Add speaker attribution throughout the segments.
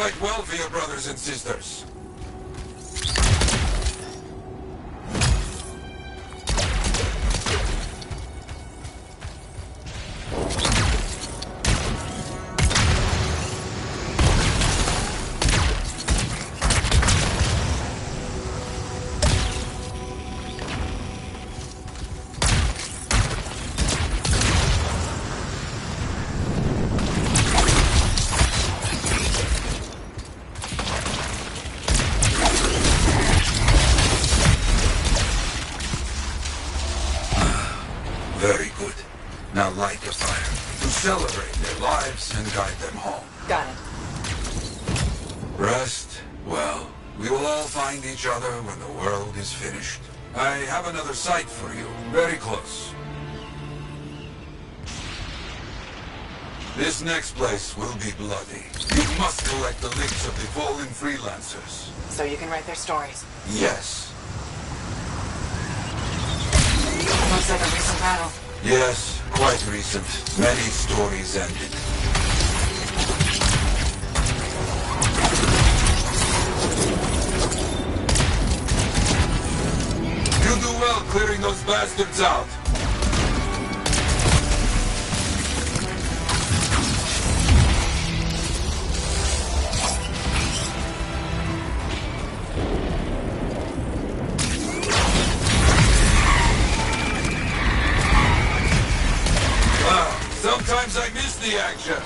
Speaker 1: fight well for your brothers and sisters. Very good. Now light the fire to celebrate their lives and guide them home.
Speaker 2: Got it.
Speaker 1: Rest? Well, we will all find each other when the world is finished. I have another site for you, very close. This next place will be bloody. You must collect the links of the fallen freelancers.
Speaker 2: So you can write their stories.
Speaker 1: Yes.
Speaker 2: Looks like a recent battle.
Speaker 1: Yes, quite recent. Many stories ended. You do well clearing those bastards out. Sometimes I miss the action.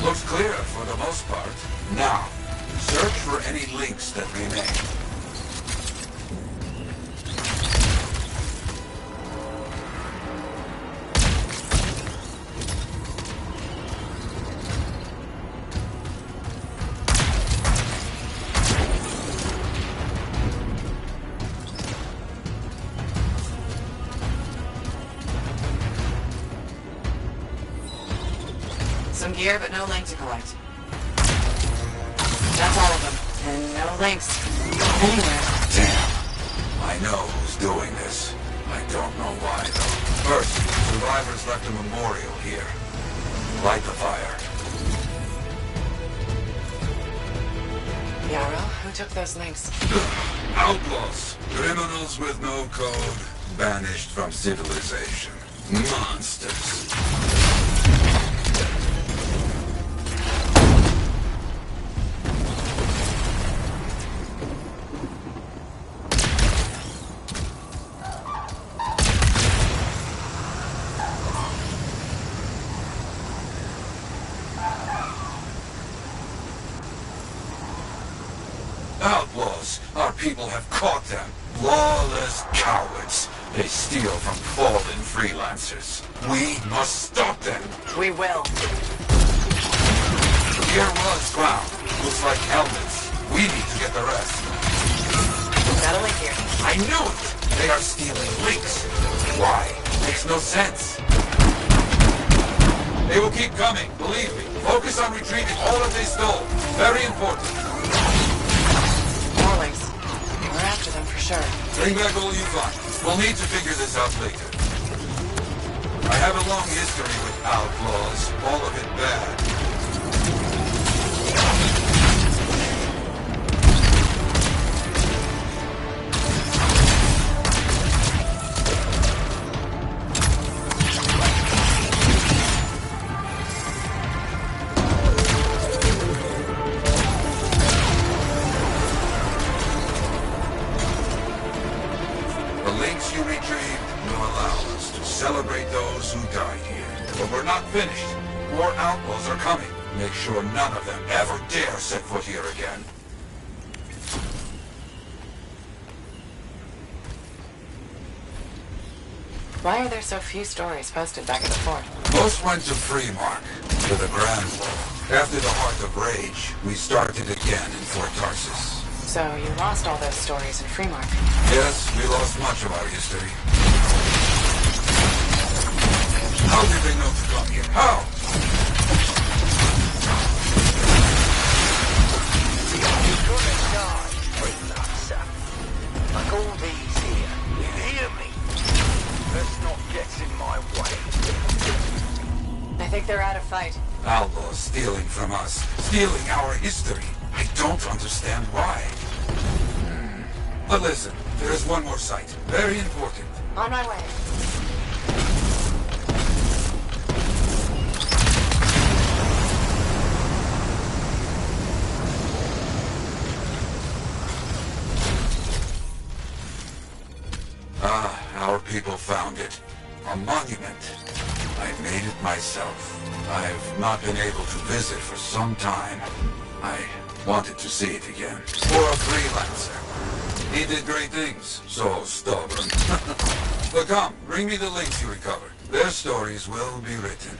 Speaker 1: Looks clear for the most part. Now, search for any links that remain.
Speaker 2: Some gear, but no link to collect. That's all of them. And no links. Anywhere.
Speaker 1: Damn. I know who's doing this. I don't know why, though. First, survivors left a memorial here. Light the fire.
Speaker 2: Yarrow, who took those links?
Speaker 1: Outlaws. Criminals with no code. Banished from civilization. Monsters. Outlaws! Our people have caught them. Lawless cowards. They steal from fallen freelancers. We must stop them.
Speaker 2: We will.
Speaker 1: Here was ground. Looks like helmets. We need to get the rest.
Speaker 2: Got a link here.
Speaker 1: I knew it! They are stealing links. Why? Makes no sense. They will keep coming, believe me. Focus on retrieving all that they stole. Very important.
Speaker 2: More links. We're after them for sure.
Speaker 1: Bring back all you find. We'll need to figure this out later. I have a long history with outlaws. All of it bad. You retrieved will allow us to celebrate those who died here. But we're not finished. More outlaws are coming. Make sure none of them ever dare set foot here again.
Speaker 2: Why are there so few stories posted back at the fort?
Speaker 1: Most went to Freemark, to the Grand Law. After the Heart of Rage, we started again in Fort Tarsus.
Speaker 2: So you lost all those stories in Freemark.
Speaker 1: Yes, we lost much of our history. How did they know to come here? How?
Speaker 3: You're gonna die, freelancer. Like all these here. You hear me? Let's not get in my way.
Speaker 2: I think they're out of fight.
Speaker 1: Outlaws stealing from us. Stealing our history. I don't understand why. But listen, there is one more site. Very important.
Speaker 2: On my way.
Speaker 1: Our people found it. A monument. I made it myself. I've not been able to visit for some time. I wanted to see it again. For a freelancer. He did great things. So stubborn. But come, bring me the links you recovered. Their stories will be written.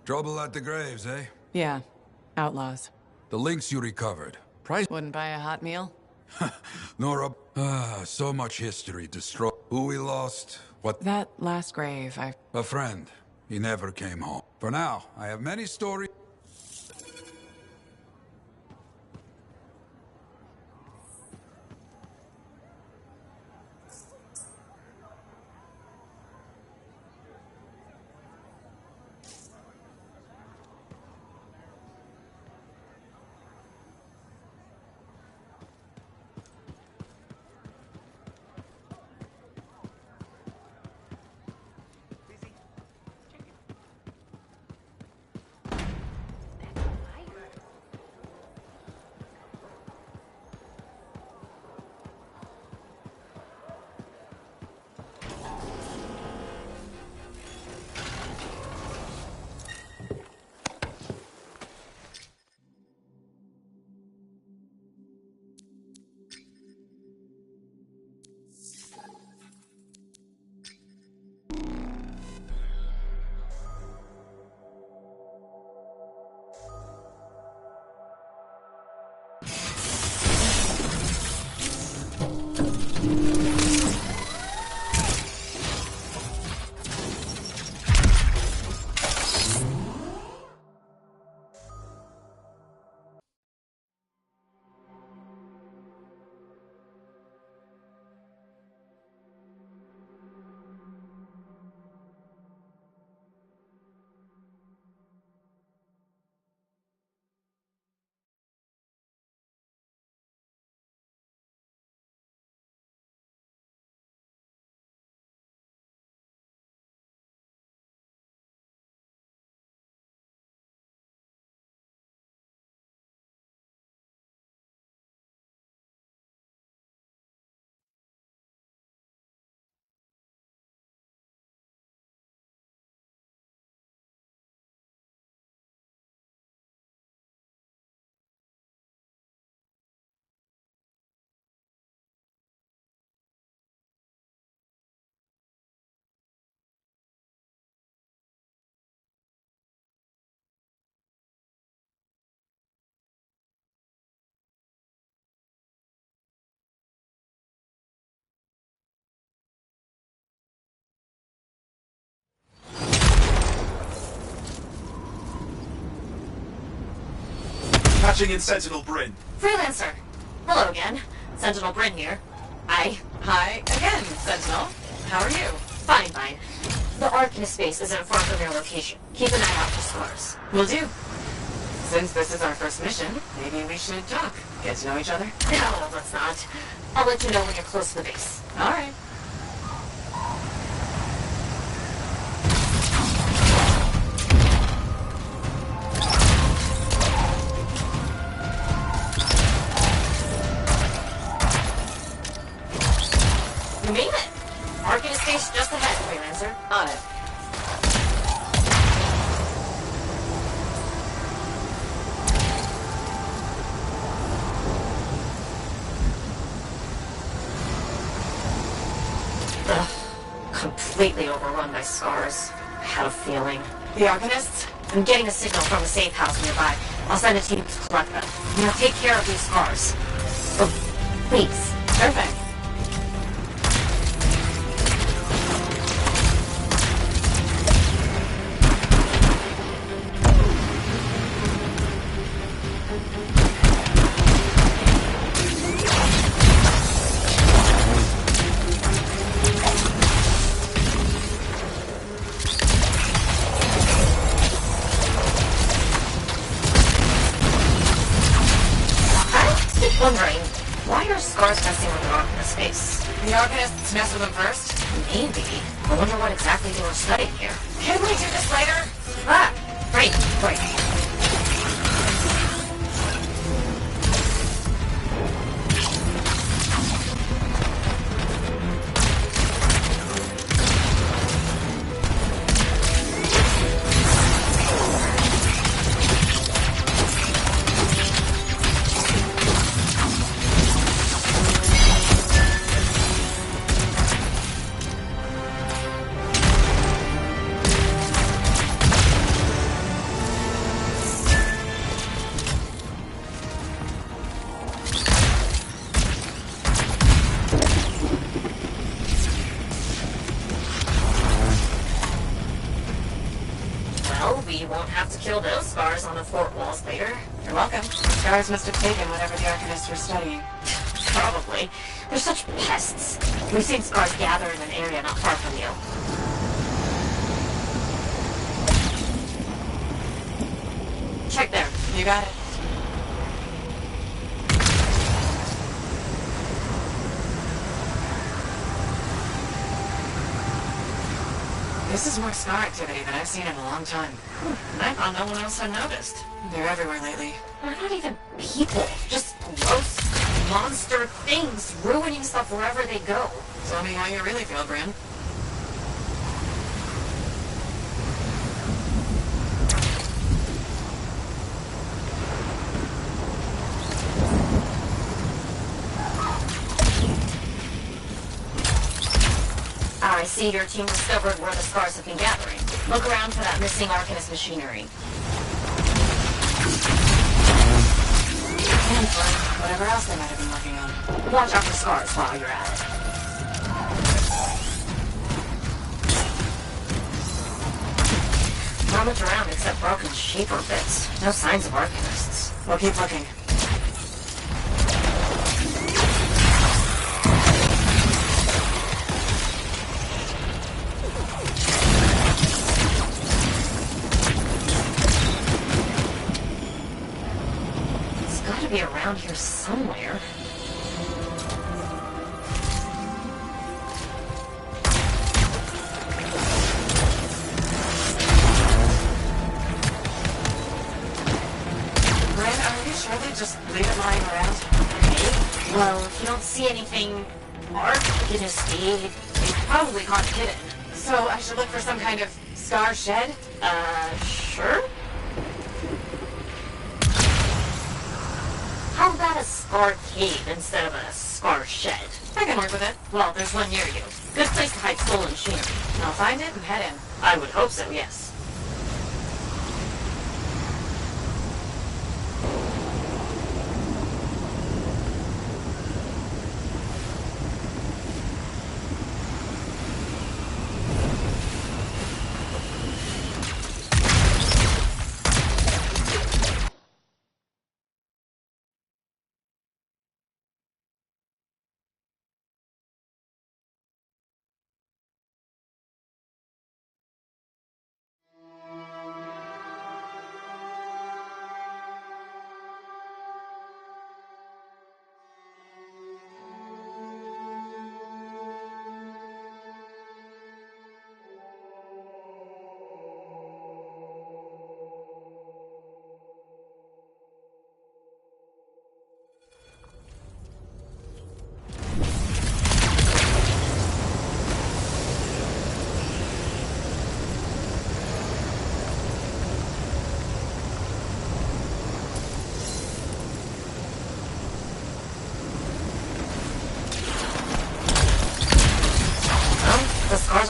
Speaker 4: Trouble at the graves, eh?
Speaker 2: Yeah. Outlaws.
Speaker 4: The links you recovered. Price?
Speaker 2: Wouldn't buy a hot meal?
Speaker 4: Nora. So much history destroyed. Who we lost, what...
Speaker 2: That last grave,
Speaker 4: A friend. He never came home. For now, I have many stories.
Speaker 5: patching in Sentinel Bryn.
Speaker 6: Freelancer. Hello again. Sentinel Bryn here.
Speaker 2: Hi again, Sentinel. How are you?
Speaker 6: Fine, fine. The Arcanist space isn't far from your location. Keep an eye out for scars.
Speaker 2: Will do. Since this is our first mission, maybe we should talk. Get to know each other?
Speaker 6: No, let's not. I'll let you know when you're close to the base.
Speaker 2: All right.
Speaker 6: You made it! Arcanist space just ahead, Freelancer.
Speaker 2: On it.
Speaker 6: Ugh. Completely overrun by scars. I had a feeling.
Speaker 2: The Arcanists?
Speaker 6: I'm getting a signal from a safe house nearby. I'll send a team to collect them. Now take care of these scars. Oh, please.
Speaker 2: Perfect.
Speaker 6: I keep wondering, why are scars messing with the Arcanist space?
Speaker 2: The Arcanists mess with them first?
Speaker 6: Maybe. I wonder what exactly they were studying here.
Speaker 2: Can we do this later?
Speaker 6: Ah, right, right. Well, we won't have to kill those scars on the fort walls later.
Speaker 2: You're welcome. The scars must have taken whatever the Arcanists were studying.
Speaker 6: Probably. They're such pests. We've seen scars gather in an area not far from you. Check there.
Speaker 2: You got it. This is more scar activity than I've seen in a long time.
Speaker 6: I thought no one else had noticed.
Speaker 2: They're everywhere lately.
Speaker 6: They're not even people. Just gross monster things ruining stuff wherever they go.
Speaker 2: Tell me how you really feel, Bryn.
Speaker 6: I see your team discovered where the scars have been gathering. Look around for that missing Arcanist machinery.
Speaker 2: And for whatever else they might have been working on.
Speaker 6: Watch out for scars while you're at it. Not much around except broken shaper bits. No signs of Arcanists.
Speaker 2: We'll keep looking.
Speaker 6: It's gotta be around here somewhere.
Speaker 2: Bryn, are you sure they just leave it lying around?
Speaker 6: Okay. Well, if you don't see anything Arcanist-y,
Speaker 2: They probably caught it hidden. So I should look for some kind of scar shed?
Speaker 6: sure? How about a scar cave instead of a scar shed?
Speaker 2: I can work with it.
Speaker 6: Well, there's one near you. Good place to hide stolen machinery.
Speaker 2: I'll find it and head in.
Speaker 6: I would hope so, yes.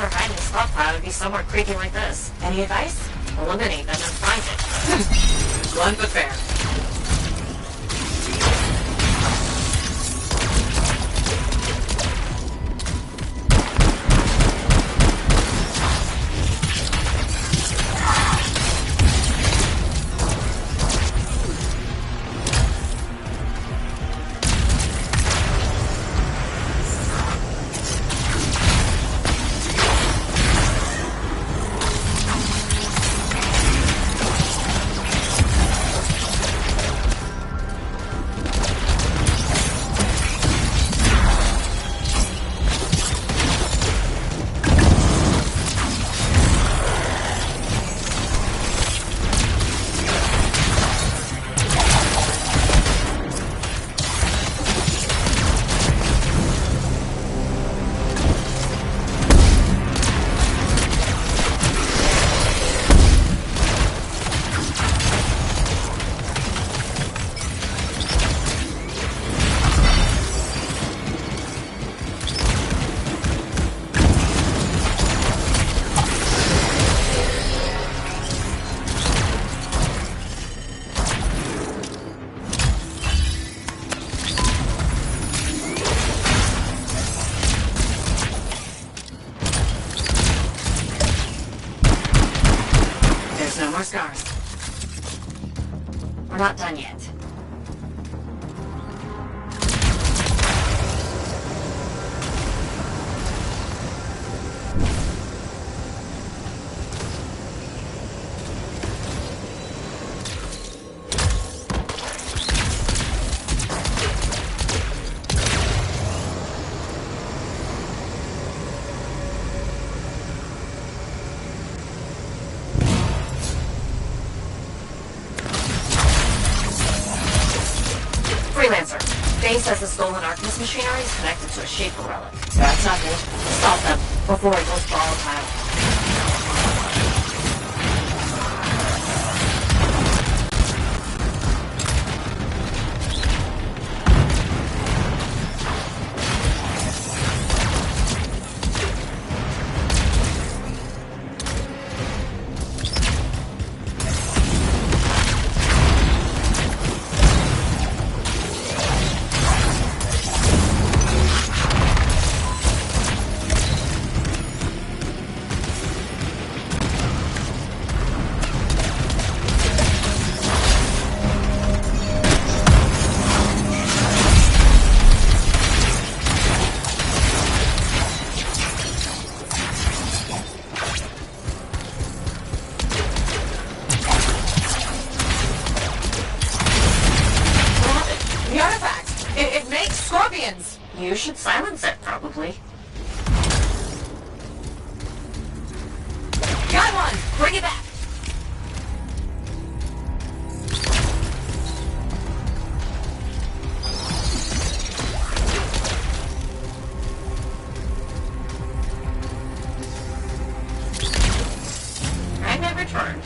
Speaker 6: are hiding a stockpile would be somewhere creepy like this.
Speaker 2: Any advice?
Speaker 6: Eliminate them and find it.
Speaker 2: Blunt but fair. No more scars.
Speaker 6: We're not done yet. Freelancer. Faye says the stolen Artemis machinery is connected to a Shaper relic.
Speaker 2: That's not good.
Speaker 6: Stop them before it goes volatile.
Speaker 2: Scorpions!
Speaker 6: You should silence it, probably.
Speaker 2: Got one!
Speaker 6: Bring it back! Fragment returned.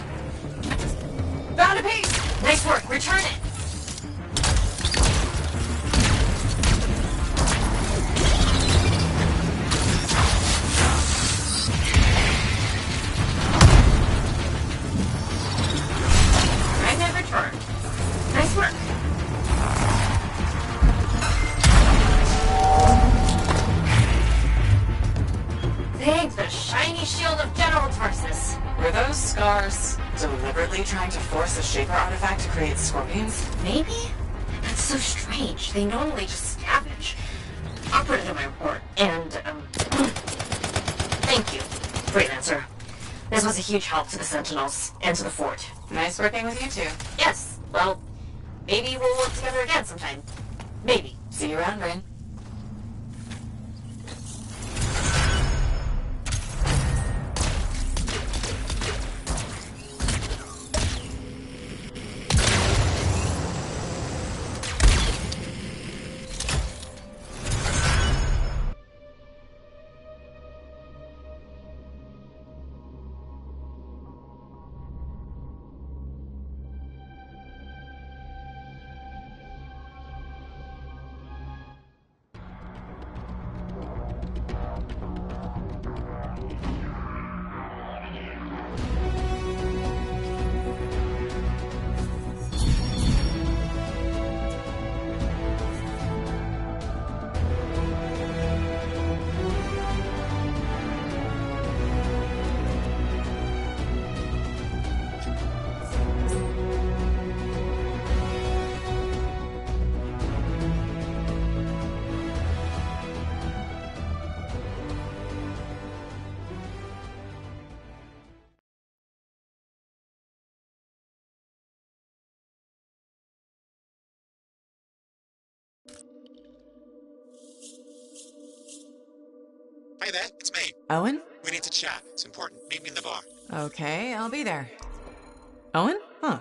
Speaker 2: Found a piece!
Speaker 6: Nice work, return it! Nice work. Thanks, the shiny shield of General Tarsus.
Speaker 2: Were those scars deliberately trying to force a Shaper artifact to create scorpions?
Speaker 6: Maybe? That's so strange. They normally just scavenge. I'll put it in my report. And, thank you, Freelancer. This was a huge help to the Sentinels and to the fort.
Speaker 2: Nice working with you two.
Speaker 6: Yes, well, maybe we'll work together again sometime. Maybe.
Speaker 2: See you around, Rain.
Speaker 5: Hi there, it's me.
Speaker 2: Owen?
Speaker 5: We need to chat. It's important. Meet me in the bar.
Speaker 2: Okay, I'll be there. Owen? Huh.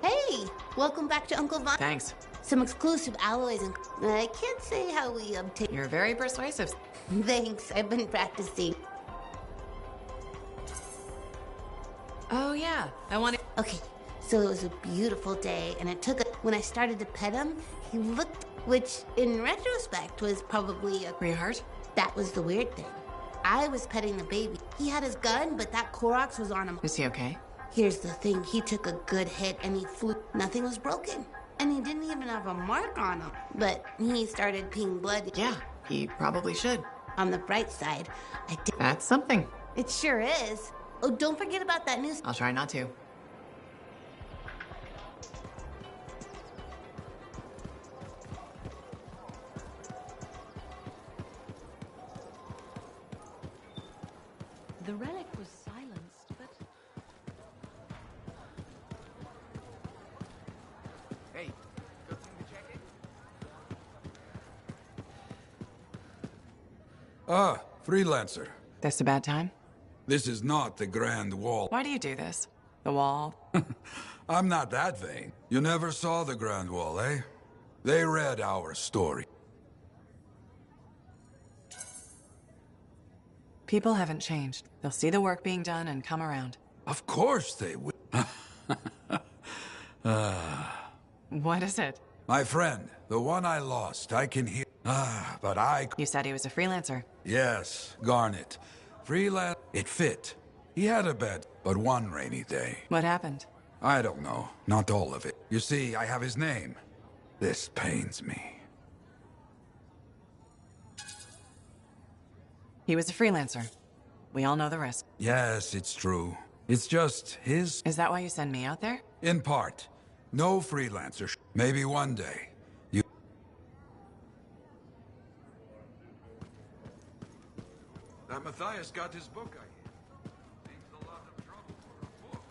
Speaker 7: Hey, welcome back to Uncle Von.
Speaker 2: Thanks.
Speaker 7: Some exclusive alloys and I can't say how we obtain.
Speaker 2: You're very persuasive.
Speaker 7: Thanks, I've been practicing.
Speaker 2: Oh, yeah. I want to...
Speaker 7: Okay, so it was a beautiful day, and it took when I started to pet him, he looked, which in retrospect was probably a.
Speaker 2: Were you hurt?
Speaker 7: That was the weird thing. I was petting the baby. He had his gun, but that Koroks was on him.
Speaker 2: Is he okay?
Speaker 7: Here's the thing, he took a good hit and he flew. Nothing was broken. And he didn't even have a mark on him. But he started peeing blood.
Speaker 2: Yeah, he probably should.
Speaker 7: On the bright side, I did.
Speaker 2: That's something.
Speaker 7: It sure is. Oh, don't forget about that news.
Speaker 2: I'll try not to.
Speaker 8: The relic was silenced, but...
Speaker 9: Hey, got something to check in?
Speaker 4: Ah, Freelancer.
Speaker 2: This a bad time?
Speaker 4: This is not the Grand Wall.
Speaker 2: Why do you do this? The wall?
Speaker 4: I'm not that vain. You never saw the Grand Wall, eh? They read our story.
Speaker 2: People haven't changed. They'll see the work being done and come around.
Speaker 4: Of course they will.
Speaker 2: What is it?
Speaker 4: My friend, the one I lost, I can hear. But I.
Speaker 2: You said he was a freelancer.
Speaker 4: Yes, Garnet. Freelance. It fit. He had a bed, but one rainy day.
Speaker 2: What happened?
Speaker 4: I don't know. Not all of it. You see, I have his name. This pains me.
Speaker 2: He was a freelancer. We all know the risk.
Speaker 4: Yes, it's true. It's just his.
Speaker 2: Is that why you send me out there?
Speaker 4: In part. No freelancer. Maybe one day. You. That Matthias got his book, I hear. Seems a lot of trouble for a book.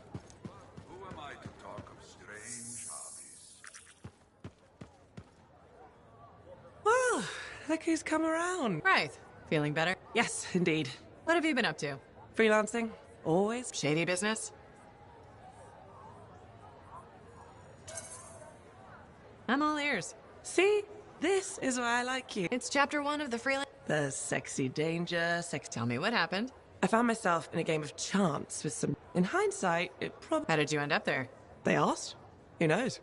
Speaker 4: But who am I to talk of strange hobbies?
Speaker 10: Well, look who's come around.
Speaker 2: Right. Feeling better?
Speaker 10: Yes, indeed.
Speaker 2: What have you been up to?
Speaker 10: Freelancing, always.
Speaker 2: Shady business? I'm all ears.
Speaker 10: See, this is why I like you.
Speaker 2: It's chapter 1 of the freelance.
Speaker 10: The sexy danger,
Speaker 2: Tell me what happened.
Speaker 10: I found myself in a game of chance with some... In hindsight, it probably...
Speaker 2: How did you end up there?
Speaker 10: They asked? Who knows?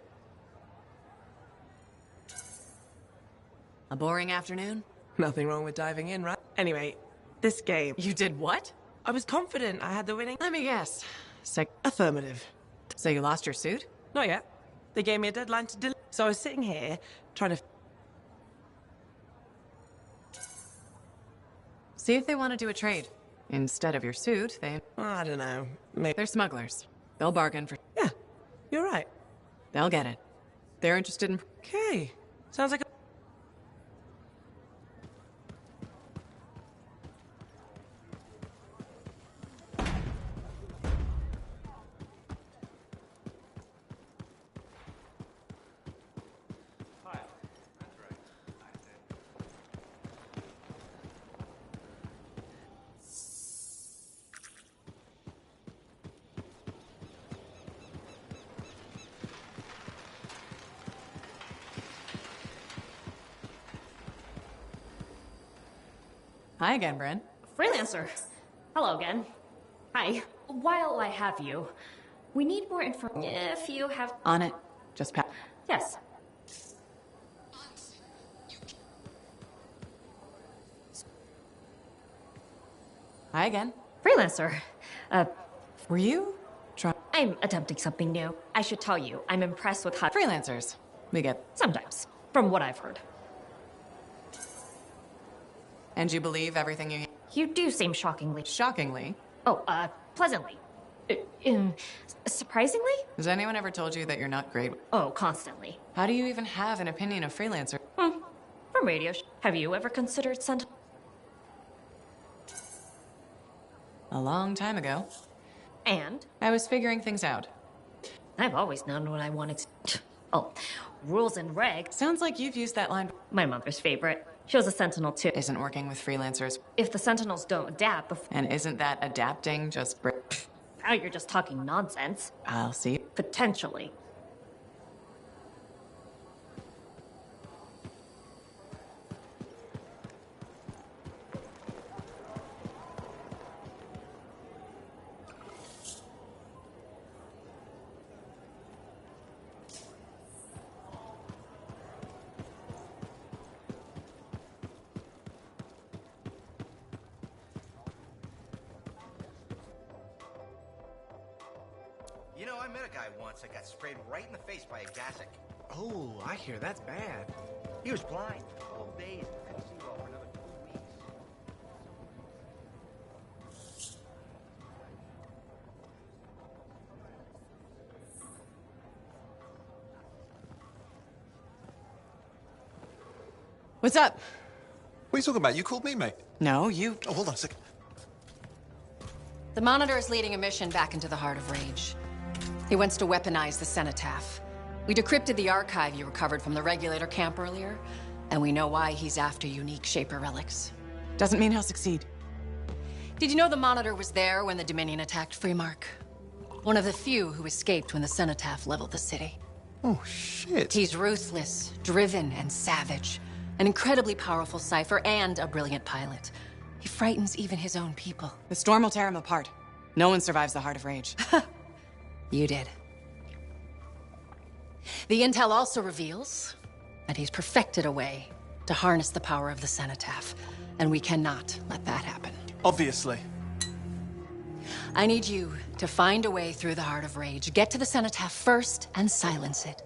Speaker 2: A boring afternoon?
Speaker 10: Nothing wrong with diving in, right? Anyway, this game.
Speaker 2: You did what?
Speaker 10: I was confident I had the winning.
Speaker 2: Let me guess.
Speaker 10: Affirmative.
Speaker 2: So you lost your suit?
Speaker 10: Not yet. They gave me a deadline to deliver. So I was sitting here trying to.
Speaker 2: See if they want to do a trade. Instead of your suit,
Speaker 10: I don't know. Maybe.
Speaker 2: They're smugglers. They'll bargain for...
Speaker 10: Yeah, you're right.
Speaker 2: They'll get it. They're interested in...
Speaker 10: Okay. Sounds like a...
Speaker 2: Hi again, Bryn.
Speaker 11: Freelancer. Hello again. Hi. While I have you, we need more info. If you have...
Speaker 2: On it. Just pat.
Speaker 11: Yes.
Speaker 2: Hi again.
Speaker 11: Freelancer.
Speaker 2: Were you?
Speaker 11: I'm attempting something new. I should tell you, I'm impressed with how...
Speaker 2: Freelancers. We get...
Speaker 11: Sometimes. From what I've heard.
Speaker 2: And you believe everything you...
Speaker 11: You do seem shockingly...
Speaker 2: Shockingly?
Speaker 11: Oh, pleasantly. Surprisingly?
Speaker 2: Has anyone ever told you that you're not great?
Speaker 11: Oh, constantly.
Speaker 2: How do you even have an opinion of freelancer?
Speaker 11: From radio have you ever considered
Speaker 2: A long time ago.
Speaker 11: And?
Speaker 2: I was figuring things out.
Speaker 11: I've always known what I wanted to... Oh, rules and regs.
Speaker 2: Sounds like you've used that line.
Speaker 11: My mother's favorite. She was a Sentinel too.
Speaker 2: Isn't working with freelancers.
Speaker 11: If the Sentinels don't adapt before...
Speaker 2: And isn't that adapting just...
Speaker 11: Now you're just talking nonsense.
Speaker 2: I'll see.
Speaker 11: Potentially.
Speaker 9: You know, I met a guy once that got sprayed right in the face by a Gasic.
Speaker 12: Oh, I hear that's bad.
Speaker 9: He was blind 12 days and couldn't see well for another 2 weeks.
Speaker 2: What's up?
Speaker 13: What are you talking about? You called me, mate?
Speaker 2: No, you...
Speaker 13: Oh, hold on a second.
Speaker 14: The Monitor is leading a mission back into the Heart of Rage. He wants to weaponize the Cenotaph. We decrypted the archive you recovered from the Regulator camp earlier, and we know why he's after unique Shaper relics.
Speaker 2: Doesn't mean he'll succeed.
Speaker 14: Did you know the Monitor was there when the Dominion attacked Freemark? One of the few who escaped when the Cenotaph leveled the city.
Speaker 13: Oh, shit.
Speaker 14: He's ruthless, driven, and savage. An incredibly powerful cipher and a brilliant pilot. He frightens even his own people.
Speaker 2: The storm will tear him apart. No one survives the Heart of Rage.
Speaker 14: You did. The intel also reveals that he's perfected a way to harness the power of the Cenotaph, and we cannot let that happen.
Speaker 13: Obviously.
Speaker 14: I need you to find a way through the Heart of Rage, get to the Cenotaph first, and silence it.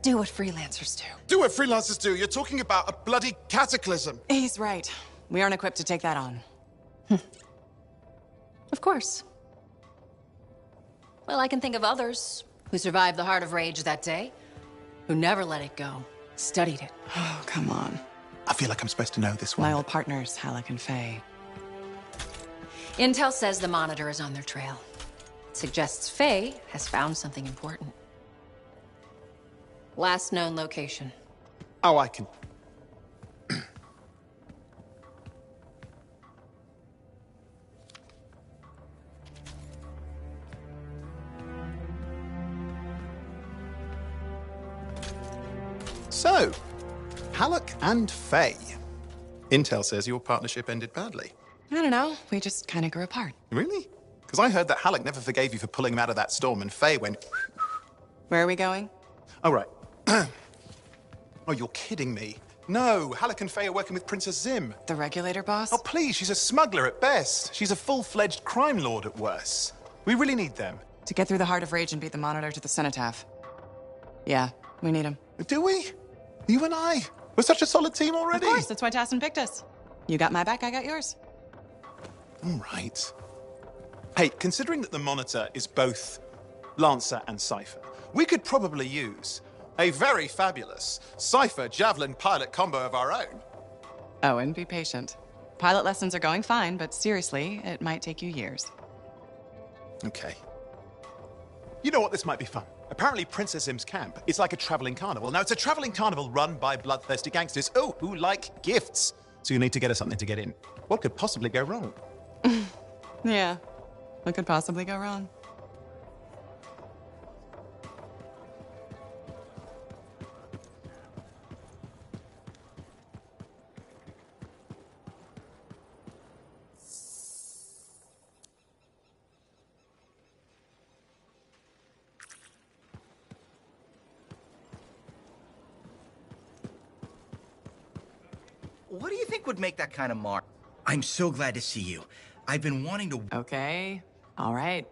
Speaker 14: Do what freelancers do.
Speaker 12: Do what freelancers do? You're talking about a bloody cataclysm.
Speaker 2: He's right. We aren't equipped to take that on.
Speaker 14: Of course. Well, I can think of others who survived the Heart of Rage that day, who never let it go, studied it.
Speaker 2: Oh, come on.
Speaker 13: I feel like I'm supposed to know this one.
Speaker 2: My old partners, Halleck and Faye.
Speaker 14: Intel says the Monitor is on their trail. It suggests Faye has found something important. Last known location.
Speaker 12: Oh, I can...
Speaker 13: So, Halleck and Faye. Intel says your partnership ended badly.
Speaker 2: I don't know. We just kind of grew apart.
Speaker 13: Really? Because I heard that Halleck never forgave you for pulling him out of that storm, and Faye went...
Speaker 2: Where are we going?
Speaker 13: Oh, right. Oh, you're kidding me. No, Halleck and Faye are working with Princess Zim.
Speaker 2: The regulator boss?
Speaker 13: Oh, please, she's a smuggler at best. She's a full-fledged crime lord at worst. We really need them.
Speaker 2: To get through the Heart of Rage and beat the Monitor to the Cenotaph. Yeah, we need him.
Speaker 13: Do we? You and I? We're such a solid team already.
Speaker 2: Of course, that's why Tassin picked us. You got my back, I got yours.
Speaker 13: All right. Hey, considering that the Monitor is both Lancer and Cypher, we could probably use a very fabulous Cypher Javelin pilot combo of our own.
Speaker 2: Oh, and be patient. Pilot lessons are going fine, but seriously, it might take you years.
Speaker 13: Okay. You know what? This might be fun. Apparently, Princess Zim's camp is like a traveling carnival. Now, it's a traveling carnival run by bloodthirsty gangsters, who like gifts. So you need to get us something to get in. What could possibly go wrong?
Speaker 2: Yeah, what could possibly go wrong?
Speaker 9: What do you think would make that kind of mark? I'm so glad to see you. I've been wanting to...
Speaker 2: Okay, all right.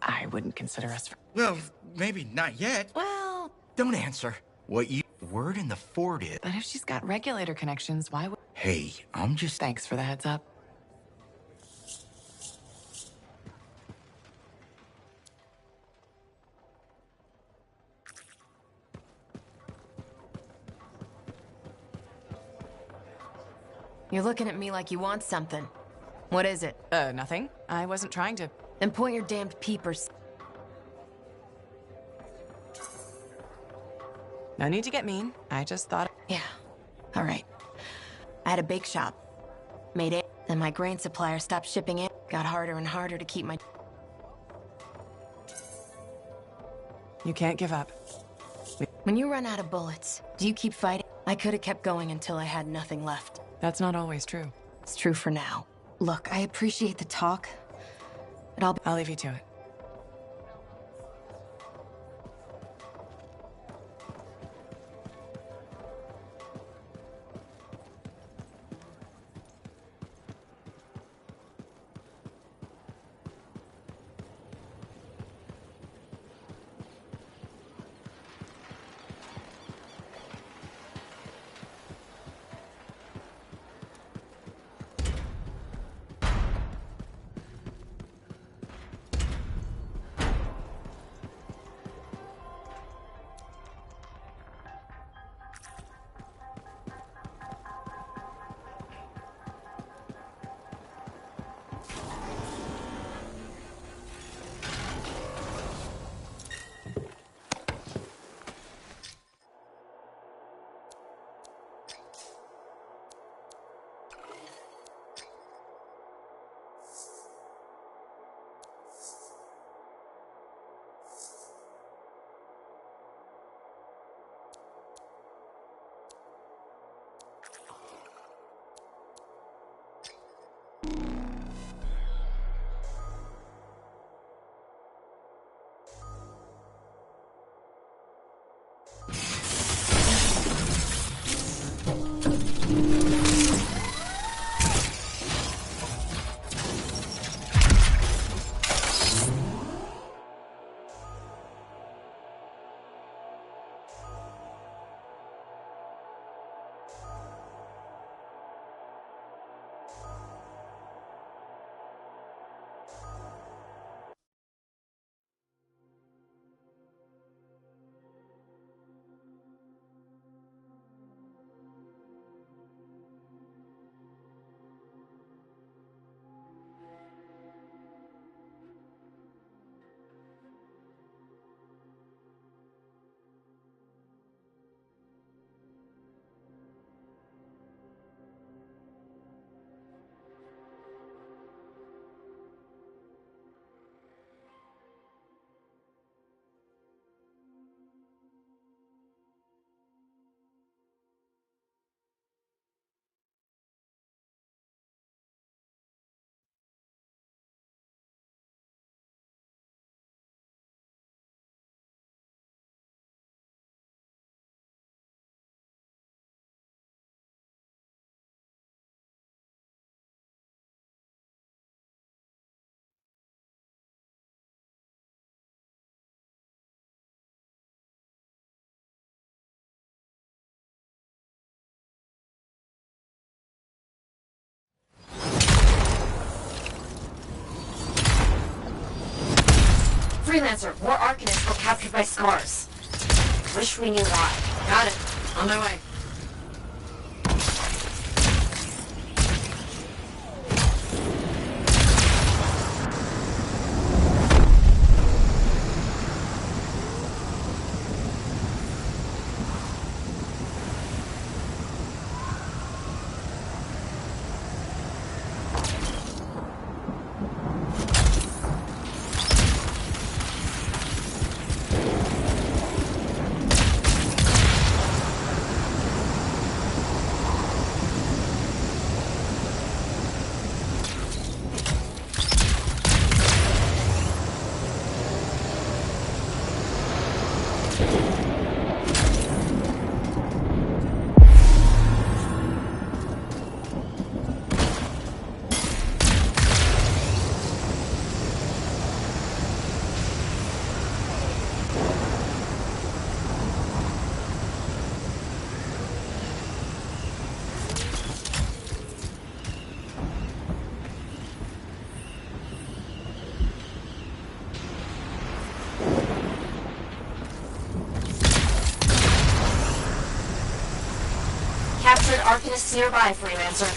Speaker 2: I wouldn't consider us...
Speaker 9: Well, maybe not yet.
Speaker 2: Well...
Speaker 9: Don't answer. What you... Word in the fort is...
Speaker 2: But if she's got regulator connections, why would...
Speaker 9: Hey, I'm just...
Speaker 2: Thanks for the heads up.
Speaker 15: You're looking at me like you want something. What is it?
Speaker 2: Nothing. I wasn't trying to...
Speaker 15: Then point your damned peepers.
Speaker 2: No need to get mean. I just thought...
Speaker 15: Yeah. All right. I had a bake shop. Made it, then my grain supplier stopped shipping it. Got harder and harder to keep my...
Speaker 2: You can't give up.
Speaker 15: When you run out of bullets, do you keep fighting? I could have kept going until I had nothing left.
Speaker 2: That's not always true.
Speaker 15: It's true for now. Look, I appreciate the talk, but
Speaker 2: I'll leave you to it.
Speaker 6: Freelancer, more Arcanists were captured by Scars. Wish we knew why.
Speaker 2: Got it. On my way.
Speaker 6: Captured Arcanists nearby, Freelancer.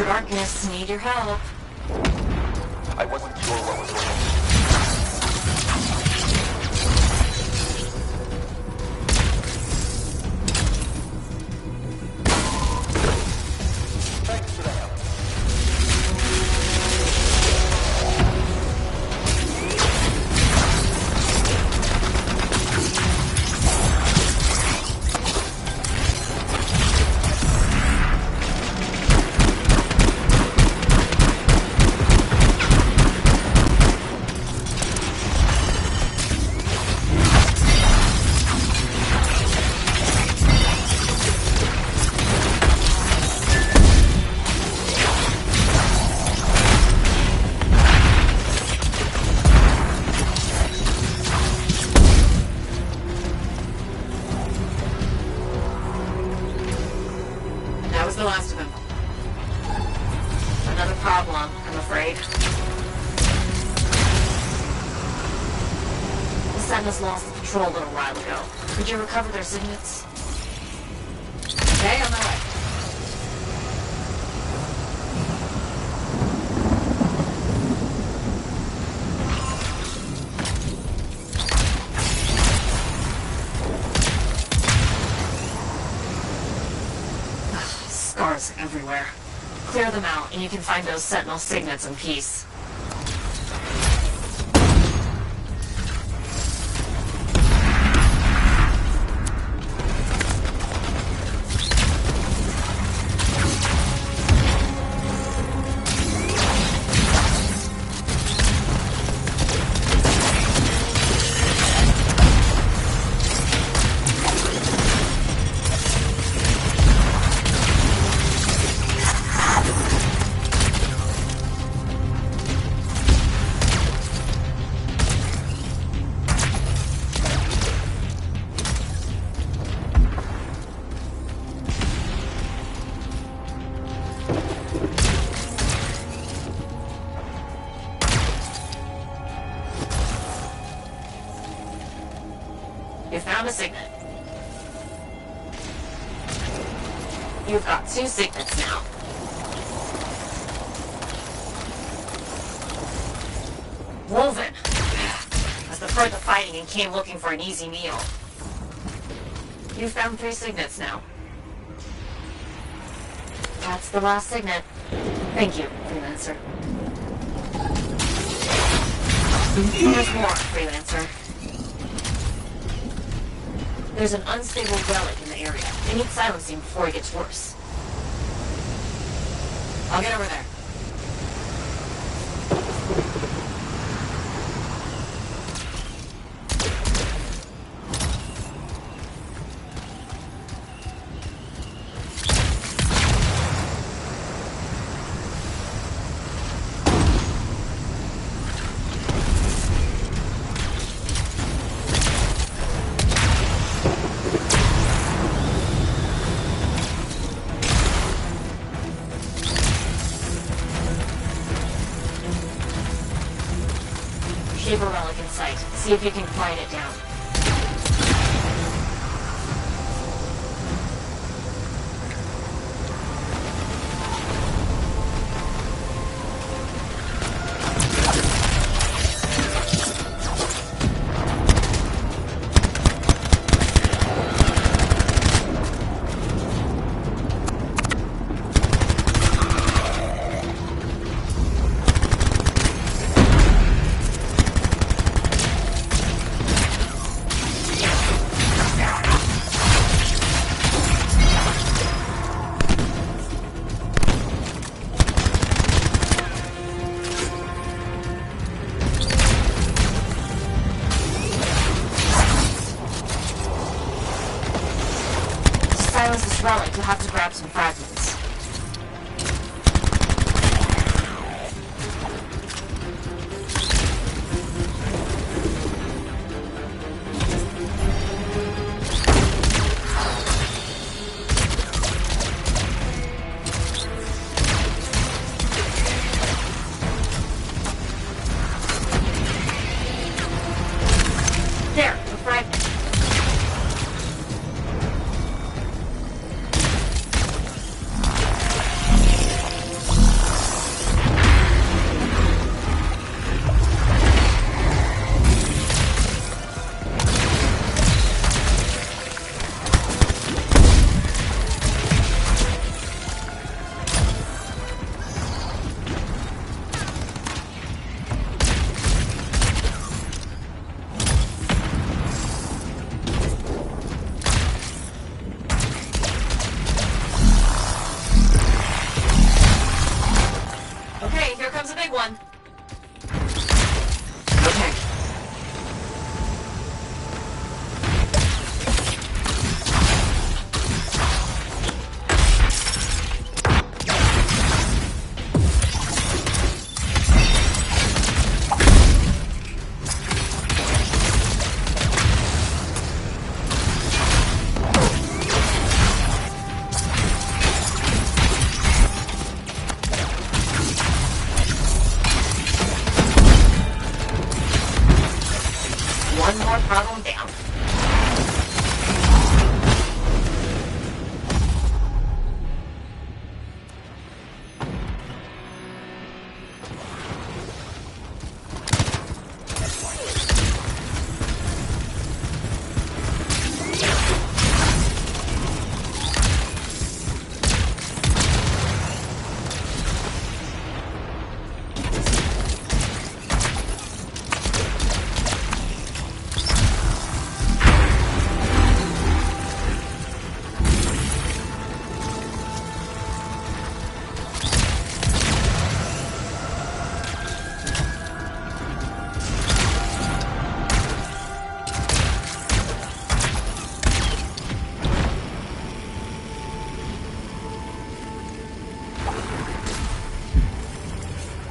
Speaker 6: Arcanists need your help.
Speaker 3: I wasn't sure what was going on. Thanks for the help.
Speaker 2: That was the last of them.
Speaker 6: Another problem, I'm afraid. The Sentinels lost the patrol a little while ago. Could you recover their signets?
Speaker 2: Okay, on my way.
Speaker 6: Scars everywhere. Clear them out, and you can find those Sentinel signets in peace. You found a signet. You've got 2 signets now. Woven. As the preferred the fighting and came looking for an easy meal. You found 3 signets now. That's the last signet. Thank you, Freelancer. There's more, Freelancer. There's an unstable relic in the area. It needs silencing before it gets worse. I'll get over there. Shaper relic in sight. See if you can quiet it down. Silence this relic, you'll have to grab some fragments. There, a fragment. Okay, here comes a big one. Okay. One more problem down.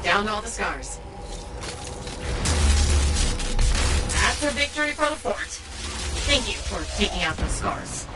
Speaker 6: Down all the scars. That's a victory for the fort. Thank you for taking out those scars.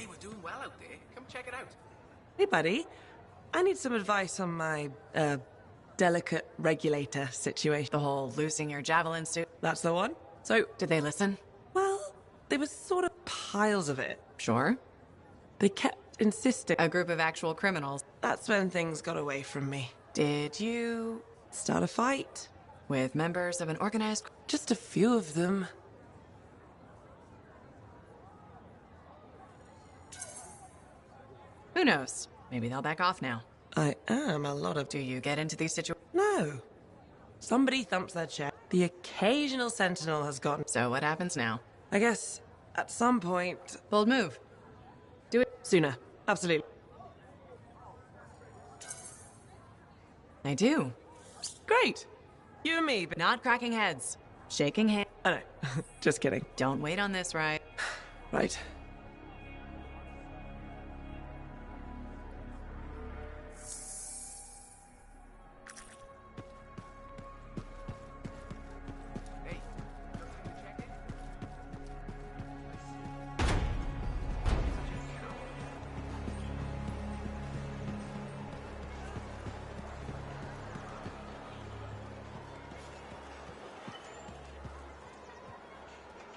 Speaker 2: we're doing well out there. Come check it out.
Speaker 10: Hey, buddy. I need some advice on my, delicate regulator situation.
Speaker 2: The whole losing your javelin suit.
Speaker 10: That's the one. So,
Speaker 2: Did they listen?
Speaker 10: well, there was sort of piles of it.
Speaker 2: Sure.
Speaker 10: They kept insisting.
Speaker 2: A group of actual criminals.
Speaker 10: That's when things got away from me.
Speaker 2: Did you...
Speaker 10: Start a fight.
Speaker 2: with members of an organized...
Speaker 10: Just a few of them.
Speaker 2: Who knows? Maybe they'll back off now.
Speaker 10: I am a lot of...
Speaker 2: Do you get into these situations?
Speaker 10: No. Somebody thumps their chest. The occasional sentinel has gotten...
Speaker 2: So what happens now?
Speaker 10: I guess, at some point...
Speaker 2: Bold move. Do it.
Speaker 10: Sooner. Absolutely.
Speaker 2: I do.
Speaker 10: Great. You and me, but...
Speaker 2: Not cracking heads. Shaking hands.
Speaker 10: Oh, no. Just kidding.
Speaker 2: Don't wait on this, right?
Speaker 10: Right.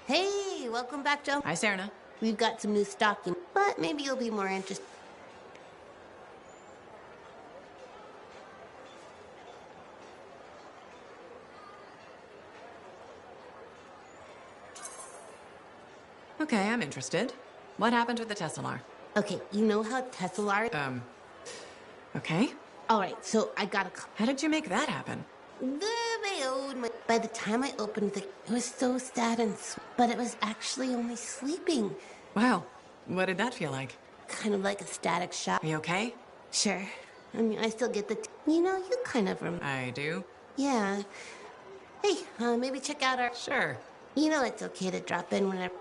Speaker 7: Hey, welcome back, Joe.
Speaker 2: Hi, Serena.
Speaker 7: We've got some new stock, but maybe you'll be more interested.
Speaker 2: Okay, I'm interested. What happened with the Tesselar?
Speaker 7: Okay, you know how Tesselar...
Speaker 2: Okay.
Speaker 7: All right, so I got a...
Speaker 2: How did you make that happen?
Speaker 7: They owed my... By the time I opened it was so sad and but it was actually only sleeping.
Speaker 2: Wow. What did that feel like?
Speaker 7: Kind of like a static shock.
Speaker 2: Are you okay?
Speaker 7: Sure. I mean, I still get the... You know, you kind of remember.
Speaker 2: I do.
Speaker 7: Yeah. Hey, maybe check out our...
Speaker 2: Sure.
Speaker 7: You know it's okay to drop in whenever...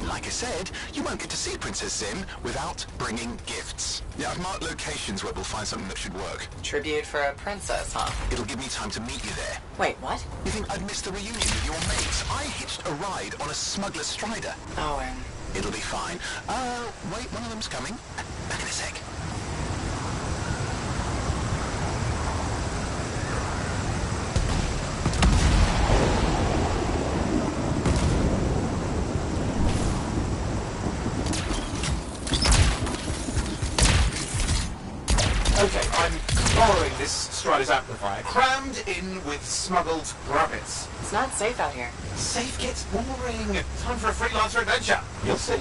Speaker 16: Like I said, you won't get to see Princess Zim without bringing gifts. Yeah, I've marked locations where we'll find something that should work.
Speaker 2: Tribute for a princess, huh?
Speaker 16: It'll give me time to meet you there.
Speaker 2: Wait, what?
Speaker 16: You think I'd miss the reunion with your mates? I hitched a ride on a smuggler's strider.
Speaker 2: Oh, and...
Speaker 16: It'll be fine. Wait, one of them's coming. Back in a sec.
Speaker 17: Okay, I'm borrowing this Strider's amplifier, crammed in with smuggled rabbits.
Speaker 2: It's not safe out here.
Speaker 17: Safe gets boring. Time for a freelancer adventure. You'll see.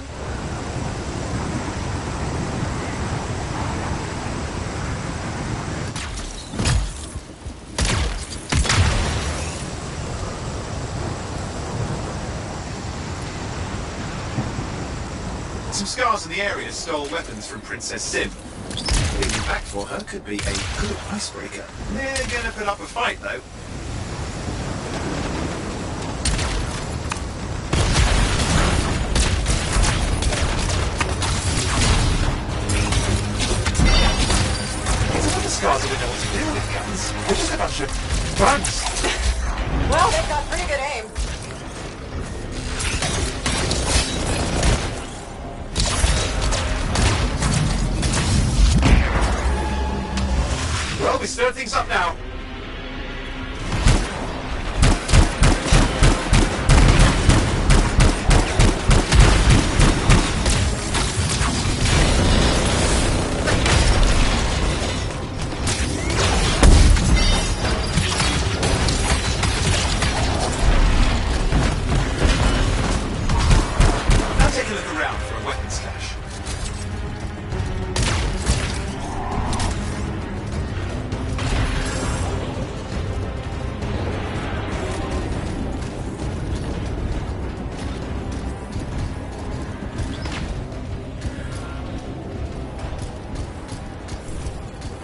Speaker 17: Some scars in the area stole weapons from Princess Sim. Getting them back for her could be a good icebreaker. They're gonna put up a fight, though. The scars don't know what to do with guns. They're just a bunch of bugs.
Speaker 2: Well, they've got pretty good aim.
Speaker 17: Well, we stir things up now. Now take a look around for a weapons cache.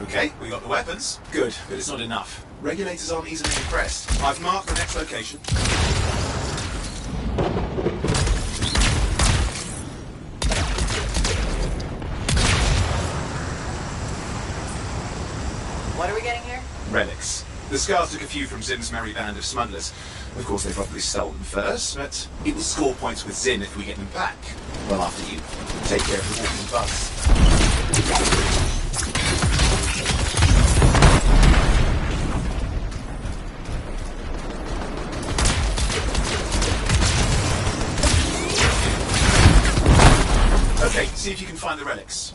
Speaker 17: Okay, we got the weapons. Good, but it's not enough. Regulators aren't easily impressed. I've marked the next location.
Speaker 2: What are we getting here?
Speaker 17: Relics. The Scars took a few from Zim's merry band of smugglers. Of course, they probably stole them first, but it will score points with Zim if we get them back. Well, after you take care of the walking bugs. Okay, see if you can find the relics.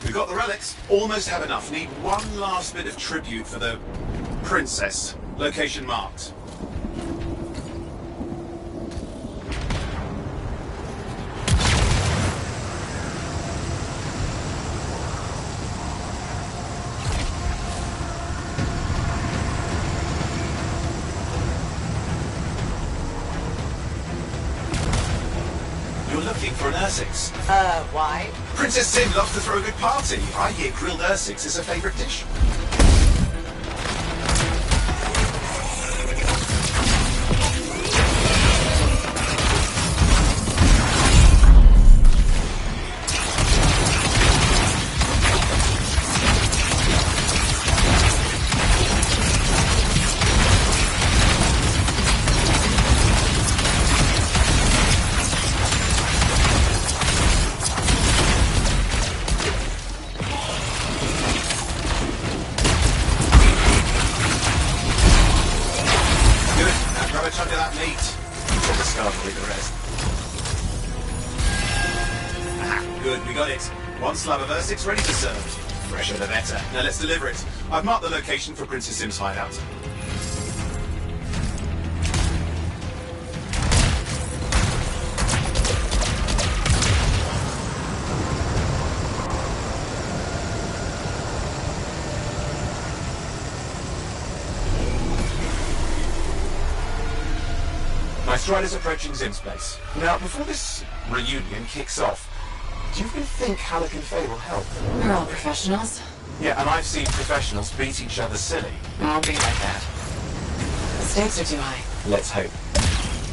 Speaker 17: We've got the relics. Almost have enough. Need one last bit of tribute for the princess. Location marked. You're looking for an Ursix.
Speaker 2: Why?
Speaker 17: Princess Sim loves to throw a good party. I hear grilled Ursix is her favourite dish. Under that meat. Set the Scars will do the rest. Aha, good, we got it. One slab of Ursix ready to serve. Fresher the better. Now let's deliver it. I've marked the location for Princess Sim's hideout. My Strider's approaching Zim's place. Now, before this reunion kicks off, do you really think Halleck and Faye will help?
Speaker 2: They're all professionals.
Speaker 17: Yeah, and I've seen professionals beat each other silly.
Speaker 2: It won't be like that. The stakes are too high.
Speaker 17: Let's hope.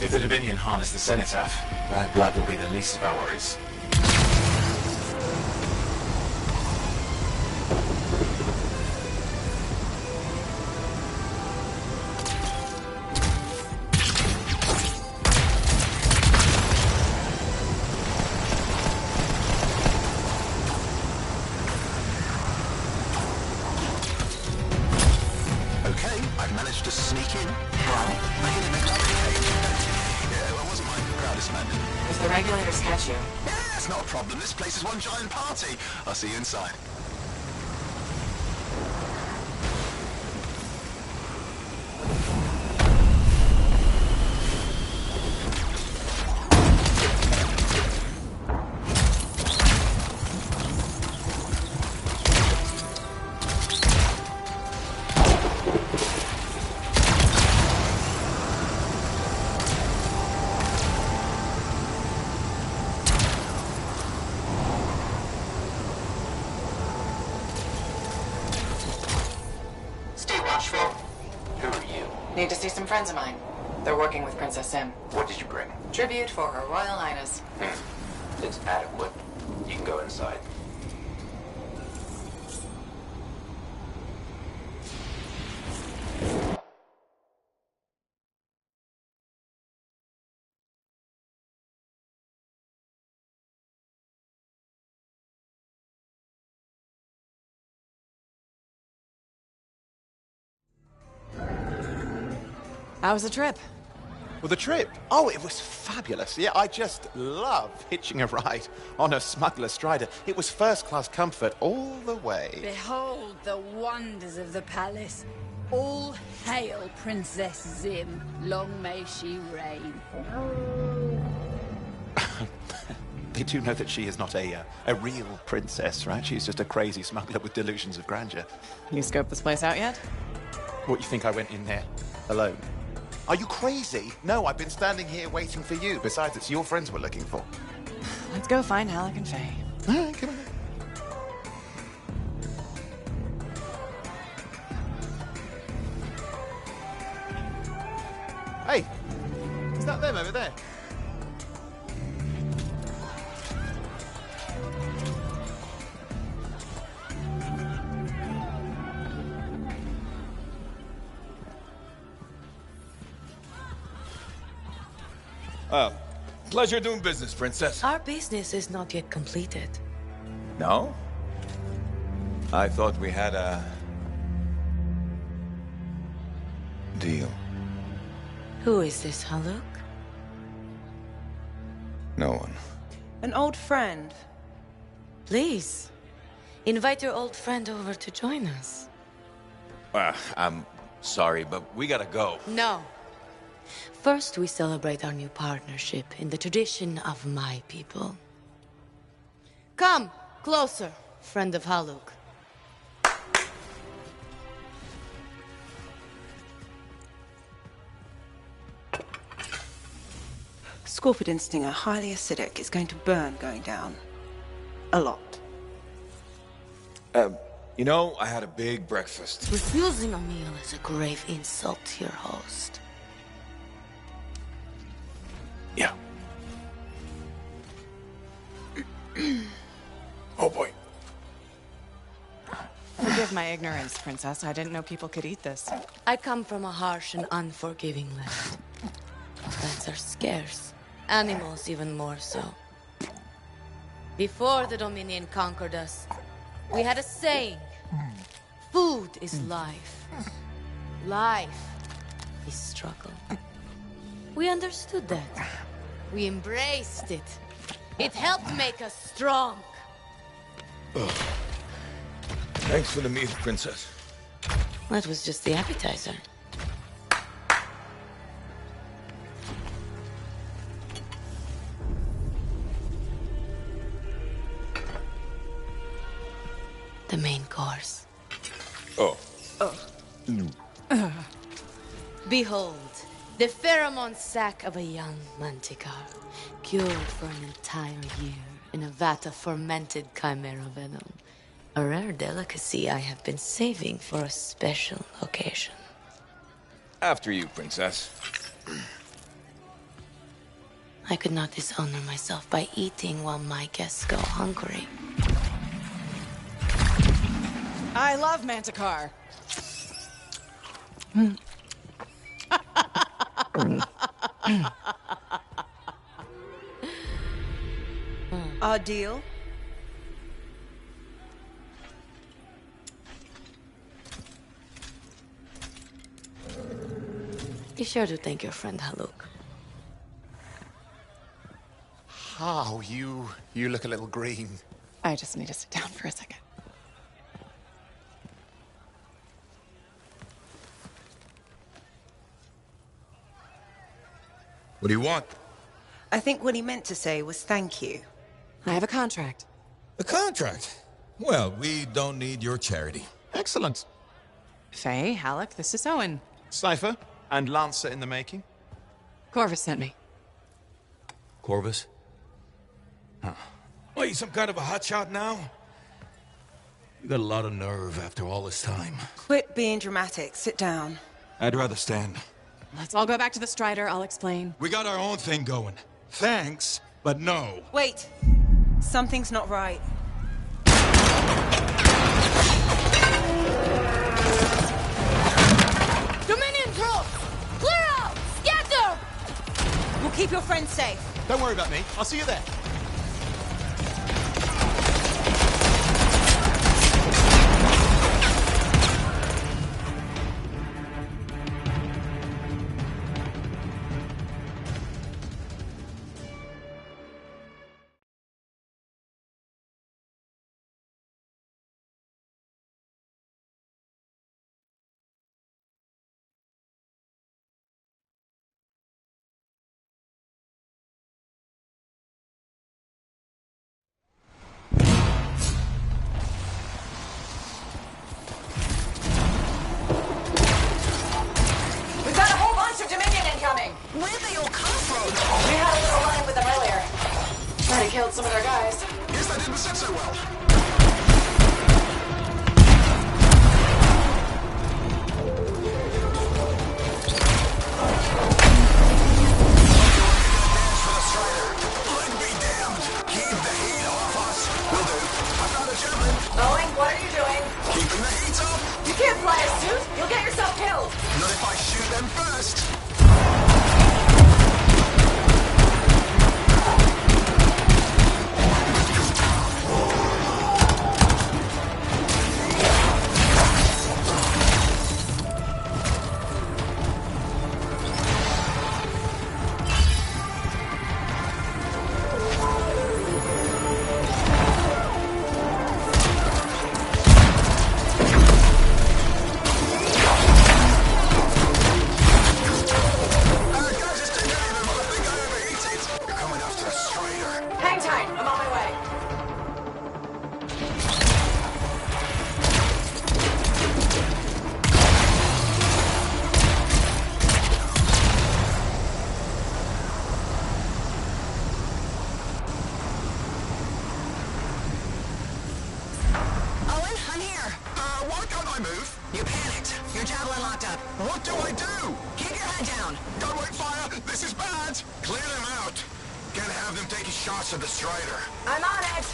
Speaker 17: If the Dominion harness the Cenotaph, bad blood will be the least of our worries.
Speaker 16: I've managed to sneak in. How? I hid in the gravity cage. Yeah, well, it wasn't my proudest moment.
Speaker 2: If the regulators catch you.
Speaker 16: Yeah, it's not a problem. This place is one giant party. I'll see you inside.
Speaker 2: Need to see some friends of mine. They're working with Princess Sim.
Speaker 18: What did you bring?
Speaker 2: Tribute for Her Royal Highness.
Speaker 18: It's adequate. You can go inside.
Speaker 10: How was the trip?
Speaker 13: Well, the trip? Oh, it was fabulous. Yeah, I just love hitching a ride on a smuggler strider. It was first-class comfort all the way.
Speaker 19: Behold the wonders of the palace. All hail Princess Zim. Long may she reign.
Speaker 13: They do know that she is not a real princess, right? She's just a crazy smuggler with delusions of grandeur.
Speaker 10: You scoped this place out yet?
Speaker 13: What, you think I went in there alone? Are you crazy? No, I've been standing here waiting for you. Besides, it's your friends we're looking for.
Speaker 10: Let's go find Halleck and Faye.
Speaker 13: All right, come on. Hey, is that them over there?
Speaker 20: Pleasure doing business, Princess.
Speaker 21: Our business is not yet completed.
Speaker 20: No? I thought we had a... deal.
Speaker 21: Who is this, Haluk?
Speaker 20: No one.
Speaker 10: An old friend.
Speaker 21: Please, invite your old friend over to join us.
Speaker 20: I'm sorry, but we gotta go.
Speaker 21: No. First, we celebrate our new partnership in the tradition of my people. Come, closer, friend of Haluk.
Speaker 10: Scorpidin stinger, highly acidic. It's going to burn going down. A lot.
Speaker 20: You know, I had a big breakfast.
Speaker 21: Refusing a meal is a grave insult to your host.
Speaker 20: Yeah. Oh boy.
Speaker 10: Forgive my ignorance, Princess. I didn't know people could eat this.
Speaker 21: I come from a harsh and unforgiving land. Plants are scarce. Animals even more so. Before the Dominion conquered us, we had a saying. Food is life. Life is struggle. We understood that. We embraced it. It helped make us strong.
Speaker 20: Thanks for the meal, Princess.
Speaker 21: That was just the appetizer. The main course.
Speaker 20: Oh.
Speaker 21: Behold, the pheromone sac of a young manticore, cured for an entire year in a vat of fermented chimera venom. A rare delicacy I have been saving for a special occasion.
Speaker 20: After you, Princess.
Speaker 21: I could not dishonor myself by eating while my guests go hungry.
Speaker 10: I love Manticore. Our deal?
Speaker 21: Be sure to thank your friend Haluk.
Speaker 13: Oh, you look a little green.
Speaker 10: I just need to sit down for a second.
Speaker 20: What do you want?
Speaker 10: I think what he meant to say was thank you. I have a contract.
Speaker 20: A contract? Well, we don't need your charity.
Speaker 13: Excellent.
Speaker 10: Faye, Halleck, this is Owen.
Speaker 13: Cypher and Lancer in the making.
Speaker 10: Corvus sent me.
Speaker 20: Corvus? Huh. What, you some kind of a hotshot now? You got a lot of nerve after all this time.
Speaker 10: Quit being dramatic. Sit down.
Speaker 20: I'd rather stand.
Speaker 14: Let's all go back to the Strider, I'll explain.
Speaker 20: We got our own thing going. Thanks, but no.
Speaker 10: Wait. Something's not right.
Speaker 21: Dominion troops! Clear out! Scatter!
Speaker 10: We'll keep your friends safe.
Speaker 13: Don't worry about me. I'll see you there.
Speaker 14: Where'd they all come from? We had a little run with them earlier. Might have killed some of their guys.
Speaker 16: Guess that didn't sit so well.
Speaker 14: Owen, what are you doing?
Speaker 16: Keeping the heat up.
Speaker 14: You can't fly a suit. You'll get yourself killed.
Speaker 16: Not if I shoot them first.
Speaker 14: Hang tight. I'm on my way.
Speaker 16: Owen, I'm here. Why can't I move?
Speaker 14: You panicked. Your javelin locked up.
Speaker 16: What do I do?
Speaker 14: Keep your head down.
Speaker 16: Don't wait fire! This is bad! Clear them out! Can't have them taking shots at the Strider.
Speaker 14: I'm on it.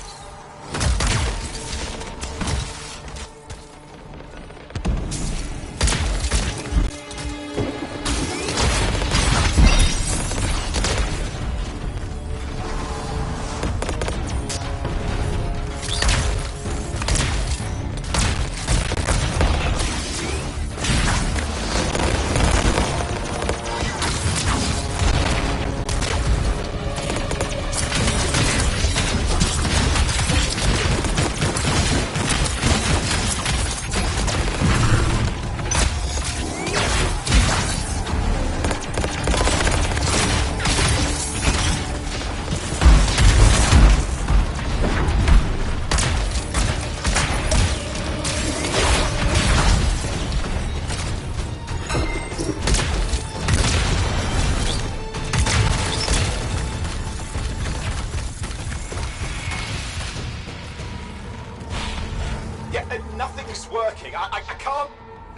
Speaker 13: Nothing's working. I can't...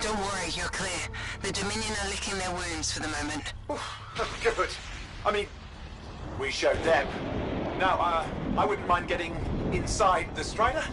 Speaker 15: Don't worry, you're clear. The Dominion are licking their wounds for the moment.
Speaker 13: Good. I mean, we showed them. Now, I wouldn't mind getting inside the Strider.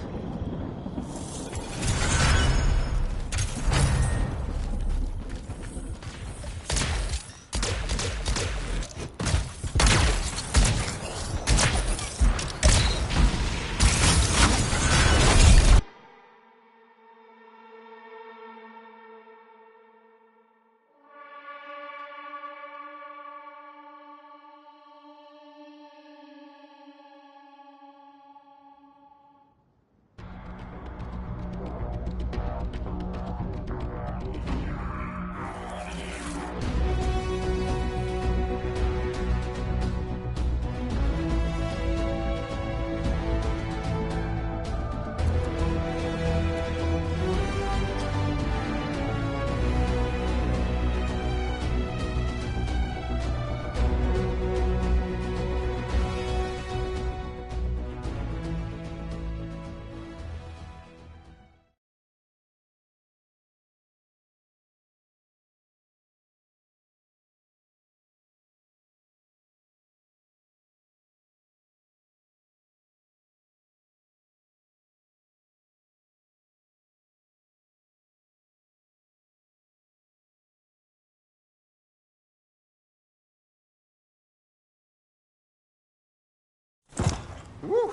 Speaker 13: Woo!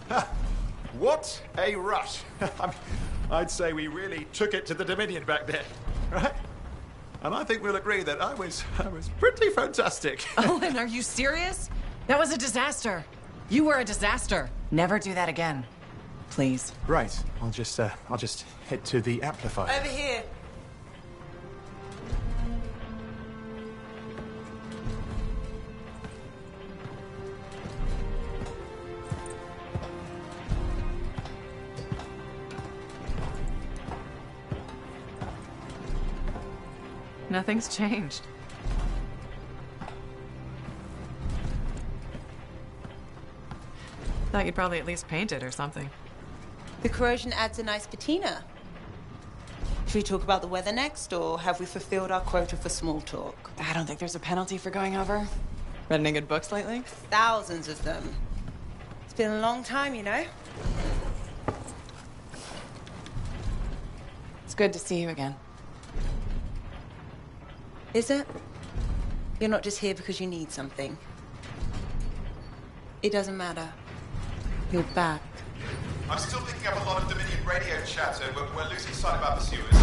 Speaker 13: Ha. What a rush! I'd say we really took it to the Dominion back there, right? And I think we'll agree that I was pretty fantastic.
Speaker 10: Owen, are you serious? That was a disaster. You were a disaster. Never do that again. Please.
Speaker 13: Right. I'll just head to the amplifier.
Speaker 10: Over here. Nothing's changed. Thought you'd probably at least paint it or something.
Speaker 21: The corrosion adds a nice patina. Should we talk about the weather next, or have we fulfilled our quota for small talk?
Speaker 10: I don't think there's a penalty for going over. Read any good books lately?
Speaker 21: Thousands of them. It's been a long time, you know?
Speaker 10: It's good to see you again.
Speaker 21: Is it? You're not just here because you need something. It doesn't matter. You're back.
Speaker 13: I'm still picking up a lot of Dominion radio chatter. We're losing sight of our pursuers. Oh,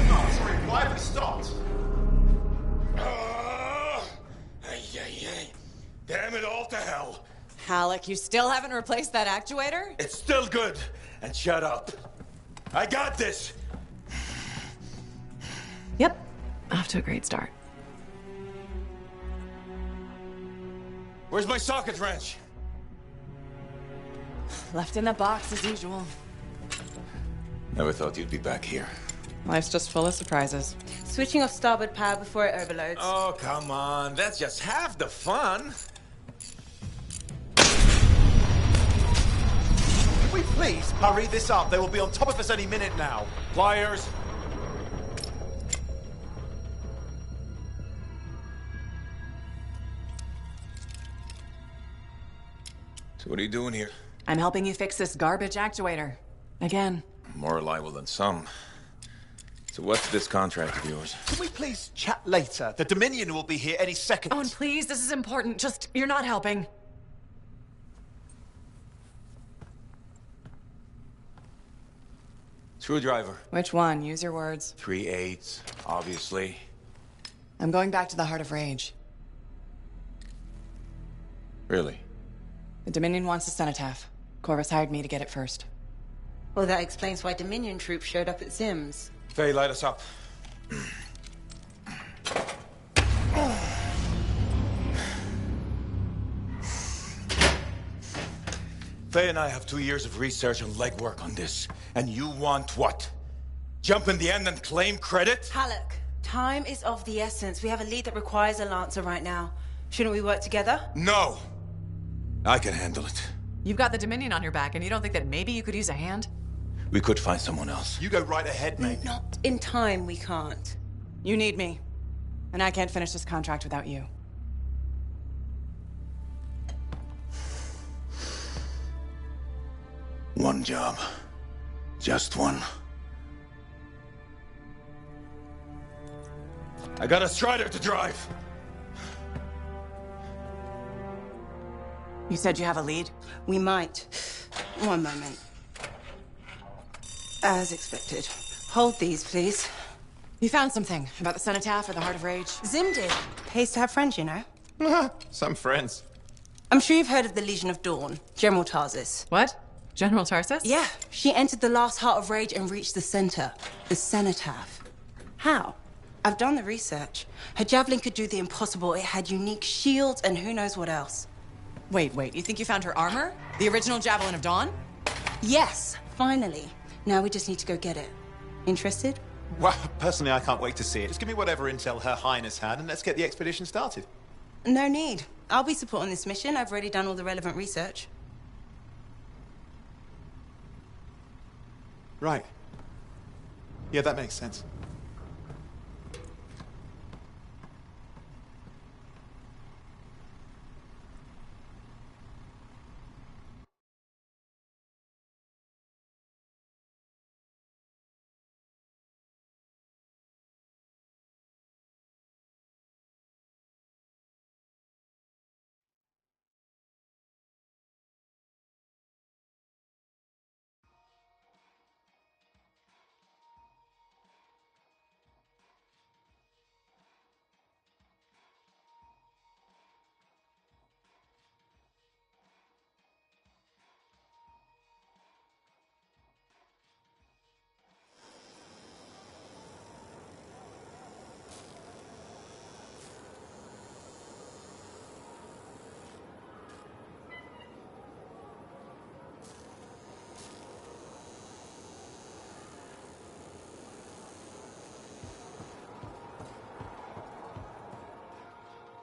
Speaker 13: no, sorry. Why have we stopped?
Speaker 20: Damn it all to hell.
Speaker 10: Halleck, you still haven't replaced that actuator?
Speaker 20: It's still good. And shut up. I got this.
Speaker 10: Yep. Off to a great start.
Speaker 20: Where's my socket wrench?
Speaker 10: Left in the box as usual.
Speaker 20: Never thought you'd be back here.
Speaker 10: Life's just full of surprises.
Speaker 21: Switching off starboard power before it overloads.
Speaker 20: Oh, come on. That's just half the fun.
Speaker 13: Can we please hurry this up? They will be on top of us any minute now.
Speaker 20: Pliers. So what are you doing here?
Speaker 10: I'm helping you fix this garbage actuator. Again.
Speaker 20: More reliable than some. So what's this contract of yours?
Speaker 13: Can we please chat later? The Dominion will be here any second.
Speaker 10: Owen, please, this is important. Just, you're not helping.
Speaker 20: Screwdriver.
Speaker 10: Which one? Use your words.
Speaker 20: 3/8, obviously.
Speaker 10: I'm going back to the Heart of Rage.
Speaker 20: Really?
Speaker 10: The Dominion wants the cenotaph. Corvus hired me to get it first.
Speaker 21: Well, that explains why Dominion troops showed up at Zim's.
Speaker 20: Faye, light us up. Faye and I have 2 years of research and legwork on this. And you want what? Jump in the end and claim credit?
Speaker 21: Halleck, time is of the essence. We have a lead that requires a Lancer right now. Shouldn't we work together?
Speaker 20: No! I can handle it.
Speaker 10: You've got the Dominion on your back, and you don't think that maybe you could use a hand?
Speaker 20: We could find someone else.
Speaker 13: You go right ahead, mate.
Speaker 21: Not in time, we can't.
Speaker 10: You need me. And I can't finish this contract without you.
Speaker 20: One job. Just one. I got a Strider to drive.
Speaker 10: You said you have a lead?
Speaker 21: We might. One moment. As expected. Hold these, please.
Speaker 10: You found something about the cenotaph or the Heart of Rage?
Speaker 21: Zim did. Pays to have friends, you know.
Speaker 13: Some friends.
Speaker 21: I'm sure you've heard of the Legion of Dawn, General Tarsus.
Speaker 10: What? General Tarsus?
Speaker 21: Yeah. She entered the last Heart of Rage and reached the center, the cenotaph. How? I've done the research. Her javelin could do the impossible. It had unique shields and who knows what else.
Speaker 10: Wait. You think you found her armor? The original Javelin of Dawn?
Speaker 21: Yes, finally. Now we just need to go get it. Interested?
Speaker 13: Well, personally, I can't wait to see it. Just give me whatever intel Her Highness had, and let's get the expedition started.
Speaker 21: No need. I'll be supporting this mission. I've already done all the relevant research.
Speaker 13: Right. Yeah, that makes sense.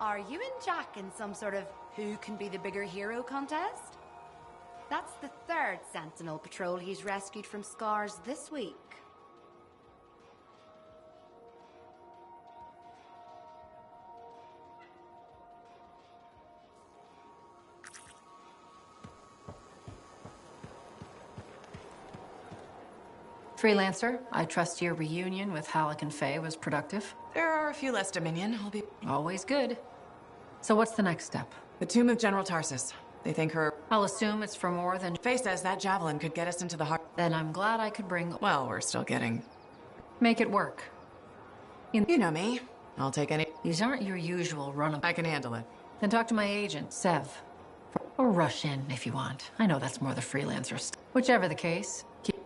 Speaker 1: Are you and Jack in some sort of who can be the bigger hero contest? That's the third Sentinel patrol he's rescued from Scars this week.
Speaker 14: Freelancer, I trust your reunion with Halleck and Faye was productive.
Speaker 10: There are a few less Dominion. I'll be...
Speaker 14: Always good. So what's the next step?
Speaker 10: The tomb of General Tarsus. They think her...
Speaker 14: I'll assume it's for more than...
Speaker 10: Faye says that javelin could get us into the heart.
Speaker 14: Then I'm glad I could bring...
Speaker 10: Well, we're still getting...
Speaker 14: Make it work.
Speaker 10: You know me. I'll take any...
Speaker 14: These aren't your usual run-up...
Speaker 10: I can handle it.
Speaker 14: Then talk to my agent, Sev. Or rush in, if you want. I know that's more the freelancer stuff. Whichever the case, keep...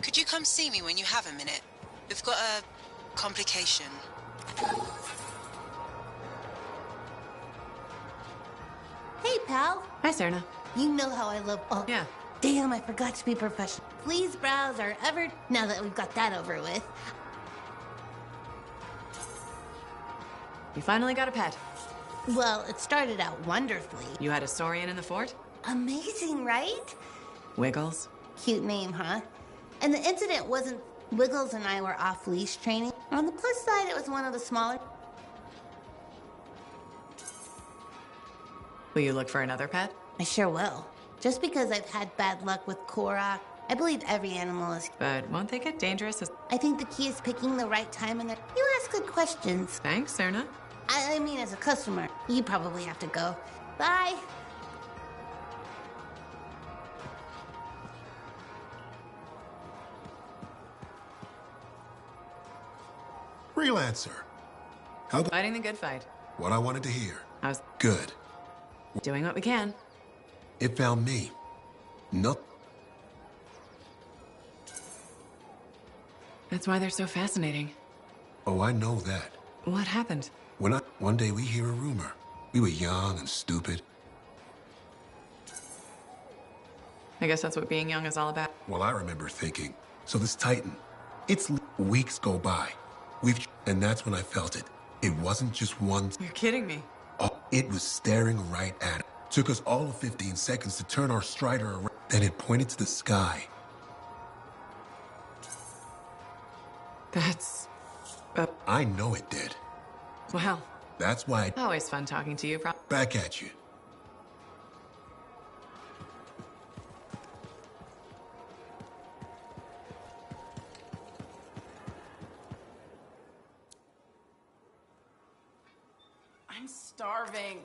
Speaker 22: Could you come see me when you have a minute? We've got a complication.
Speaker 7: Hey, pal.
Speaker 10: Hi, Serna.
Speaker 7: You know how I love... Oh,
Speaker 10: yeah.
Speaker 7: Damn, I forgot to be professional. Please browse our ever... Now that we've got that over with.
Speaker 10: You finally got a pet.
Speaker 7: Well, it started out wonderfully.
Speaker 10: You had a Saurian in the fort?
Speaker 7: Amazing, right?
Speaker 10: Wiggles.
Speaker 7: Cute name, huh? And the incident wasn't... Wiggles and I were off-leash training. On the plus side, it was one of the smaller...
Speaker 10: Will you look for another pet?
Speaker 7: I sure will. Just because I've had bad luck with Korok, I believe every animal is...
Speaker 10: But won't they get dangerous?
Speaker 7: I think the key is picking the right time and... You ask good questions.
Speaker 10: Thanks, Serna.
Speaker 7: I mean, as a customer, you probably have to go. Bye.
Speaker 23: Freelancer. How
Speaker 10: Fighting the good fight.
Speaker 23: What I wanted to hear.
Speaker 10: How's...
Speaker 23: Good.
Speaker 10: Doing what we can.
Speaker 23: It found me. No.
Speaker 10: That's why they're so fascinating.
Speaker 23: Oh, I know that.
Speaker 10: What happened?
Speaker 23: One day we hear a rumor. We were young and stupid.
Speaker 10: I guess that's what being young is all about.
Speaker 23: Well, I remember thinking, so this Titan, weeks go by. And that's when I felt it. It wasn't just one.
Speaker 10: You're kidding me.
Speaker 23: Oh, it was staring right at it. Took us all of 15 seconds to turn our Strider around. Then it pointed to the sky.
Speaker 10: That's...
Speaker 23: I know it did.
Speaker 10: Well...
Speaker 23: That's why...
Speaker 10: Always fun talking to you.
Speaker 23: Back at you.
Speaker 10: I'm starving.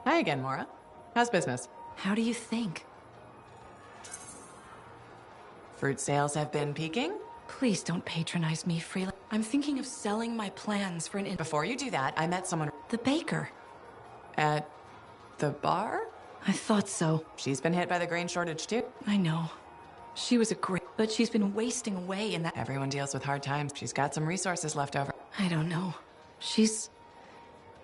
Speaker 10: Hi again, Mora. How's business?
Speaker 14: How do you think?
Speaker 10: Fruit sales have been peaking?
Speaker 14: Please don't patronize me, Freeland. I'm thinking of selling my plans for an...
Speaker 10: Before you do that, I met someone...
Speaker 14: The baker.
Speaker 10: At the bar?
Speaker 14: I thought so.
Speaker 10: She's been hit by the grain shortage, too.
Speaker 14: I know. She was a great... But she's been wasting away in that...
Speaker 10: Everyone deals with hard times. She's got some resources left over.
Speaker 14: I don't know. She's...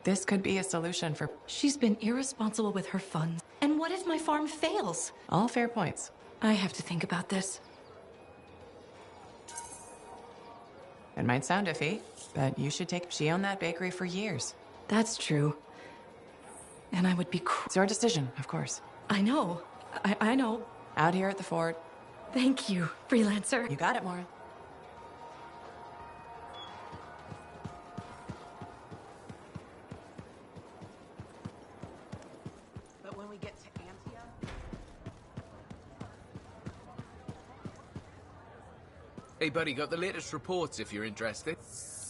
Speaker 10: This could be a solution for...
Speaker 14: She's been irresponsible with her funds. And what if my farm fails?
Speaker 10: All fair points.
Speaker 14: I have to think about this.
Speaker 10: It might sound iffy, but you should take... She owned that bakery for years.
Speaker 14: That's true. And I would be...
Speaker 10: It's your decision, of course.
Speaker 14: I know. I know.
Speaker 10: Out here at the fort.
Speaker 14: Thank you, Freelancer.
Speaker 10: You got it, Mora.
Speaker 9: But when we get to Antioch...
Speaker 24: Hey, buddy, got the latest reports if you're interested.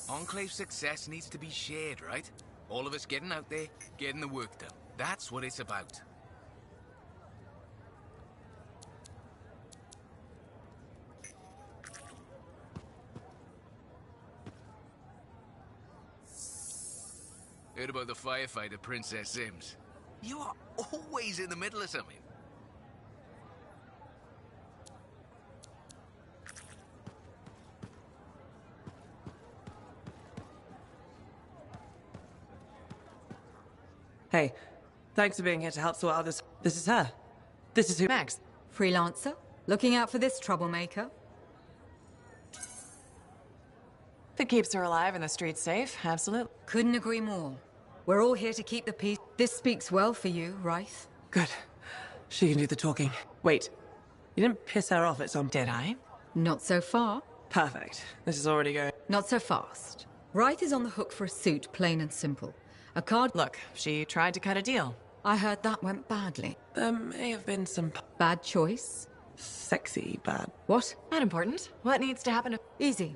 Speaker 24: Enclave success needs to be shared, right? All of us getting out there, getting the work done. That's what it's about. Heard about the firefighter, Princess Sims. You are always in the middle of something.
Speaker 10: Hey, thanks for being here to help sort out this. This is her. This is who.
Speaker 4: Max. Freelancer? Looking out for this troublemaker?
Speaker 5: If it keeps her alive and the streets safe, absolutely.
Speaker 4: Couldn't agree more. We're all here to keep the peace. This speaks well for you, Rice.
Speaker 10: Good. She can do the talking. Wait, you didn't piss her off at some...
Speaker 5: Did I?
Speaker 4: Not so far.
Speaker 10: Perfect. This is already going...
Speaker 4: Not so fast. Wright is on the hook for a suit, plain and simple. A card...
Speaker 5: Look, she tried to cut a deal.
Speaker 4: I heard that went badly.
Speaker 10: There may have been some...
Speaker 4: Bad choice?
Speaker 10: Sexy bad.
Speaker 4: What?
Speaker 5: Not important. What needs to happen to...
Speaker 4: Easy.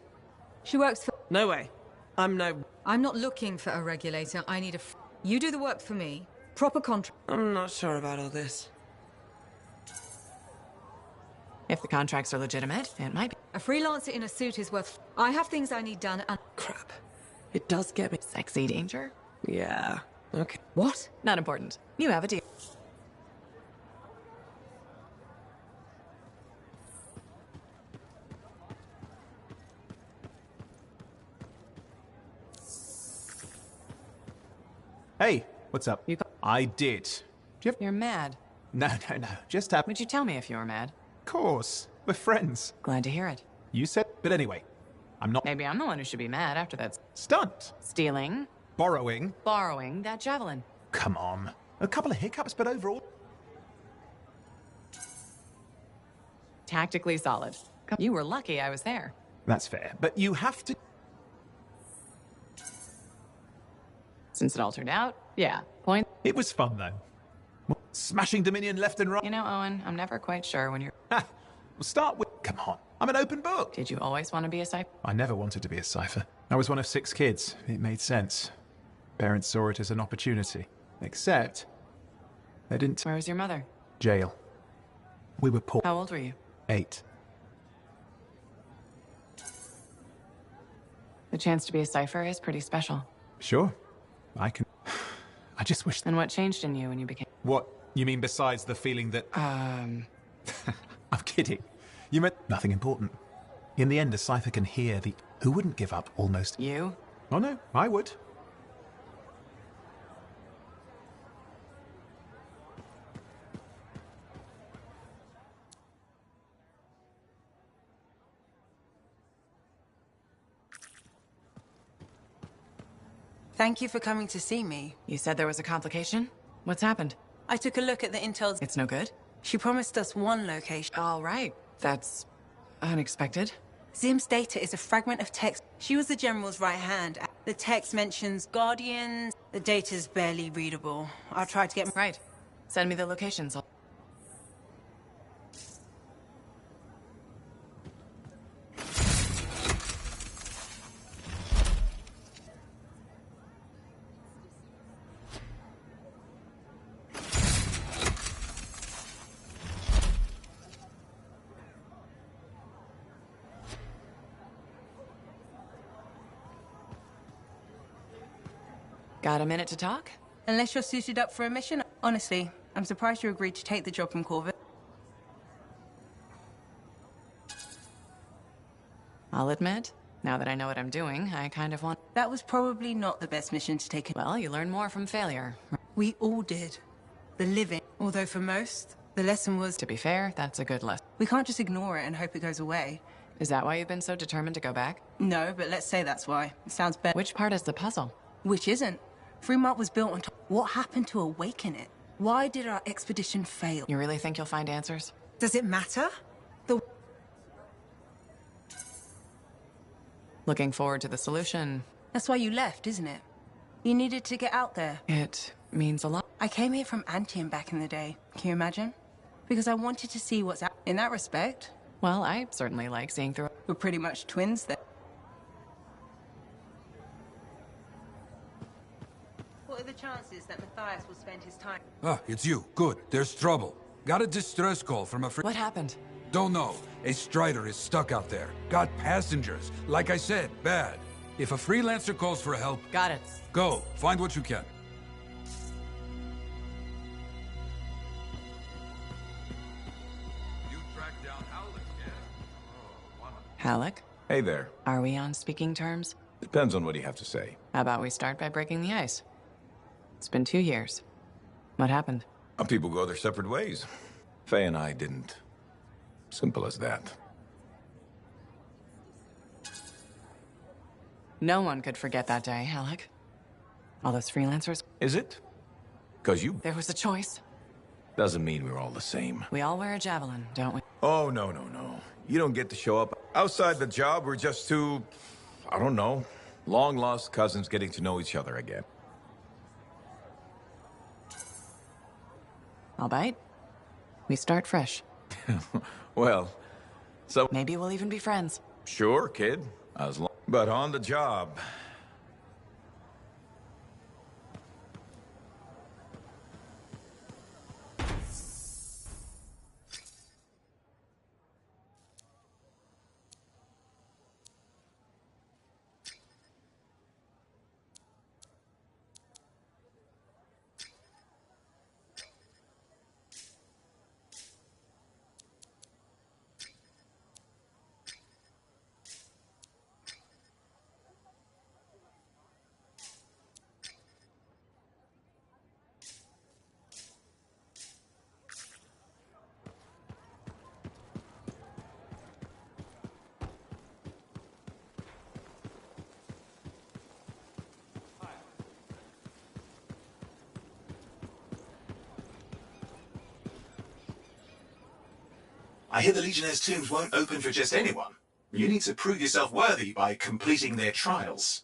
Speaker 4: She works for...
Speaker 10: No way. I'm
Speaker 4: not looking for a regulator. I need a... You do the work for me. Proper contract...
Speaker 10: I'm not sure about all this.
Speaker 5: If the contracts are legitimate, it might be.
Speaker 4: A freelancer in a suit is worth... I have things I need done and...
Speaker 10: Crap. It does get me...
Speaker 5: Sexy danger?
Speaker 10: Yeah. Okay.
Speaker 4: What?
Speaker 5: Not important. You have a deal.
Speaker 13: Hey, what's up? I did.
Speaker 5: You're mad.
Speaker 13: No. Just happened.
Speaker 5: Would you tell me if you were mad?
Speaker 13: Of course. We're friends.
Speaker 5: Glad to hear it.
Speaker 13: You said... But anyway, I'm not...
Speaker 5: Maybe I'm the one who should be mad after that.
Speaker 13: Stunt.
Speaker 5: Stealing.
Speaker 13: Borrowing.
Speaker 5: Borrowing that javelin.
Speaker 13: Come on. A couple of hiccups, but overall...
Speaker 5: Tactically solid. You were lucky I was there.
Speaker 13: That's fair, but you have to...
Speaker 5: Since it all turned out, yeah, point.
Speaker 13: It was fun, though. Smashing Dominion left and right.
Speaker 5: You know, Owen, I'm never quite sure when you're...
Speaker 13: Ha! We'll start with... Come on, I'm an open book.
Speaker 5: Did you always want to be a cipher?
Speaker 13: I never wanted to be a cipher. I was one of 6 kids. It made sense. Parents saw it as an opportunity. Except... they didn't...
Speaker 5: Where was your mother?
Speaker 13: Jail. We were poor.
Speaker 5: How old were you?
Speaker 13: 8.
Speaker 5: The chance to be a cipher is pretty special.
Speaker 13: Sure. I can... I just wish...
Speaker 5: And what changed in you when you became...
Speaker 13: What? You mean besides the feeling that... I'm kidding. You meant nothing important. In the end, a cipher can hear the... Who wouldn't give up almost...
Speaker 5: You?
Speaker 13: Oh no, I would.
Speaker 8: Thank you for coming to see me.
Speaker 5: You said there was a complication? What's happened?
Speaker 8: I took a look at the intel.
Speaker 5: It's no good?
Speaker 8: She promised us one location.
Speaker 5: All right. That's unexpected.
Speaker 8: Zim's data is a fragment of text. She was the General's right hand. The text mentions Guardians. The data's barely readable. I'll try to get...
Speaker 5: Right. Send me the locations. Got a minute to talk?
Speaker 8: Unless you're suited up for a mission. Honestly, I'm surprised you agreed to take the job from Corvus.
Speaker 5: I'll admit, now that I know what I'm doing, I kind of want...
Speaker 8: That was probably not the best mission to take.
Speaker 5: Well, you learn more from failure.
Speaker 8: We all did. The living. Although for most, the lesson was...
Speaker 5: To be fair, that's a good lesson.
Speaker 8: We can't just ignore it and hope it goes away.
Speaker 5: Is that why you've been so determined to go back?
Speaker 8: No, but let's say that's why. It sounds better.
Speaker 5: Which part is the puzzle?
Speaker 8: Which isn't. Fremont was built on top. What happened to awaken it? Why did our expedition fail?
Speaker 5: You really think you'll find answers?
Speaker 8: Does it matter?
Speaker 5: Looking forward to the solution.
Speaker 8: That's why you left, isn't it? You needed to get out there.
Speaker 5: It means a lot.
Speaker 8: I came here from Antium back in the day. Can you imagine? Because I wanted to see what's out. In that respect.
Speaker 5: Well, I certainly like seeing through.
Speaker 8: We're pretty much twins then. What are the chances that Matthias will spend his time?
Speaker 11: Ah, it's you. Good. There's trouble. Got a distress call from a
Speaker 5: What happened?
Speaker 11: Don't know. A Strider is stuck out there. Got passengers. Like I said, bad. If a freelancer calls for help...
Speaker 5: Got it.
Speaker 11: Go. Find what you can. You tracked down
Speaker 5: Halleck?
Speaker 18: Hey there.
Speaker 5: Are we on speaking terms?
Speaker 18: Depends on what you have to say.
Speaker 5: How about we start by breaking the ice? It's been 2 years. What happened?
Speaker 20: People go their separate ways. Faye and I didn't. Simple as that.
Speaker 5: No one could forget that day, Alec. All those freelancers.
Speaker 20: Is it? Because you...
Speaker 5: There was a choice.
Speaker 20: Doesn't mean we're all the same.
Speaker 5: We all wear a javelin, don't we?
Speaker 20: Oh, no. You don't get to show up. Outside the job, we're just two... I don't know. Long-lost cousins getting to know each other again.
Speaker 5: I'll bite. We start fresh.
Speaker 20: Well, so...
Speaker 5: Maybe we'll even be friends.
Speaker 20: Sure, kid. As long... But on the job...
Speaker 13: I hear the Legionnaire's tombs won't open for just anyone. You need to prove yourself worthy by completing their trials.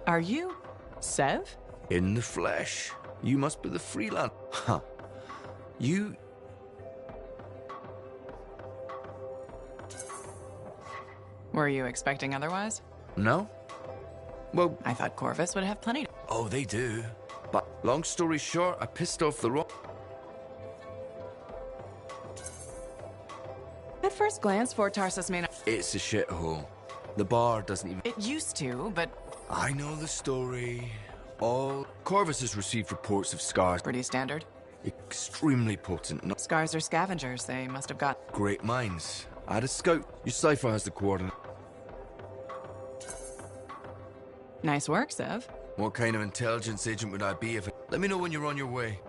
Speaker 5: Are you... Sev?
Speaker 3: In the flesh. You must be the freelance. Huh. You...
Speaker 5: Were you expecting otherwise?
Speaker 3: No? Well...
Speaker 5: I thought Corvus would have plenty.
Speaker 3: Oh, they do. But long story short, I pissed off the wrong...
Speaker 5: At first glance, Fort Tarsus may not...
Speaker 3: It's a shithole. The bar doesn't even...
Speaker 5: It used to, but...
Speaker 3: I know the story. All... Corvus has received reports of scars.
Speaker 5: Pretty standard.
Speaker 3: Extremely potent. No...
Speaker 5: Scars are scavengers. They must have got...
Speaker 3: Great minds. I had a scout. Your cipher has the coordinate.
Speaker 5: Nice work, Sev.
Speaker 3: What kind of intelligence agent would I be if... Let me know when you're on your way.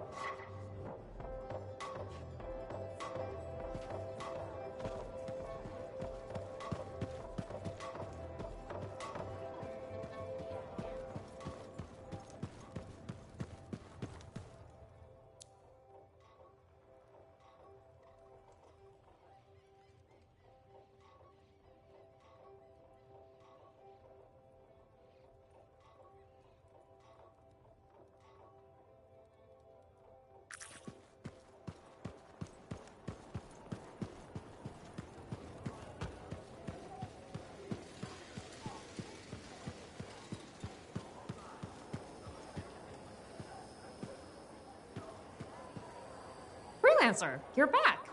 Speaker 6: Freelancer, you're back.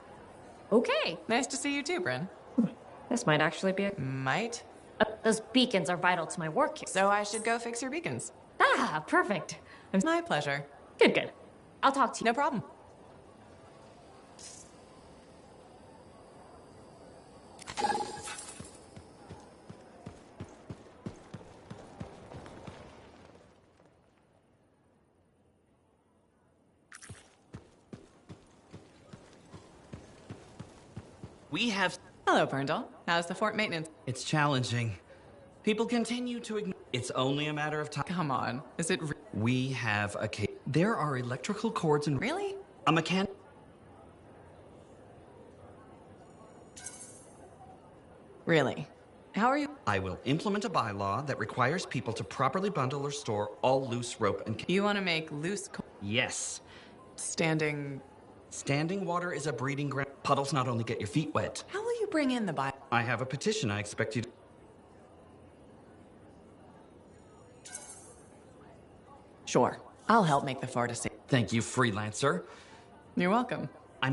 Speaker 6: Okay.
Speaker 5: Nice to see you too, Bryn.
Speaker 6: This might actually be a...
Speaker 5: Might?
Speaker 6: Those beacons are vital to my work here.
Speaker 5: So I should go fix your beacons.
Speaker 6: Ah, perfect.
Speaker 5: My pleasure.
Speaker 6: Good. I'll talk to you.
Speaker 5: No problem.
Speaker 12: We have...
Speaker 5: Hello, Berndal. How's the fort maintenance?
Speaker 12: It's challenging. People continue to ignore... It's only a matter of time.
Speaker 5: Come on. Is it...
Speaker 12: We have a case. There are electrical cords and...
Speaker 5: Really?
Speaker 12: A mechanic...
Speaker 5: Really? How are you?
Speaker 12: I will implement a bylaw that requires people to properly bundle or store all loose rope and...
Speaker 5: You want to make loose...
Speaker 12: Yes.
Speaker 5: Standing
Speaker 12: water is a breeding ground. Puddles not only get your feet wet.
Speaker 5: How will you bring in the Bible?
Speaker 12: I have a petition I expect you to...
Speaker 5: Sure. I'll help make the fort a safe.
Speaker 12: Thank you, freelancer.
Speaker 5: You're welcome.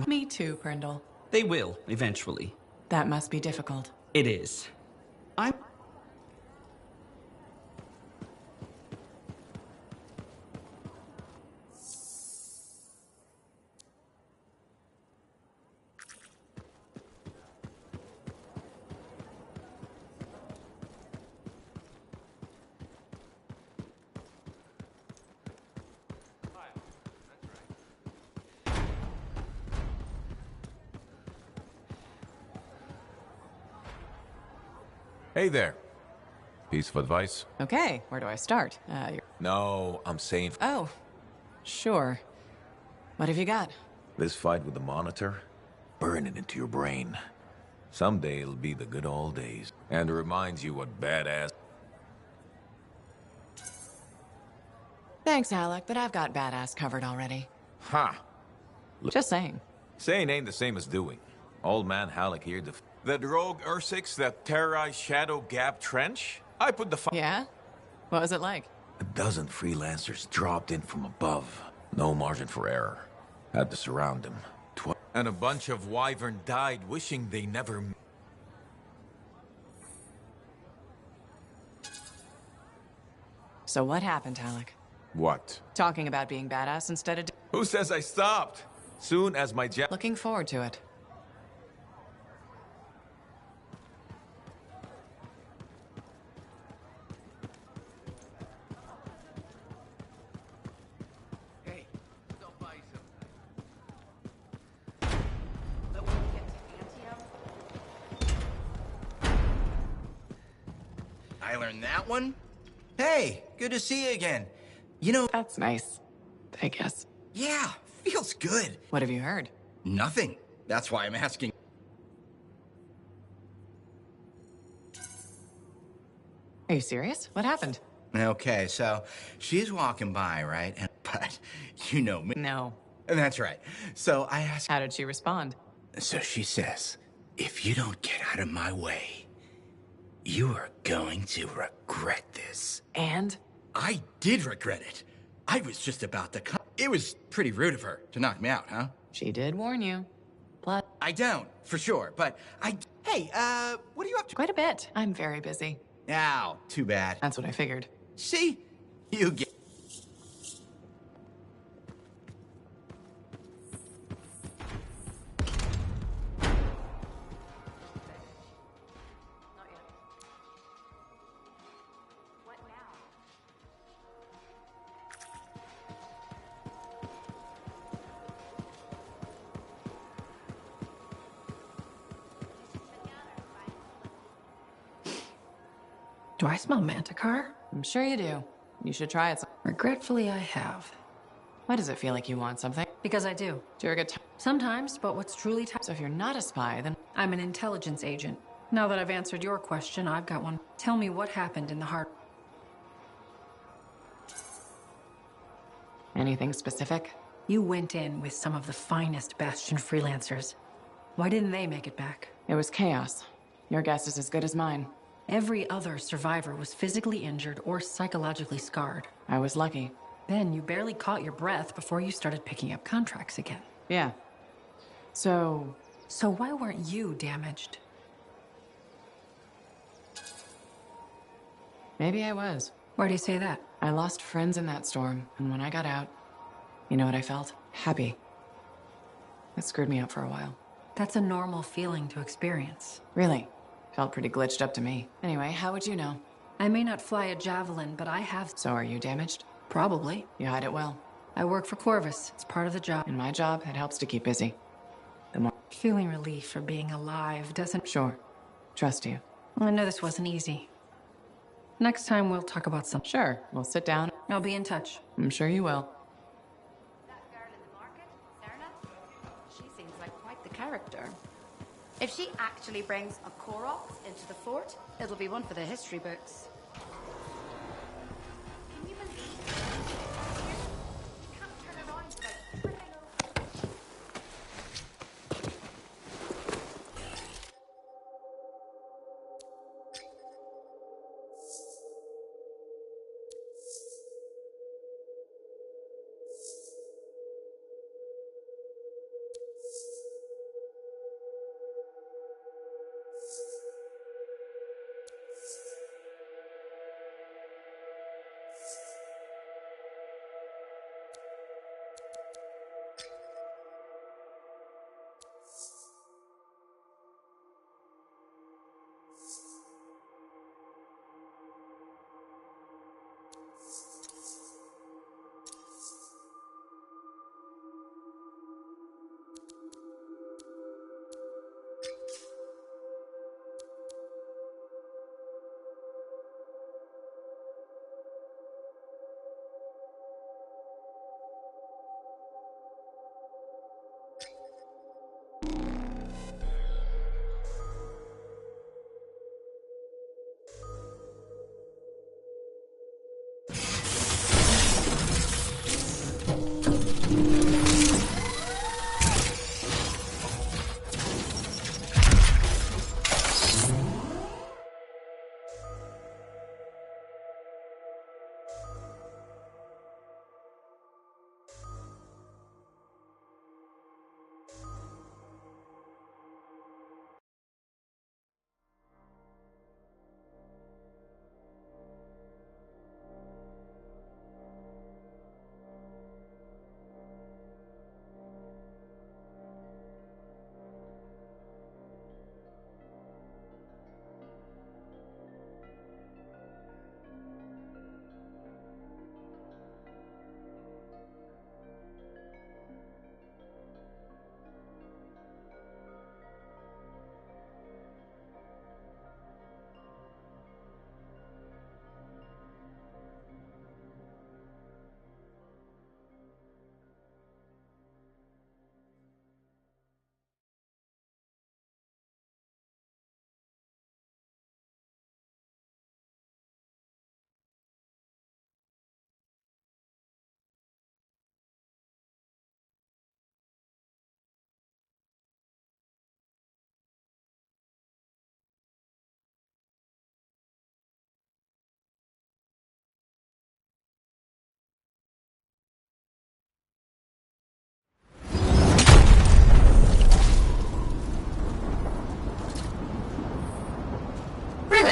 Speaker 5: Me too, Berndal.
Speaker 12: They will, eventually.
Speaker 5: That must be difficult.
Speaker 12: It is. I'm...
Speaker 2: Hey there. Piece of advice?
Speaker 5: Okay, where do I start?
Speaker 2: No, I'm saying...
Speaker 5: Oh, sure. What have you got?
Speaker 2: This fight with the Monitor, burn it into your brain. Someday it'll be the good old days. And it reminds you what badass...
Speaker 5: Thanks, Alec, but I've got badass covered already.
Speaker 2: Ha!
Speaker 5: Just saying.
Speaker 2: Saying ain't the same as doing. Old man Halleck here The rogue Ursix that terrorized Shadow Gap Trench? I put the
Speaker 5: Yeah? What was it like?
Speaker 2: A dozen freelancers dropped in from above. No margin for error. Had to surround them. And a bunch of Wyvern died wishing they never...
Speaker 5: So what happened, Alec?
Speaker 2: What?
Speaker 5: Talking about being badass instead of...
Speaker 2: Who says I stopped? Soon as my
Speaker 5: Looking forward to it.
Speaker 9: I learned that one? Hey, good to see you again. You know...
Speaker 5: That's nice, I guess.
Speaker 9: Yeah, feels good.
Speaker 5: What have you heard?
Speaker 9: Nothing. That's why I'm asking.
Speaker 5: Are you serious? What happened?
Speaker 9: Okay, so she's walking by, right? But you know me.
Speaker 5: No.
Speaker 9: That's right. So I asked...
Speaker 5: How did she respond?
Speaker 9: So she says, if you don't get out of my way, you are going to regret this.
Speaker 5: And?
Speaker 9: I did regret it. I was just about to come. It was pretty rude of her to knock me out, huh?
Speaker 5: She did warn you. Plus...
Speaker 9: I don't, for sure, but I... Hey, what are you up to?
Speaker 5: Quite a bit. I'm very busy.
Speaker 9: Ow, too bad.
Speaker 5: That's what I figured.
Speaker 9: See? You get...
Speaker 14: Do I smell Manticar?
Speaker 5: I'm sure you do. You should try it.
Speaker 14: Regretfully, I have.
Speaker 5: Why does it feel like you want something?
Speaker 14: Because I do.
Speaker 5: Do you ever get
Speaker 14: Sometimes, but what's truly
Speaker 5: So if you're not a spy, then...
Speaker 14: I'm an intelligence agent. Now that I've answered your question, I've got one. Tell me what happened in the heart.
Speaker 5: Anything specific?
Speaker 14: You went in with some of the finest Bastion freelancers. Why didn't they make it back?
Speaker 5: It was chaos. Your guess is as good as mine.
Speaker 14: Every other survivor was physically injured or psychologically scarred.
Speaker 5: I was lucky.
Speaker 14: Then you barely caught your breath before you started picking up contracts again.
Speaker 5: Yeah. So
Speaker 14: why weren't you damaged?
Speaker 5: Maybe I was.
Speaker 14: Why do you say that?
Speaker 5: I lost friends in that storm, and when I got out, you know what I felt? Happy. It screwed me up for a while.
Speaker 14: That's a normal feeling to experience.
Speaker 5: Really? Felt pretty glitched up to me. Anyway, how would you know?
Speaker 14: I may not fly a javelin, but I have...
Speaker 5: So are you damaged?
Speaker 14: Probably.
Speaker 5: You hide it well.
Speaker 14: I work for Corvus. It's part of the job.
Speaker 5: In my job, it helps to keep busy. The more...
Speaker 14: Feeling relief for being alive doesn't...
Speaker 5: Sure. Trust you.
Speaker 14: I know this wasn't easy. Next time we'll talk about something.
Speaker 5: Sure. We'll sit down.
Speaker 14: I'll be in touch.
Speaker 5: I'm sure you will.
Speaker 1: That girl in the market, Serna? She seems like quite the character. If she actually brings a Koroks into the fort, it'll be one for the history books. Can you believe it? You can't turn around without tripping over.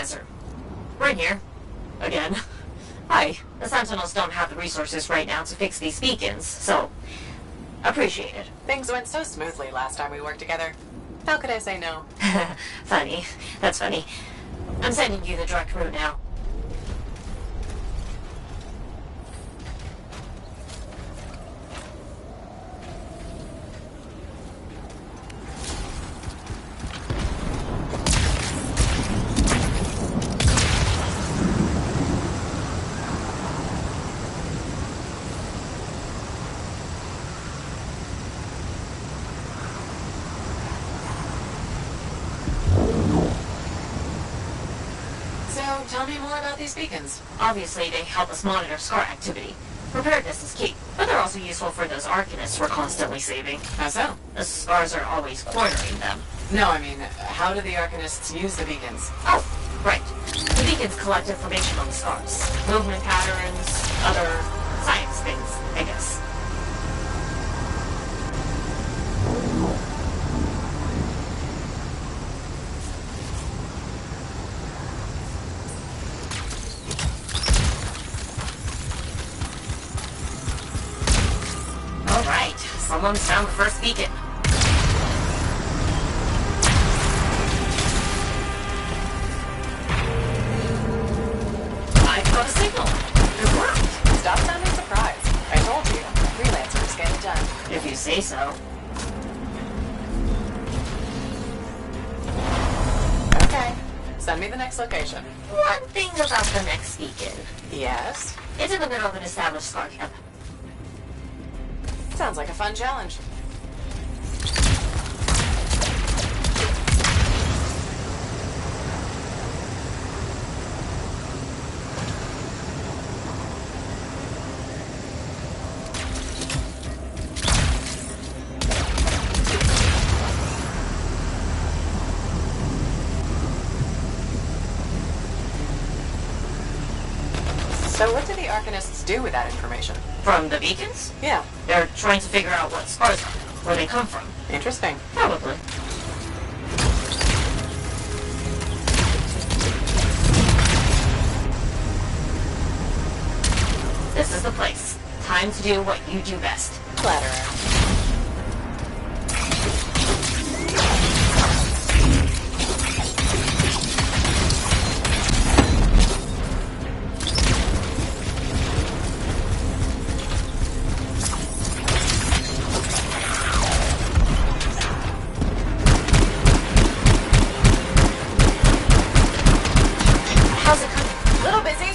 Speaker 6: Freelancer. We're in here. Again. Hi. The Sentinels don't have the resources right now to fix these beacons, so... appreciate it.
Speaker 5: Things went so smoothly last time we worked together. How could I say no?
Speaker 6: Funny. That's funny. I'm sending you the direct route now.
Speaker 5: Tell me more about these beacons.
Speaker 6: Obviously, they help us monitor Scar activity. Preparedness is key, but they're also useful for those Arcanists we're constantly saving.
Speaker 5: How so?
Speaker 6: The Scars are always cornering them.
Speaker 5: No, I mean, how do the Arcanists use the beacons?
Speaker 6: Oh, right. The beacons collect information on the Scars. Movement patterns, other science things, I guess. Alright, someone's found the first beacon. I've got a signal. It worked.
Speaker 5: Stop sounding surprised. I told you, freelancers get it done.
Speaker 6: If you say so.
Speaker 5: Okay. Send me the next location.
Speaker 6: One thing about the next beacon.
Speaker 5: Yes?
Speaker 6: It's in the middle of an established Scar camp.
Speaker 5: Sounds like a fun challenge. So what do the Arcanists do with that information?
Speaker 6: From the beacons?
Speaker 5: Yeah.
Speaker 6: They're trying to figure out what Scars are, where they come from.
Speaker 5: Interesting.
Speaker 6: Probably. This is the place. Time to do what you do best.
Speaker 5: Flatterer.
Speaker 6: How's it coming?
Speaker 5: Little busy.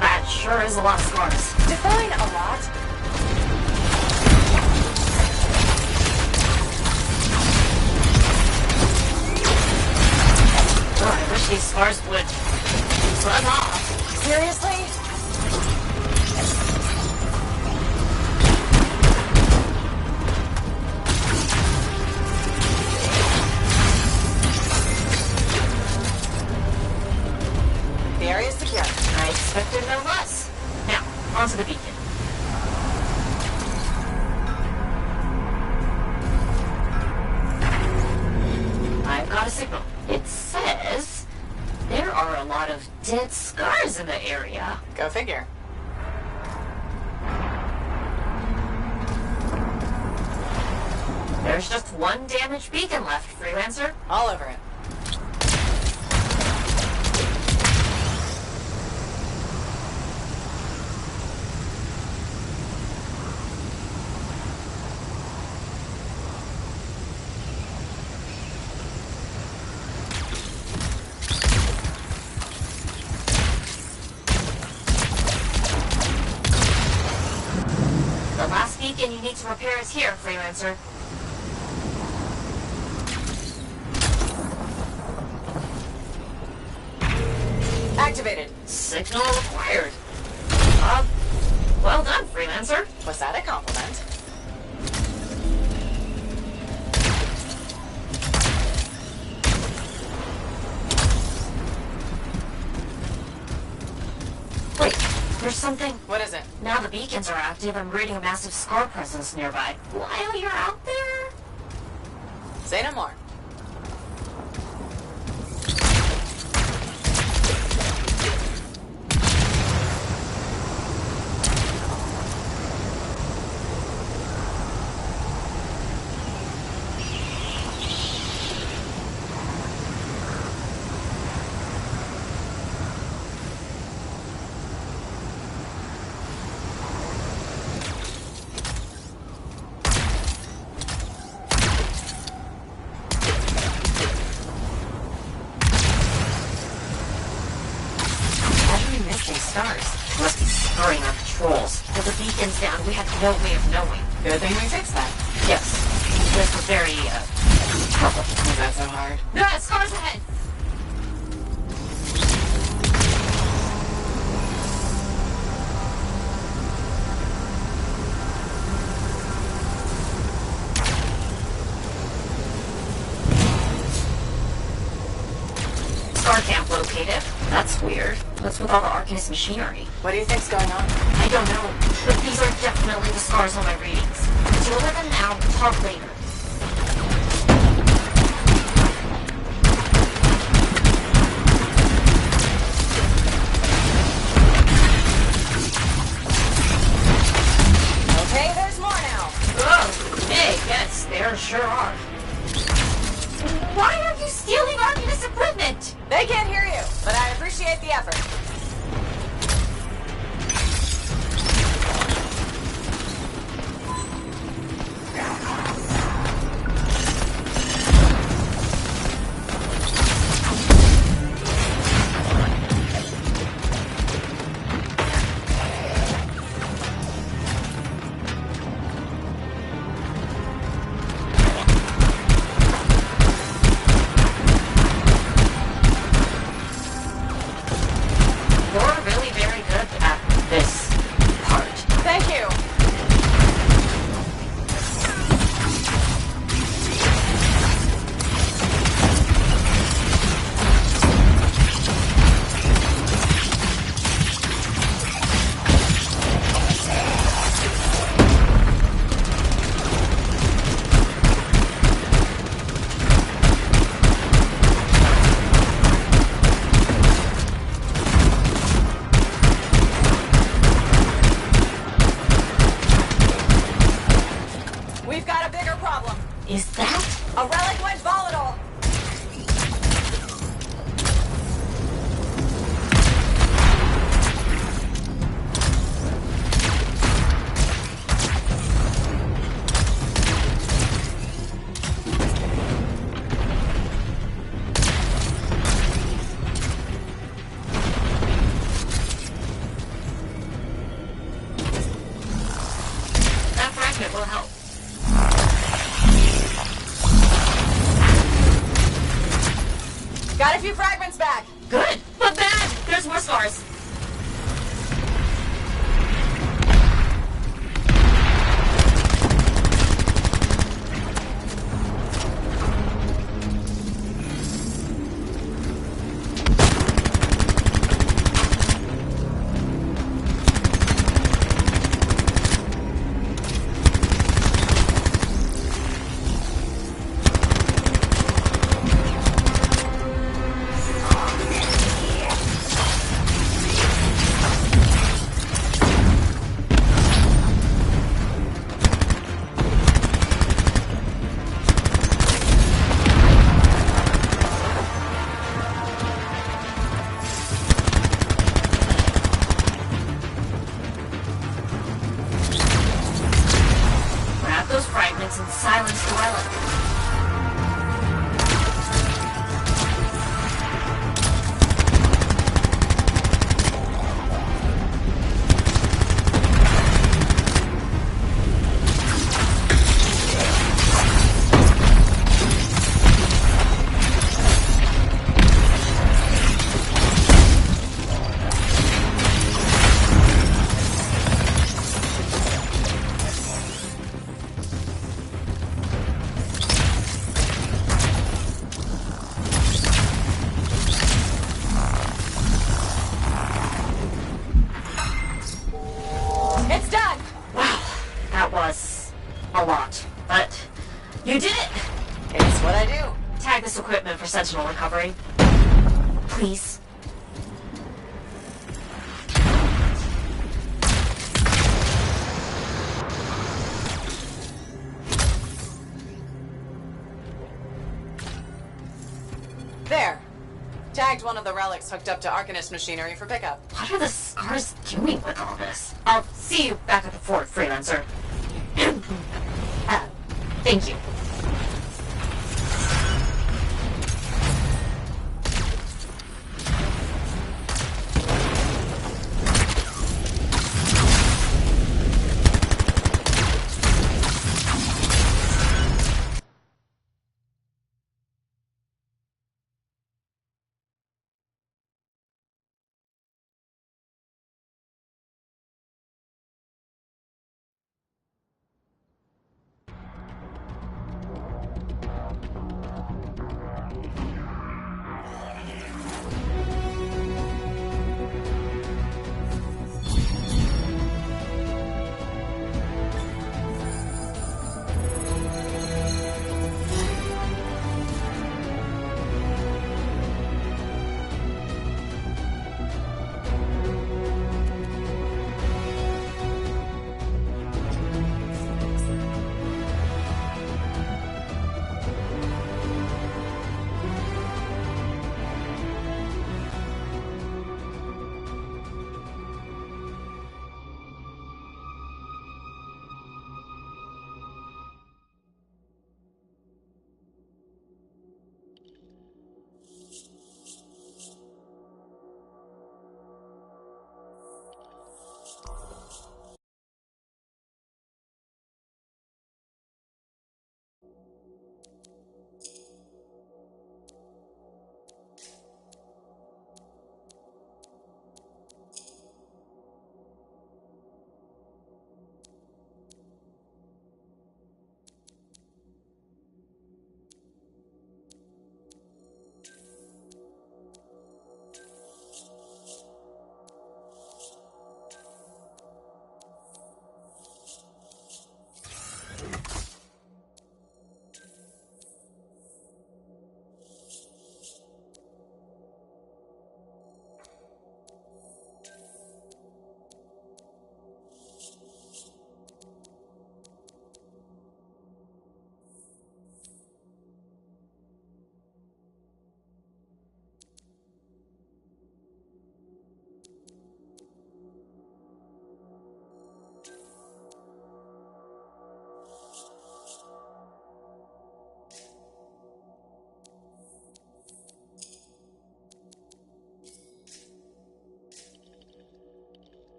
Speaker 6: That sure is a lot of Scars.
Speaker 5: Define a lot.
Speaker 6: Oh, I wish these Scars would run off.
Speaker 5: Seriously? The area is secure.
Speaker 6: I expected no less. Now, onto the beacon. I've got a signal. It says there are a lot of dead Scars in the area.
Speaker 5: Go figure.
Speaker 6: There's just one damaged beacon left, Freelancer.
Speaker 5: All over it.
Speaker 6: The last beacon you need to repair is here, Freelancer.
Speaker 5: Activated.
Speaker 6: Signal acquired. Well done, Freelancer.
Speaker 5: Was that a compliment?
Speaker 6: There's something...
Speaker 5: What is it?
Speaker 6: Now the beacons are active, I'm reading a massive scar presence nearby. While you're out there...
Speaker 5: Say no more.
Speaker 6: Must be scurrying our patrols. With the beacons down, we had no way of knowing.
Speaker 5: Good thing we fixed that.
Speaker 6: Yes. This was very, trouble.
Speaker 5: Was that so hard?
Speaker 6: Ah, scars ahead! Scar camp located. That's weird. What's with all the Arcanist machinery?
Speaker 5: What do you think's going on?
Speaker 6: I don't know, but these are definitely the scars on my readings. Deal with them now, talk later.
Speaker 5: Okay, there's more now.
Speaker 6: Oh, hey, yes, there sure are. Why are you stealing Arcanist equipment?
Speaker 5: They can't hear you, but I appreciate the effort. Got a few fragments back.
Speaker 6: Good, but bad. There's more scars. for Sentinel recovery. Please.
Speaker 5: There. Tagged one of the relics hooked up to Arcanist machinery for pickup.
Speaker 6: What are the scars doing with all this? I'll see you back at the fort, Freelancer. Thank you.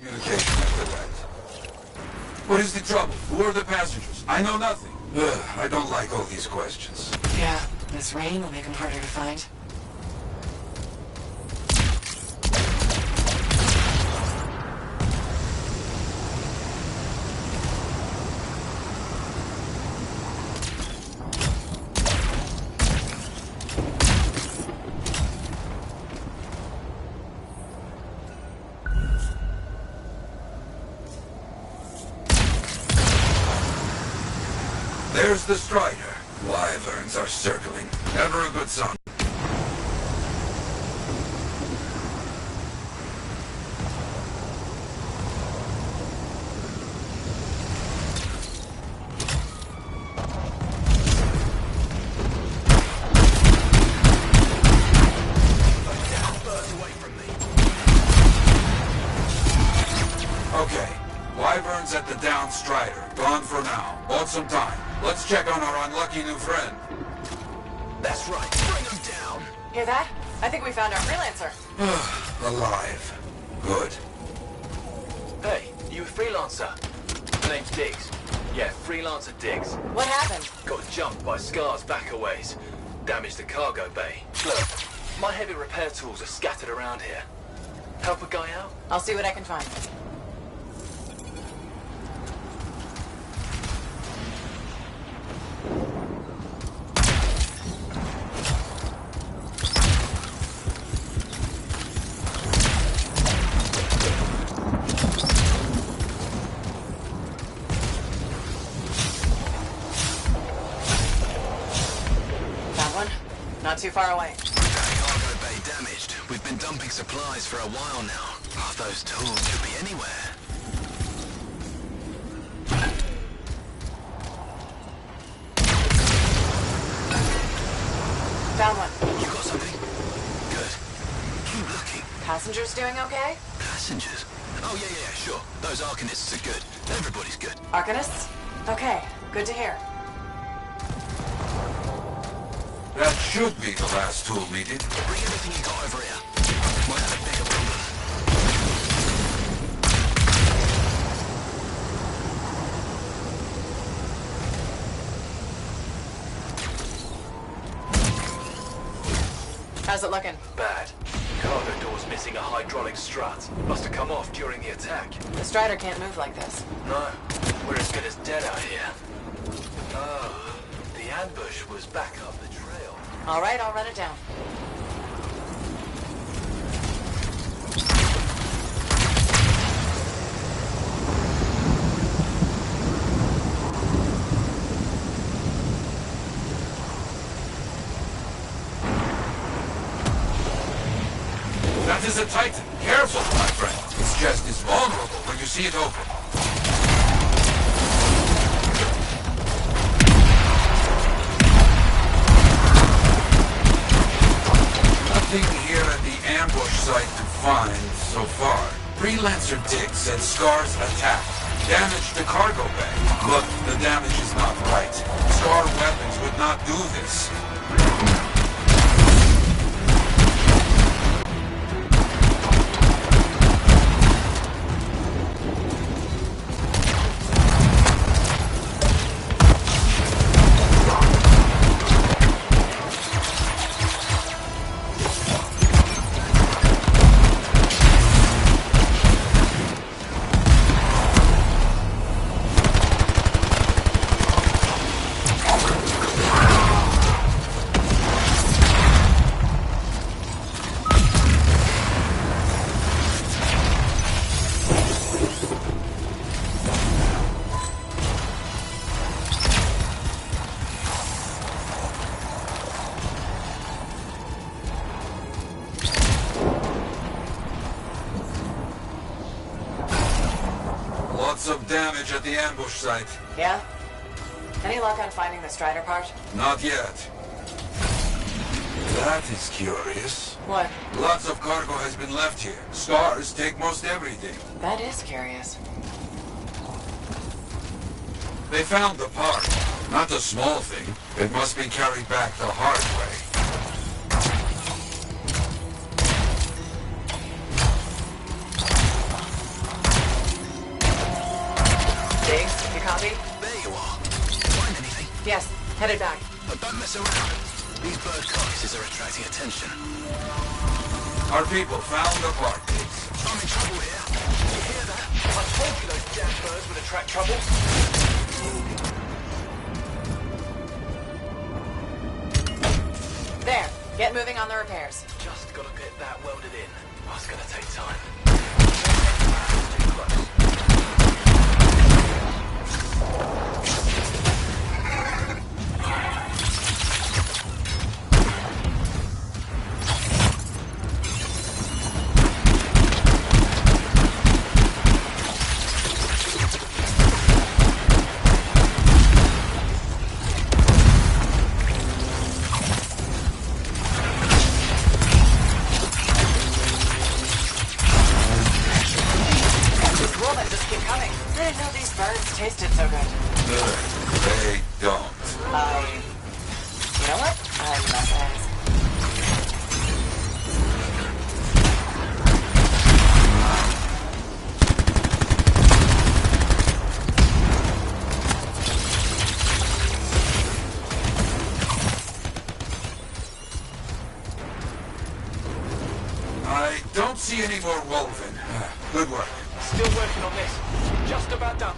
Speaker 11: Communication after that. What is the trouble? Who are the passengers? I know nothing. I don't like all these questions.
Speaker 5: Yeah, this rain will make them harder to find.
Speaker 11: There's the Strider. Wyverns are circling. Never a good sign. Okay. Wyverns at the down Strider. Gone for now. Bought some time. Let's check on our unlucky new friend.
Speaker 9: That's right. Bring him down.
Speaker 5: Hear that? I think we found our freelancer.
Speaker 11: Alive. Good.
Speaker 9: Hey, you a freelancer? My name's Diggs. Yeah, freelancer Diggs.
Speaker 5: What happened?
Speaker 9: Got jumped by Scars back a ways. Damaged the cargo bay. Look, my heavy repair tools are scattered around here. Help a guy out?
Speaker 5: I'll see what I can find. Not too far away.
Speaker 9: Cargo bay damaged. We've been dumping supplies for a while now. Oh, those tools could be anywhere.
Speaker 5: Found one.
Speaker 9: You got something? Good. Keep looking.
Speaker 5: Passengers doing okay?
Speaker 9: Passengers? Oh, yeah, sure. Those Arcanists are good. Everybody's good.
Speaker 5: Arcanists? Okay, good to hear.
Speaker 11: That should be the last tool needed.
Speaker 9: Bring everything you got over here. Might have a bigger problem.
Speaker 5: How's it looking?
Speaker 9: Bad. Cargo door's missing a hydraulic strut. Must have come off during the attack.
Speaker 5: The Strider can't move like this.
Speaker 9: No. We're as good as dead out here. Oh, the ambush was back up the trail.
Speaker 5: All right, I'll run it down.
Speaker 11: That is a Titan. Careful, my friend. Its chest is vulnerable when you see it open. Nothing here at the ambush site to find so far. Freelancer Diggs said Scars attacked. Damaged the cargo bay. Look, the damage is not right. Scar weapons would not do this. Lots of damage at the ambush site.
Speaker 5: Yeah? Any luck on finding the Strider part?
Speaker 11: Not yet. That is curious.
Speaker 5: What?
Speaker 11: Lots of cargo has been left here. Scars take most everything.
Speaker 5: That is curious.
Speaker 11: They found the part. Not a small thing. It must be carried back the hard way.
Speaker 5: Headed back.
Speaker 9: But don't mess around. These bird carcasses are attracting attention.
Speaker 11: Our people found the park.
Speaker 9: I'm in trouble here. You hear that? I told you those damn birds would attract trouble.
Speaker 5: There. Get moving on the repairs.
Speaker 9: Just gotta get that welded in. That's gonna take time.
Speaker 5: Tasted so good.
Speaker 11: Good. They don't.
Speaker 5: You know what? I must ask.
Speaker 11: I don't see any more Wolven. Good work.
Speaker 9: Still working on this. Just about done.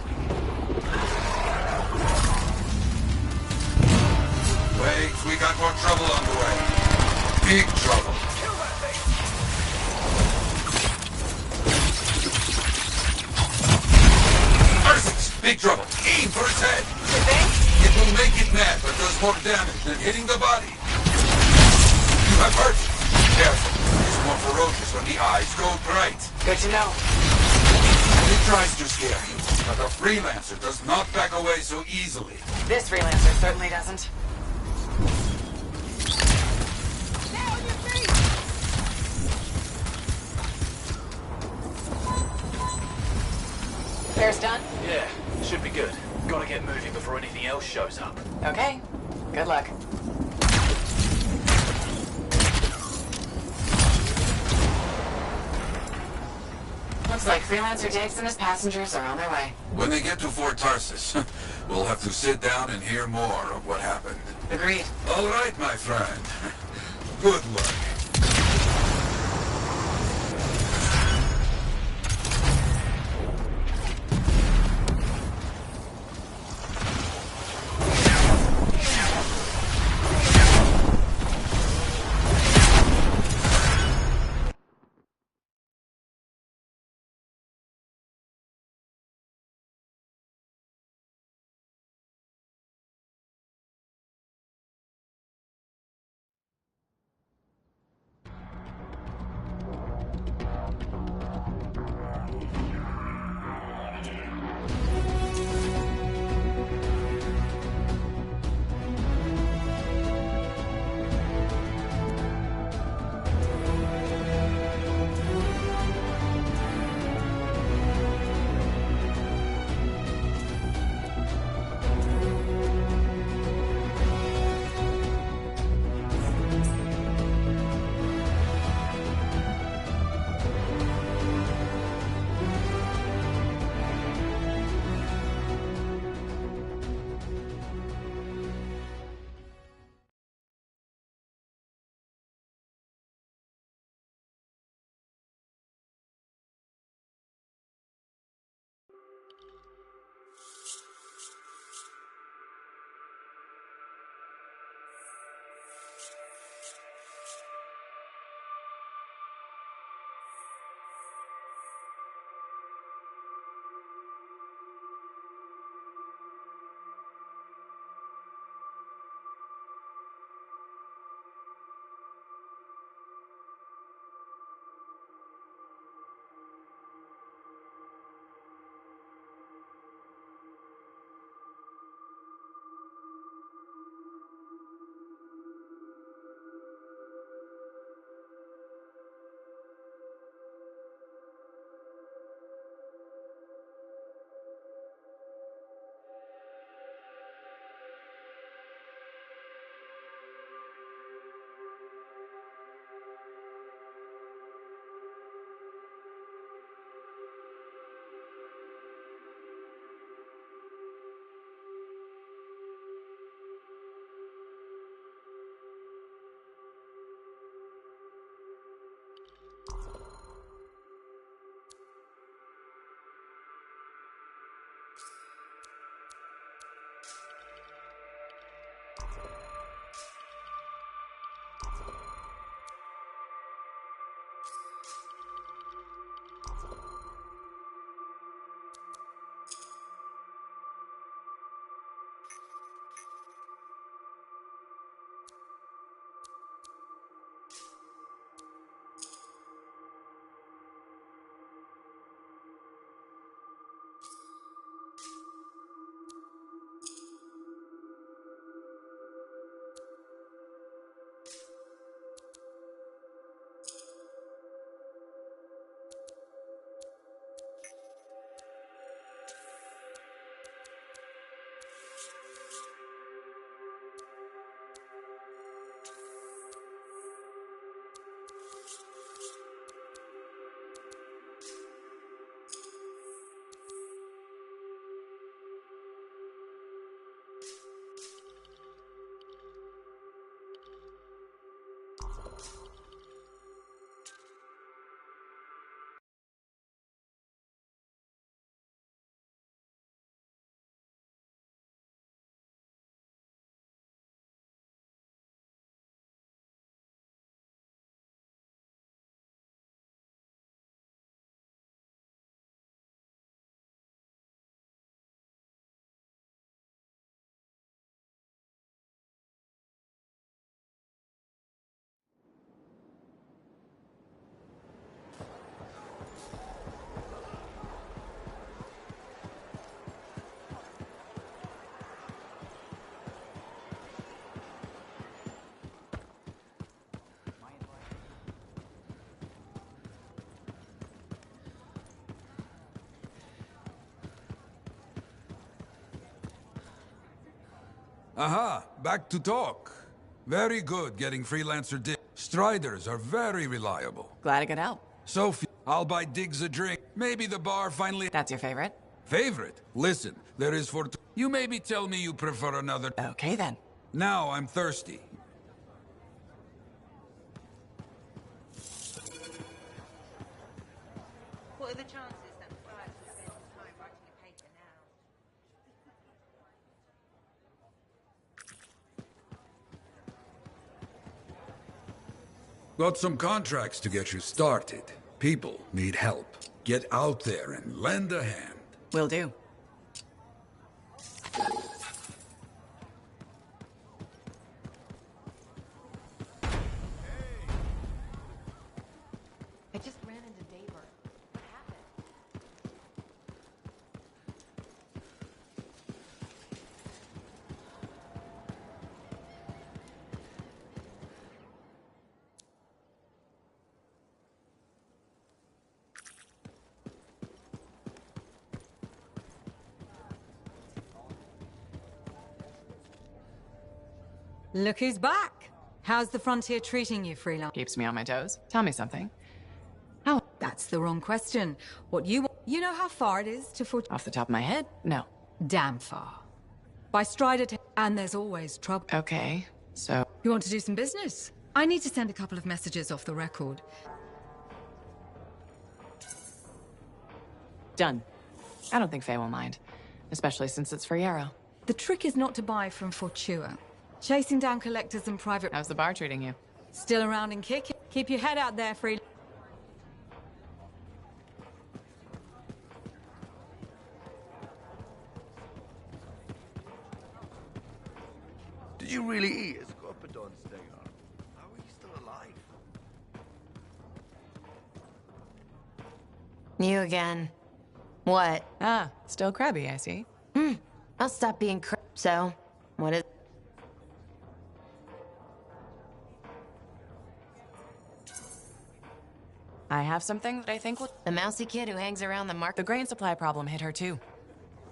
Speaker 11: Wait, we got more trouble on the way. Big trouble. Ursus, big trouble. Aim for its head.
Speaker 5: You think?
Speaker 11: It will make it mad, but does more damage than hitting the body. You have hurt. Careful. It's more ferocious when the eyes go bright.
Speaker 5: Good to know.
Speaker 11: It tries to scare you, but a freelancer does not back away so easily.
Speaker 5: This freelancer certainly doesn't. Repairs done?
Speaker 9: Yeah, should be good. Gotta get moving before anything else shows up.
Speaker 5: Okay. Good luck. Looks like Freelancer Diggs and his passengers are on their way.
Speaker 11: When they get to Fort Tarsus, we'll have to sit down and hear more of what happened.
Speaker 5: Agreed.
Speaker 11: All right, my friend. Good work. Aha, back to talk. Very good getting freelancer Diggs. Striders are very reliable.
Speaker 5: Glad I could help.
Speaker 11: Sophie, I'll buy Diggs a drink. Maybe the bar finally...
Speaker 5: That's your favorite?
Speaker 11: Favorite? Listen, there is for... You maybe tell me you prefer another...
Speaker 5: Okay, then.
Speaker 11: Now I'm thirsty.
Speaker 8: What are the chances that Friars will spend time writing a paper now?
Speaker 11: Got some contracts to get you started. People need help. Get out there and lend a hand.
Speaker 5: Will do. I just ran into Daber. What happened?
Speaker 4: Look who's back. How's the frontier treating you, freelance?
Speaker 5: Keeps me on my toes. Tell me something.
Speaker 4: How? That's the wrong question. What you want? You know how far it is to Fort...
Speaker 5: Off the top of my head? No.
Speaker 4: Damn far. By Strider and there's always trouble.
Speaker 5: Okay, so...
Speaker 4: You want to do some business? I need to send a couple of messages off the record.
Speaker 5: Done. I don't think Faye will mind. Especially since it's for Yarrow.
Speaker 4: The trick is not to buy from Fortua. Chasing down collectors and private...
Speaker 5: How's the bar treating you?
Speaker 4: Still around and kicking. Keep your head out there, free...
Speaker 3: Did you really eat a Scorpidon stinger? How are you still alive?
Speaker 6: You again. What?
Speaker 5: Ah, still crabby, I see.
Speaker 6: I'll stop being so. What is...
Speaker 5: I have something that I think will...
Speaker 6: The mousy kid who hangs around the market.
Speaker 5: The grain supply problem hit her too.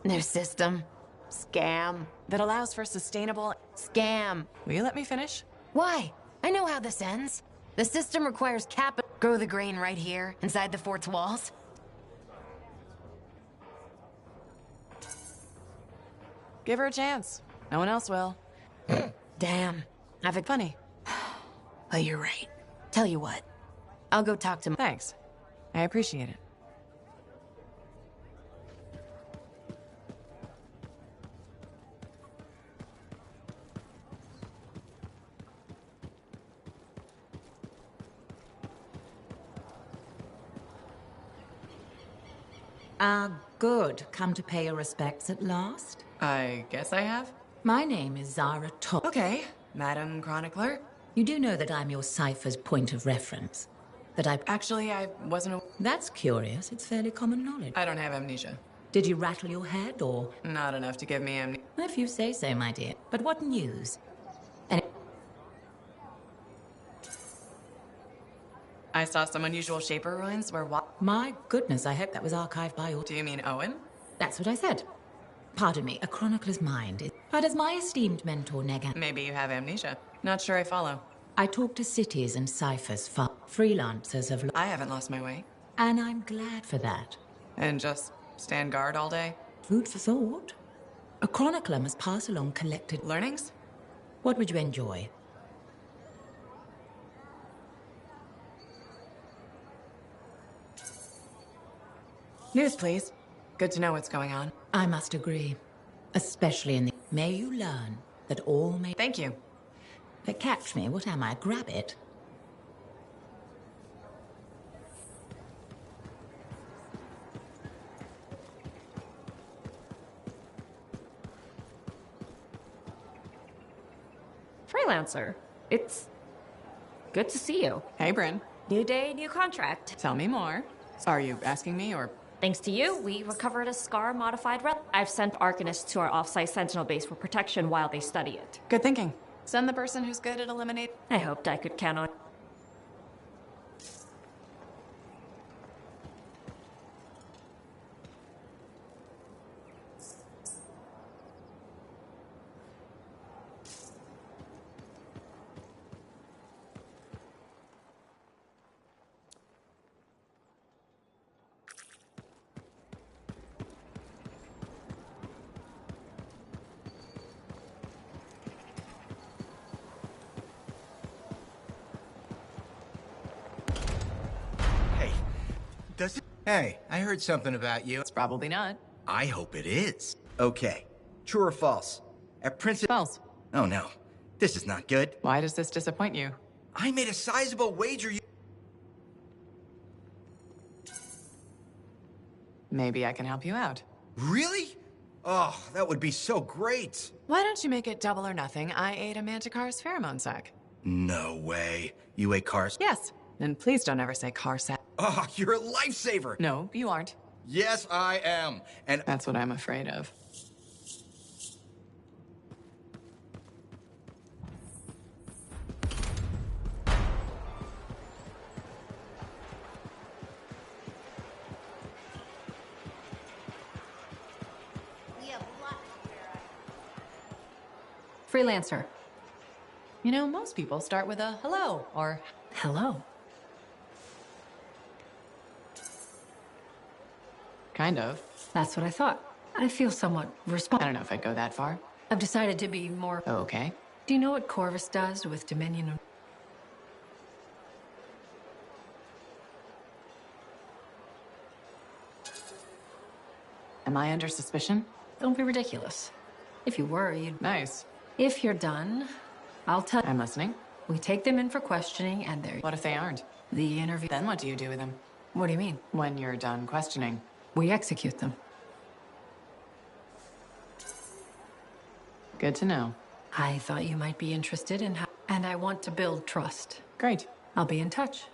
Speaker 6: New system. Scam.
Speaker 5: That allows for sustainable...
Speaker 6: Scam.
Speaker 5: Will you let me finish?
Speaker 6: Why? I know how this ends. The system requires capital. Grow the grain right here, inside the fort's walls.
Speaker 5: Give her a chance. No one else will.
Speaker 6: Damn. Have it
Speaker 5: funny.
Speaker 6: Oh, you're right. Tell you what. I'll go talk to...
Speaker 5: Thanks. I appreciate it.
Speaker 15: Good. Come to pay your respects at last?
Speaker 5: I guess I have.
Speaker 15: My name is Zara Top.
Speaker 5: Okay, Madam Chronicler.
Speaker 15: You do know that I'm your cipher's point of reference? That I...
Speaker 5: Actually, I wasn't...
Speaker 15: That's curious. It's fairly common knowledge.
Speaker 5: I don't have amnesia.
Speaker 15: Did you rattle your head, or...?
Speaker 5: Not enough to give me amnesia.
Speaker 15: If you say so, my dear. But what news?
Speaker 5: I saw some unusual Shaper ruins where
Speaker 15: My goodness, I hope that was archived by...
Speaker 5: Do you mean Owen?
Speaker 15: That's what I said. Pardon me, a chronicler's mind is... How does my esteemed mentor, Negan...
Speaker 5: Maybe you have amnesia. Not sure I follow.
Speaker 15: I talk to cities and ciphers for freelancers of...
Speaker 5: I haven't lost my way.
Speaker 15: And I'm glad for that.
Speaker 5: And just stand guard all day?
Speaker 15: Food for thought. A chronicler must pass along collected...
Speaker 5: Learnings?
Speaker 15: What would you enjoy?
Speaker 5: News, please. Good to know what's going on.
Speaker 15: I must agree. Especially in the... May you learn that all may...
Speaker 5: Thank you.
Speaker 15: But catch me, what am I? Grab it.
Speaker 16: Freelancer. It's good to see you.
Speaker 5: Hey, Bryn.
Speaker 16: New day, new contract.
Speaker 5: Tell me more. Are you asking me, or...?
Speaker 16: Thanks to you, we recovered a Scar-modified relic. I've sent Arcanists to our off-site Sentinel base for protection while they study it.
Speaker 5: Good thinking. Send the person who's good at eliminate...
Speaker 16: I hoped I could count on...
Speaker 17: Hey, I heard something about you.
Speaker 5: It's probably not.
Speaker 17: I hope it is. Okay. True or false? At Princess...
Speaker 5: False.
Speaker 17: Oh no. This is not good.
Speaker 5: Why does this disappoint you?
Speaker 17: I made a sizable wager
Speaker 5: Maybe I can help you out.
Speaker 17: Really? Oh, that would be so great.
Speaker 5: Why don't you make it double or nothing? I ate a Manticore's pheromone sac.
Speaker 17: No way. You ate cars?
Speaker 5: Yes. And please don't ever say car sac.
Speaker 17: Oh, you're a lifesaver.
Speaker 5: No, you aren't.
Speaker 17: Yes, I am. And
Speaker 5: that's what I'm afraid of.
Speaker 14: Freelancer.
Speaker 5: You know, most people start with a hello or
Speaker 14: hello.
Speaker 5: Kind of.
Speaker 14: That's what I thought. I feel somewhat
Speaker 5: I don't know if I'd go that far.
Speaker 14: I've decided to be more...
Speaker 5: Okay.
Speaker 14: Do you know what Corvus does with Dominion?
Speaker 5: Am I under suspicion?
Speaker 14: Don't be ridiculous. If you were, you'd...
Speaker 5: Nice.
Speaker 14: If you're done, I'll tell...
Speaker 5: I'm listening.
Speaker 14: We take them in for questioning, and they're...
Speaker 5: What if they aren't?
Speaker 14: The interview...
Speaker 5: Then what do you do with them?
Speaker 14: What do you mean?
Speaker 5: When you're done questioning.
Speaker 14: We execute them.
Speaker 5: Good to know.
Speaker 14: I thought you might be interested in how... And I want to build trust.
Speaker 5: Great.
Speaker 14: I'll be in touch.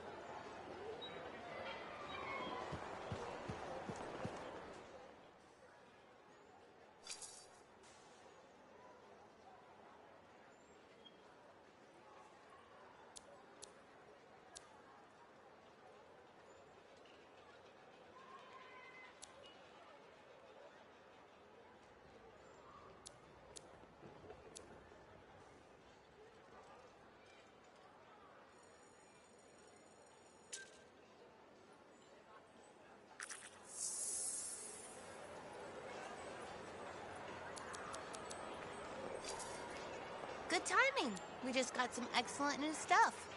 Speaker 7: Good timing. We just got some excellent new stuff.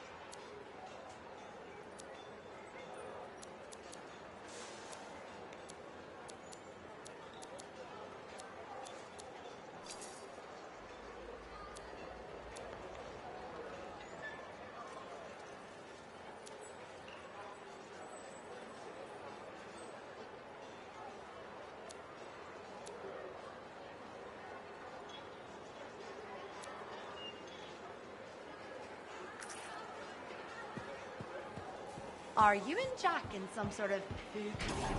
Speaker 1: Are you and Jack in some sort of food campaign?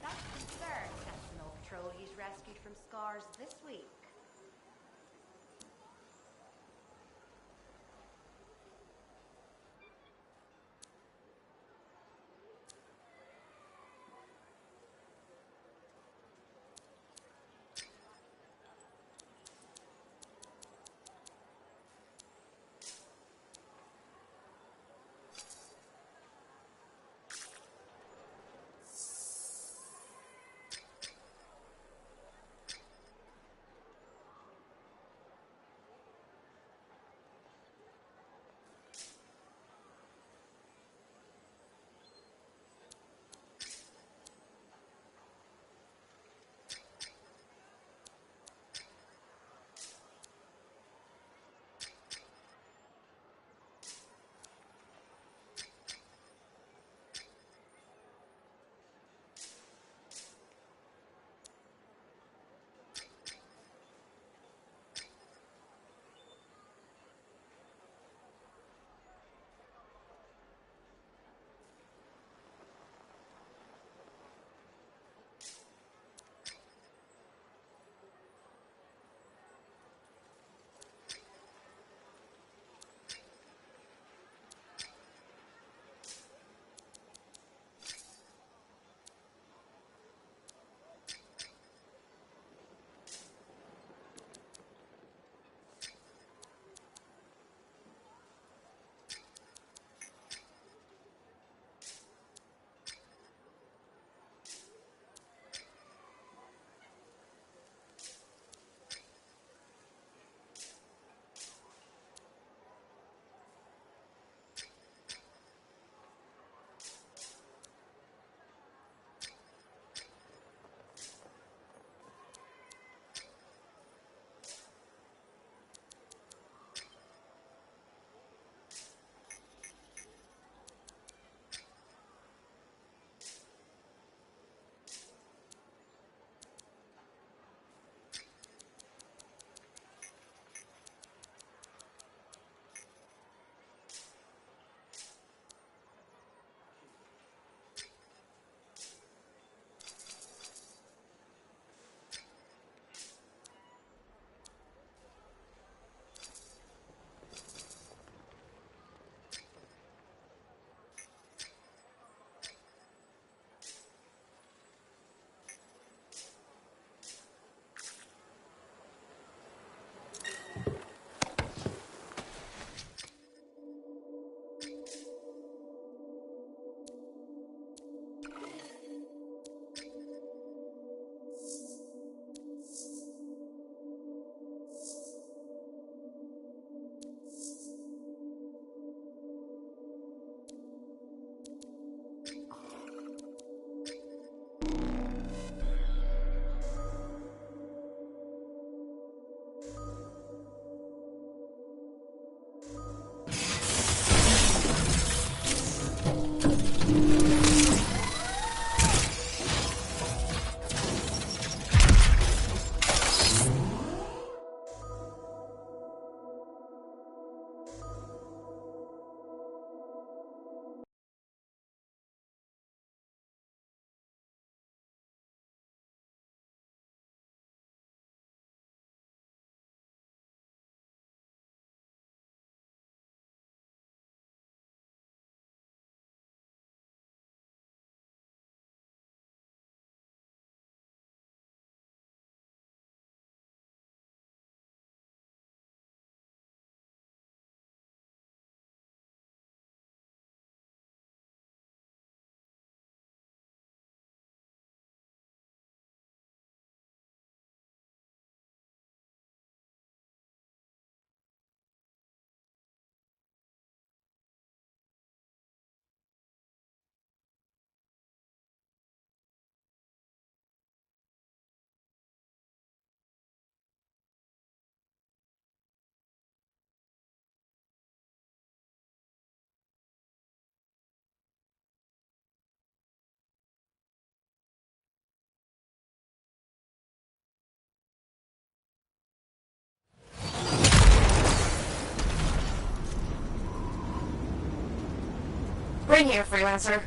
Speaker 1: That's the third Sentinel patrol he's rescued from Scars this week.
Speaker 6: Bryn here, Freelancer.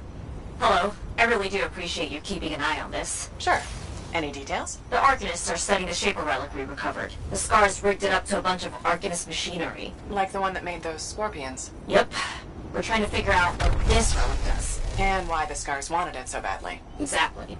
Speaker 6: Hello. I really do appreciate you keeping an eye on this.
Speaker 5: Sure. Any details?
Speaker 6: The Arcanists are studying the Shaper relic we recovered. The Scars rigged it up to a bunch of Arcanist machinery.
Speaker 5: Like the one that made those scorpions?
Speaker 6: Yep. We're trying to figure out what this relic does.
Speaker 5: And why the Scars wanted it so badly.
Speaker 6: Exactly.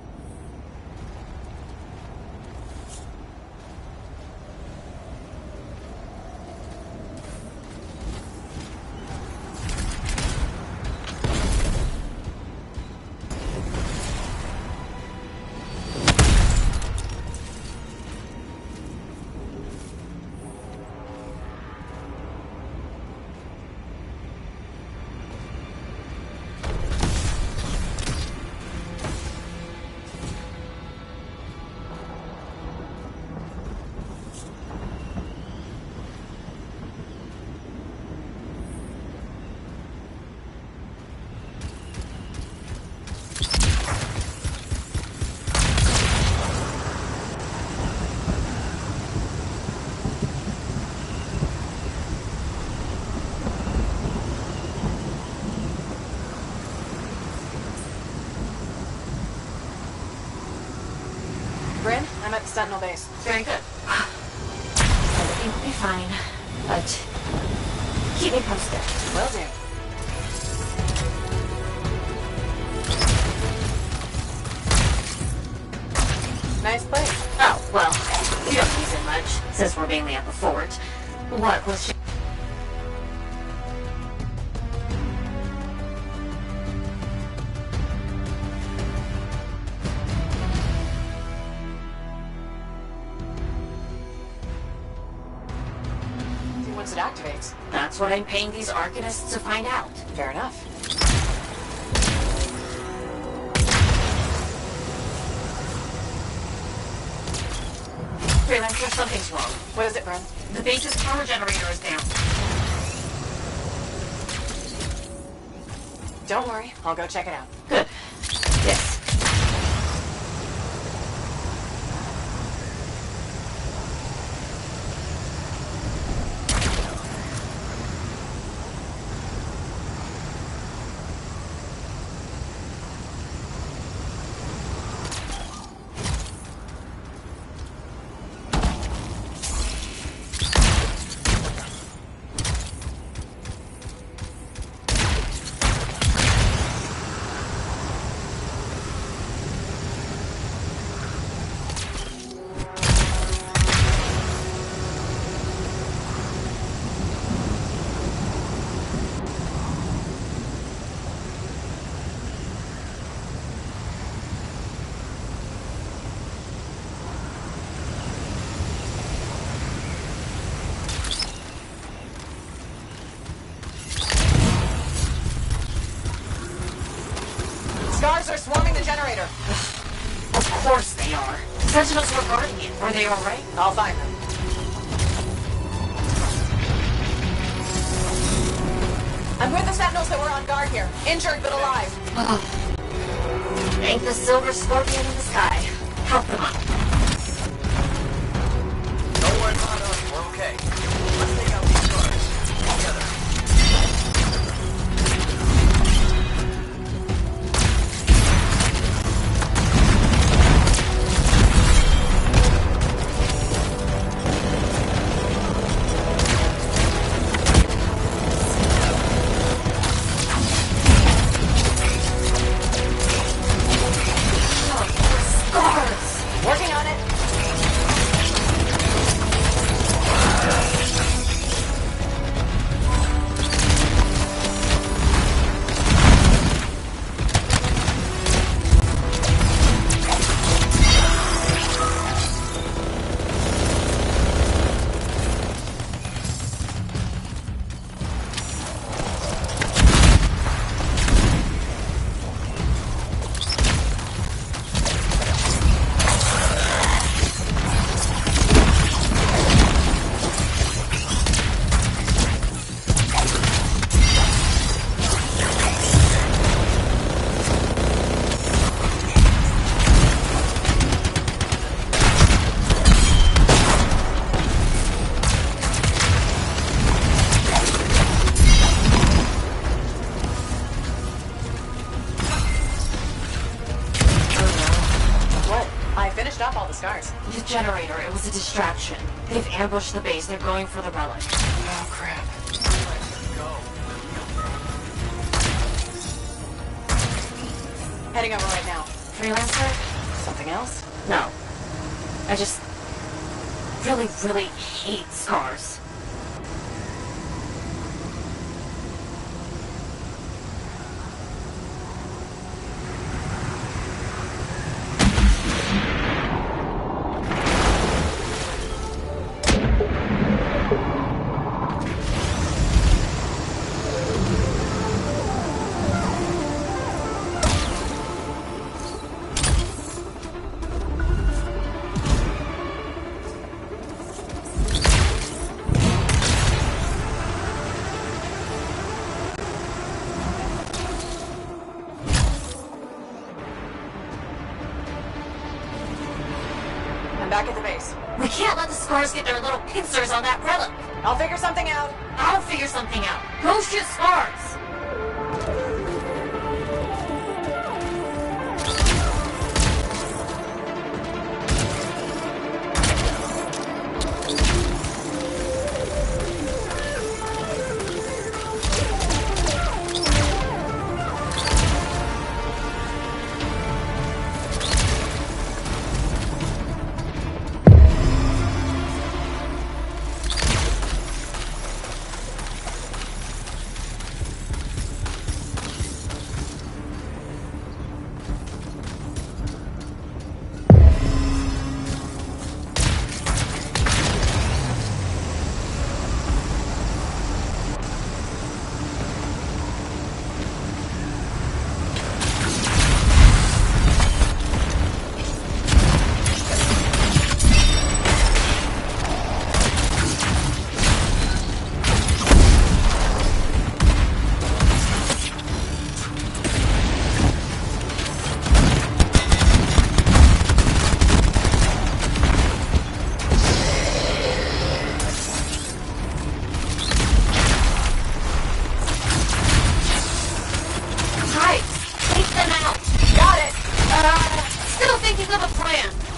Speaker 5: Bryn, I'm at the Sentinel base.
Speaker 6: Very good. Everything will be fine, but keep me posted.
Speaker 5: Will do. Nice place.
Speaker 6: Oh, well, you don't use it much, since we're mainly at the fort. What was she...
Speaker 5: Once it activates.
Speaker 6: That's what I'm paying these Arcanists to find out.
Speaker 5: Fair enough.
Speaker 6: Freelancer, something's wrong.
Speaker 5: What is it, Bryn?
Speaker 6: The base's power generator is down.
Speaker 5: Don't worry, I'll go check it out.
Speaker 6: Good. Yes.
Speaker 5: Scars are swarming the generator.
Speaker 6: Of course they are. Sentinels were guarding it. Were they alright?
Speaker 5: I'll find them. I'm with the Sentinels that were on guard here. Injured but alive.
Speaker 6: Thank the Silver Scorpion in the sky. Help them up.
Speaker 9: Don't worry about us. We're okay. Let's take out these Scars. Together.
Speaker 5: Working on it.
Speaker 14: scars?
Speaker 6: The generator, it was a distraction. They've ambushed the base. They're going for the relic.
Speaker 14: Oh, crap. Heading over right now.
Speaker 6: Freelancer?
Speaker 14: Something else?
Speaker 6: No. I just really, really hate scars.
Speaker 14: Back at the base.
Speaker 6: We can't let the scars get their little pincers on that relic.
Speaker 14: I'll figure something out.
Speaker 6: I'll figure something out. Go shoot scars.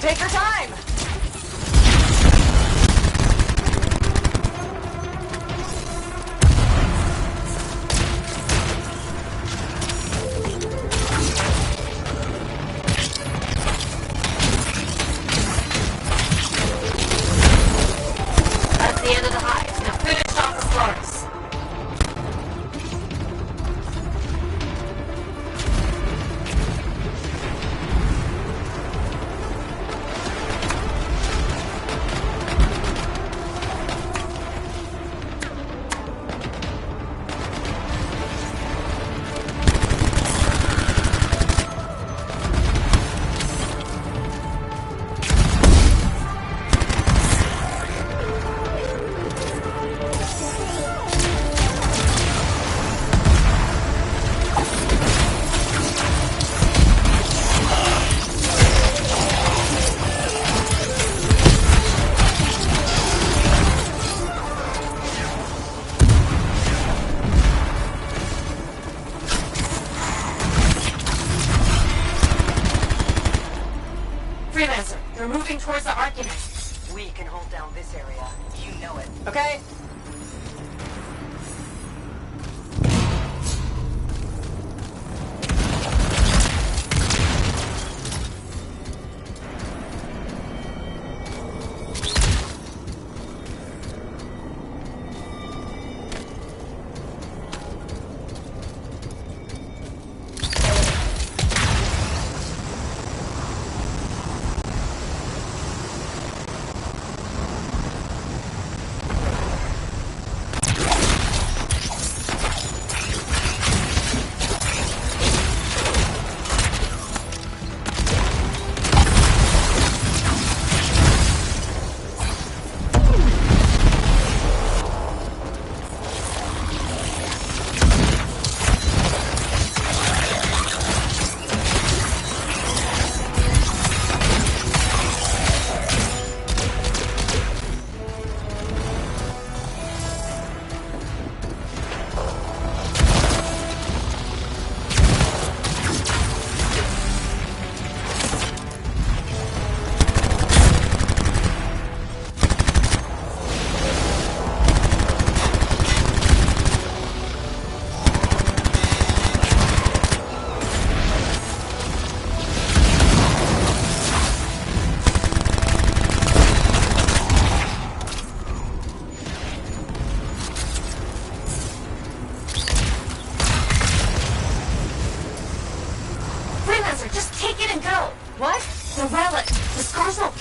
Speaker 14: Take your time!
Speaker 6: That's the end of the hive. Now finish off the scars. Freelancer, they're moving towards the Arcanist.
Speaker 14: We can hold down this area. You know it. Okay?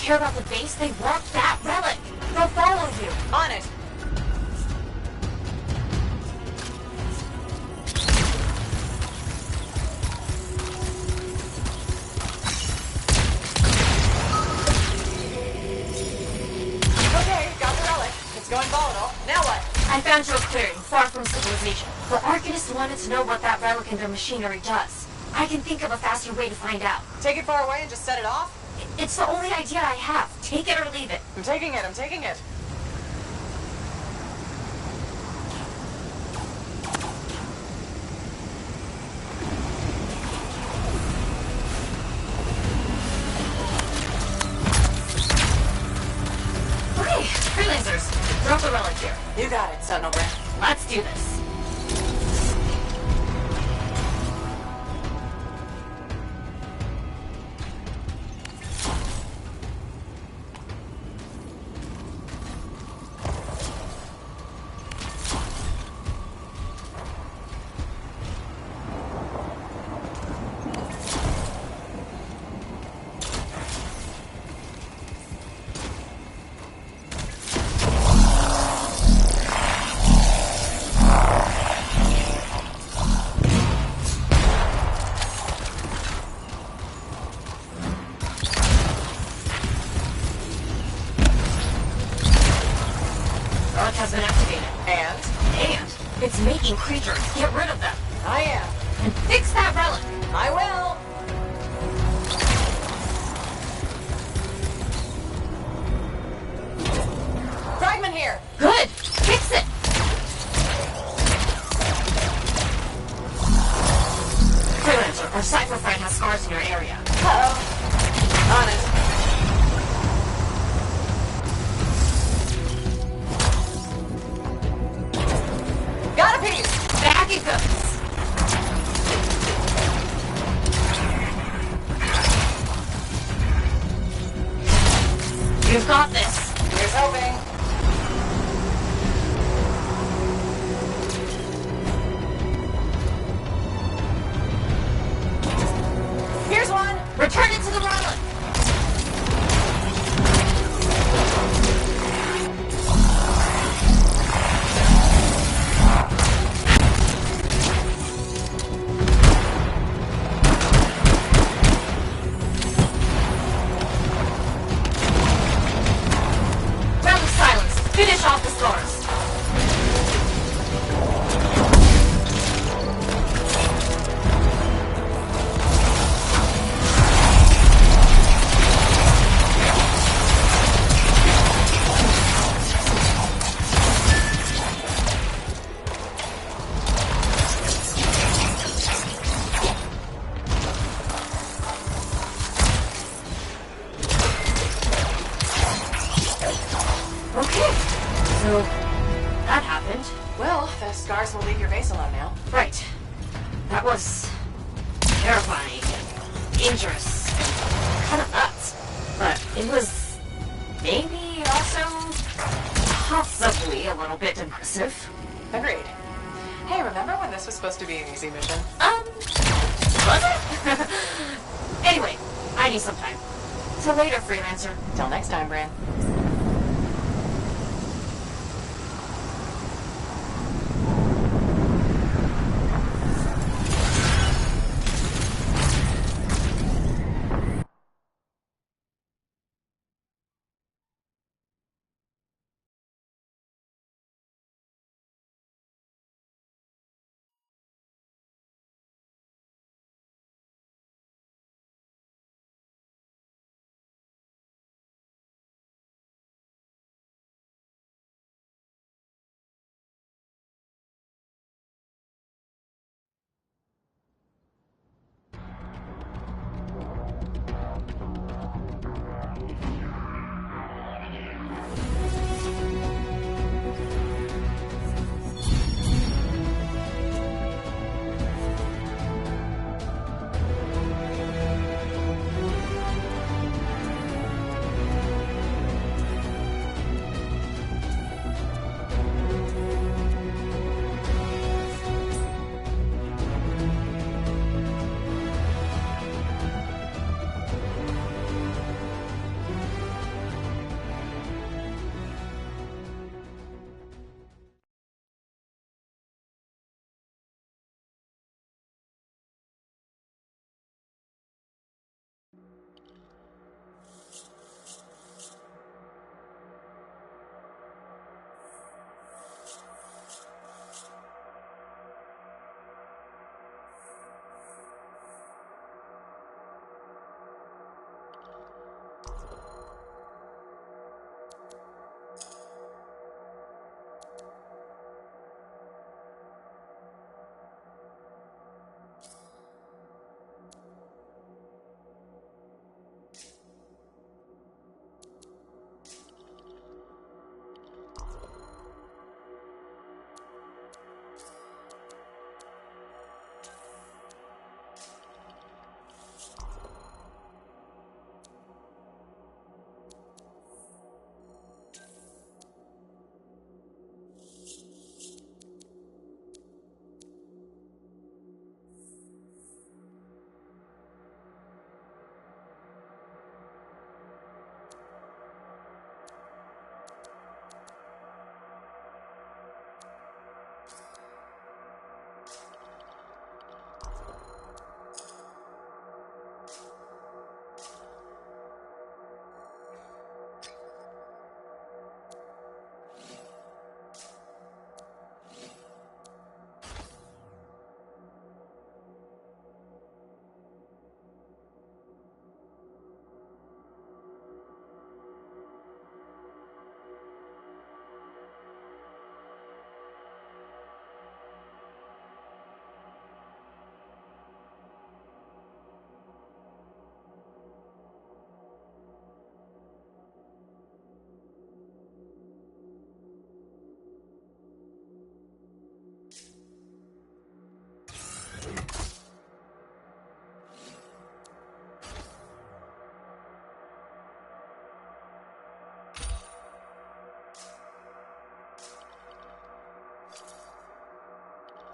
Speaker 6: care about the base, they want that relic. They'll follow you.
Speaker 8: On it. Okay, got the relic. It's going volatile. Now what?
Speaker 6: I found you a clearing, far from civilization. The Arcanists wanted to know what that relic and their machinery does. I can think of a faster way to find out.
Speaker 8: Take it far away and just set it off?
Speaker 6: It's the only idea I have. Take it or leave it.
Speaker 8: I'm taking it, I'm taking it.
Speaker 6: Okay, freelancers, drop the relic here.
Speaker 8: You got it, Sentinel Brand.
Speaker 6: Let's do this. Relic has been activated. And it's making creatures. Get rid of them.
Speaker 8: I am.
Speaker 6: And fix that relic.
Speaker 8: I will. Fragment here.
Speaker 6: Good. Fix it. Freelancer, our Cypher friend has scars in your area.
Speaker 8: Uh-oh. On it. Got a piece!
Speaker 6: Back it goes! You've got this.
Speaker 8: Here's hoping. Here's one!
Speaker 6: Return it to the relic! Finish off the scars. Okay. So, that happened.
Speaker 8: Well, the scars will leave your base alone now.
Speaker 6: Right. That was terrifying and dangerous and kind of nuts. But it was maybe also possibly a little bit impressive.
Speaker 8: Agreed. Hey, remember when this was supposed to be an easy mission?
Speaker 6: Was it? Anyway, I need some time. Till later, freelancer.
Speaker 8: Till next time, Bran.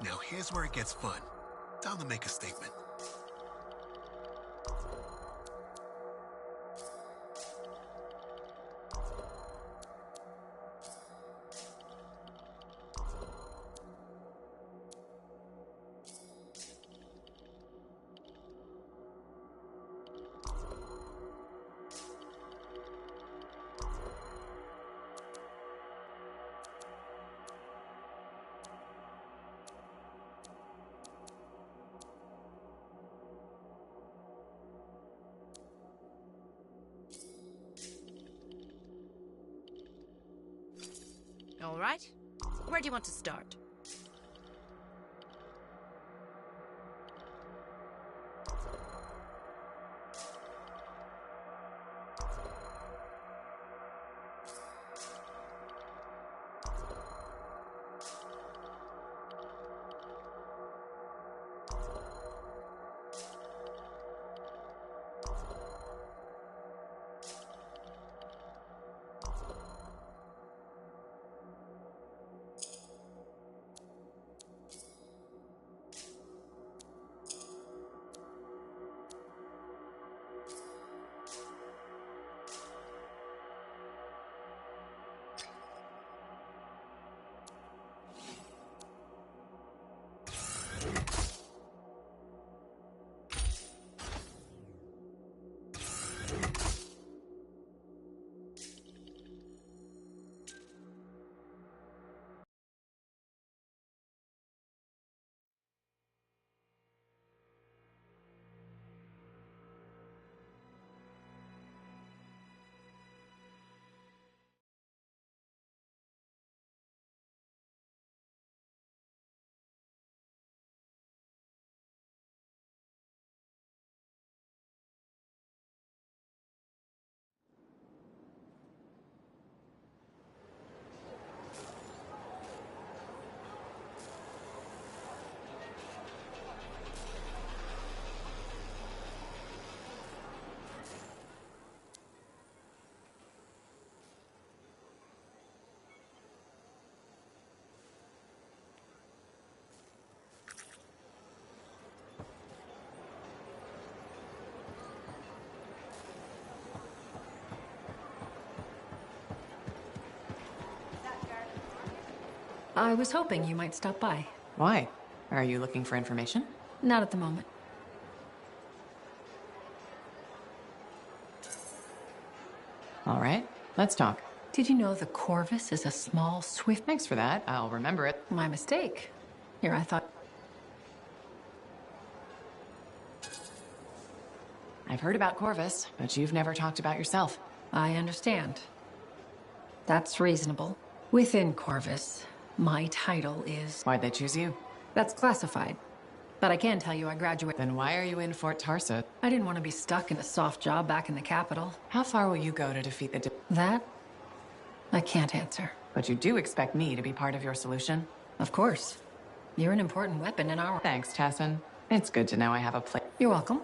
Speaker 19: Now here's where it gets fun. Time to make a statement.
Speaker 21: All right. Where do you want to start?
Speaker 14: I was hoping you might stop by.
Speaker 5: Why? Are you looking for information?
Speaker 14: Not at the moment.
Speaker 5: All right, let's talk.
Speaker 14: Did you know the Corvus is a small, swift...
Speaker 5: Thanks for that. I'll remember it.
Speaker 14: My mistake. Here, I thought...
Speaker 5: I've heard about Corvus, but you've never talked about yourself.
Speaker 14: I understand. That's reasonable. Within Corvus, my title is...
Speaker 5: Why'd they choose you?
Speaker 14: That's classified. But I can tell you I graduated...
Speaker 5: Then why are you in Fort Tarsa?
Speaker 14: I didn't want to be stuck in a soft job back in the capital.
Speaker 5: How far will you go to defeat the...
Speaker 14: That? I can't answer.
Speaker 5: But you do expect me to be part of your solution?
Speaker 14: Of course. You're an important weapon in our...
Speaker 5: Thanks, Tassin. It's good to know I have a place.
Speaker 14: You're welcome.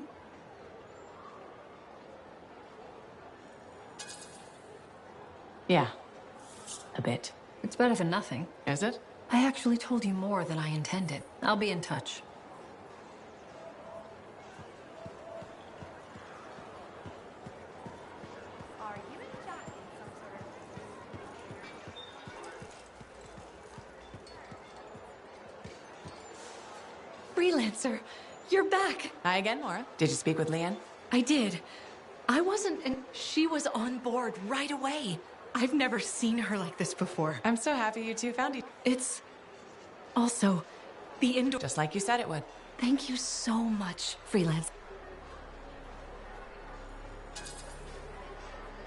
Speaker 5: Yeah. A bit.
Speaker 14: It's better than nothing.
Speaker 5: Is it?
Speaker 14: I actually told you more than I intended. I'll be in touch.
Speaker 1: Are you and Jack in some sort of...
Speaker 15: Freelancer, you're back.
Speaker 5: Hi again, Mora. Did you speak with Leanne?
Speaker 15: I did. I wasn't, and she was on board right away. I've never seen her like this before.
Speaker 5: I'm so happy you two found each...
Speaker 15: It's also the indoor...
Speaker 5: Just like you said it would.
Speaker 15: Thank you so much, Freelance.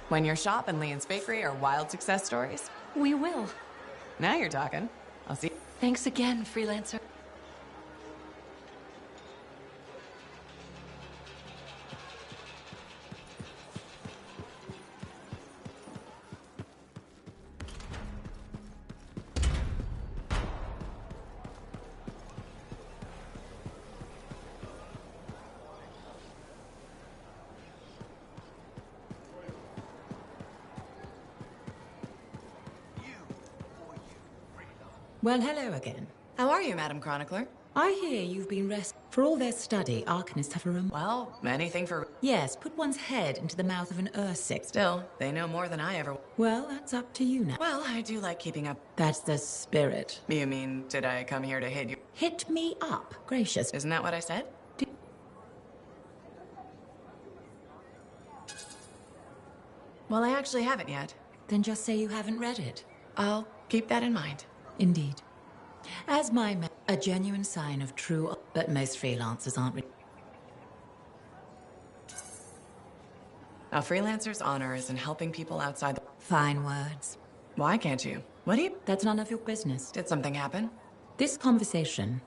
Speaker 5: When your shop and Leanne's bakery are wild success stories.
Speaker 15: We will.
Speaker 5: Now you're talking. I'll see.
Speaker 15: Thanks again, Freelancer. Well, hello again.
Speaker 5: How are you, Madam Chronicler?
Speaker 10: I hear you've been For all their study, Arcanists have a
Speaker 5: Well, anything for...
Speaker 10: Yes, put one's head into the mouth of an Ursix.
Speaker 5: Still, they know more than I ever...
Speaker 10: Well, that's up to you now.
Speaker 5: Well, I do like keeping up.
Speaker 10: That's the spirit.
Speaker 5: You mean, did I come here to hit you?
Speaker 10: Hit me up. Gracious.
Speaker 5: Isn't that what I said? Well, I actually haven't yet.
Speaker 10: Then just say you haven't read it.
Speaker 5: I'll keep that in mind.
Speaker 10: Indeed. As a genuine sign of true... But most freelancers aren't...
Speaker 5: A freelancer's honor is in helping people outside the...
Speaker 10: Fine words.
Speaker 5: Why can't you? What do you...
Speaker 10: That's none of your business.
Speaker 5: Did something happen?
Speaker 10: This conversation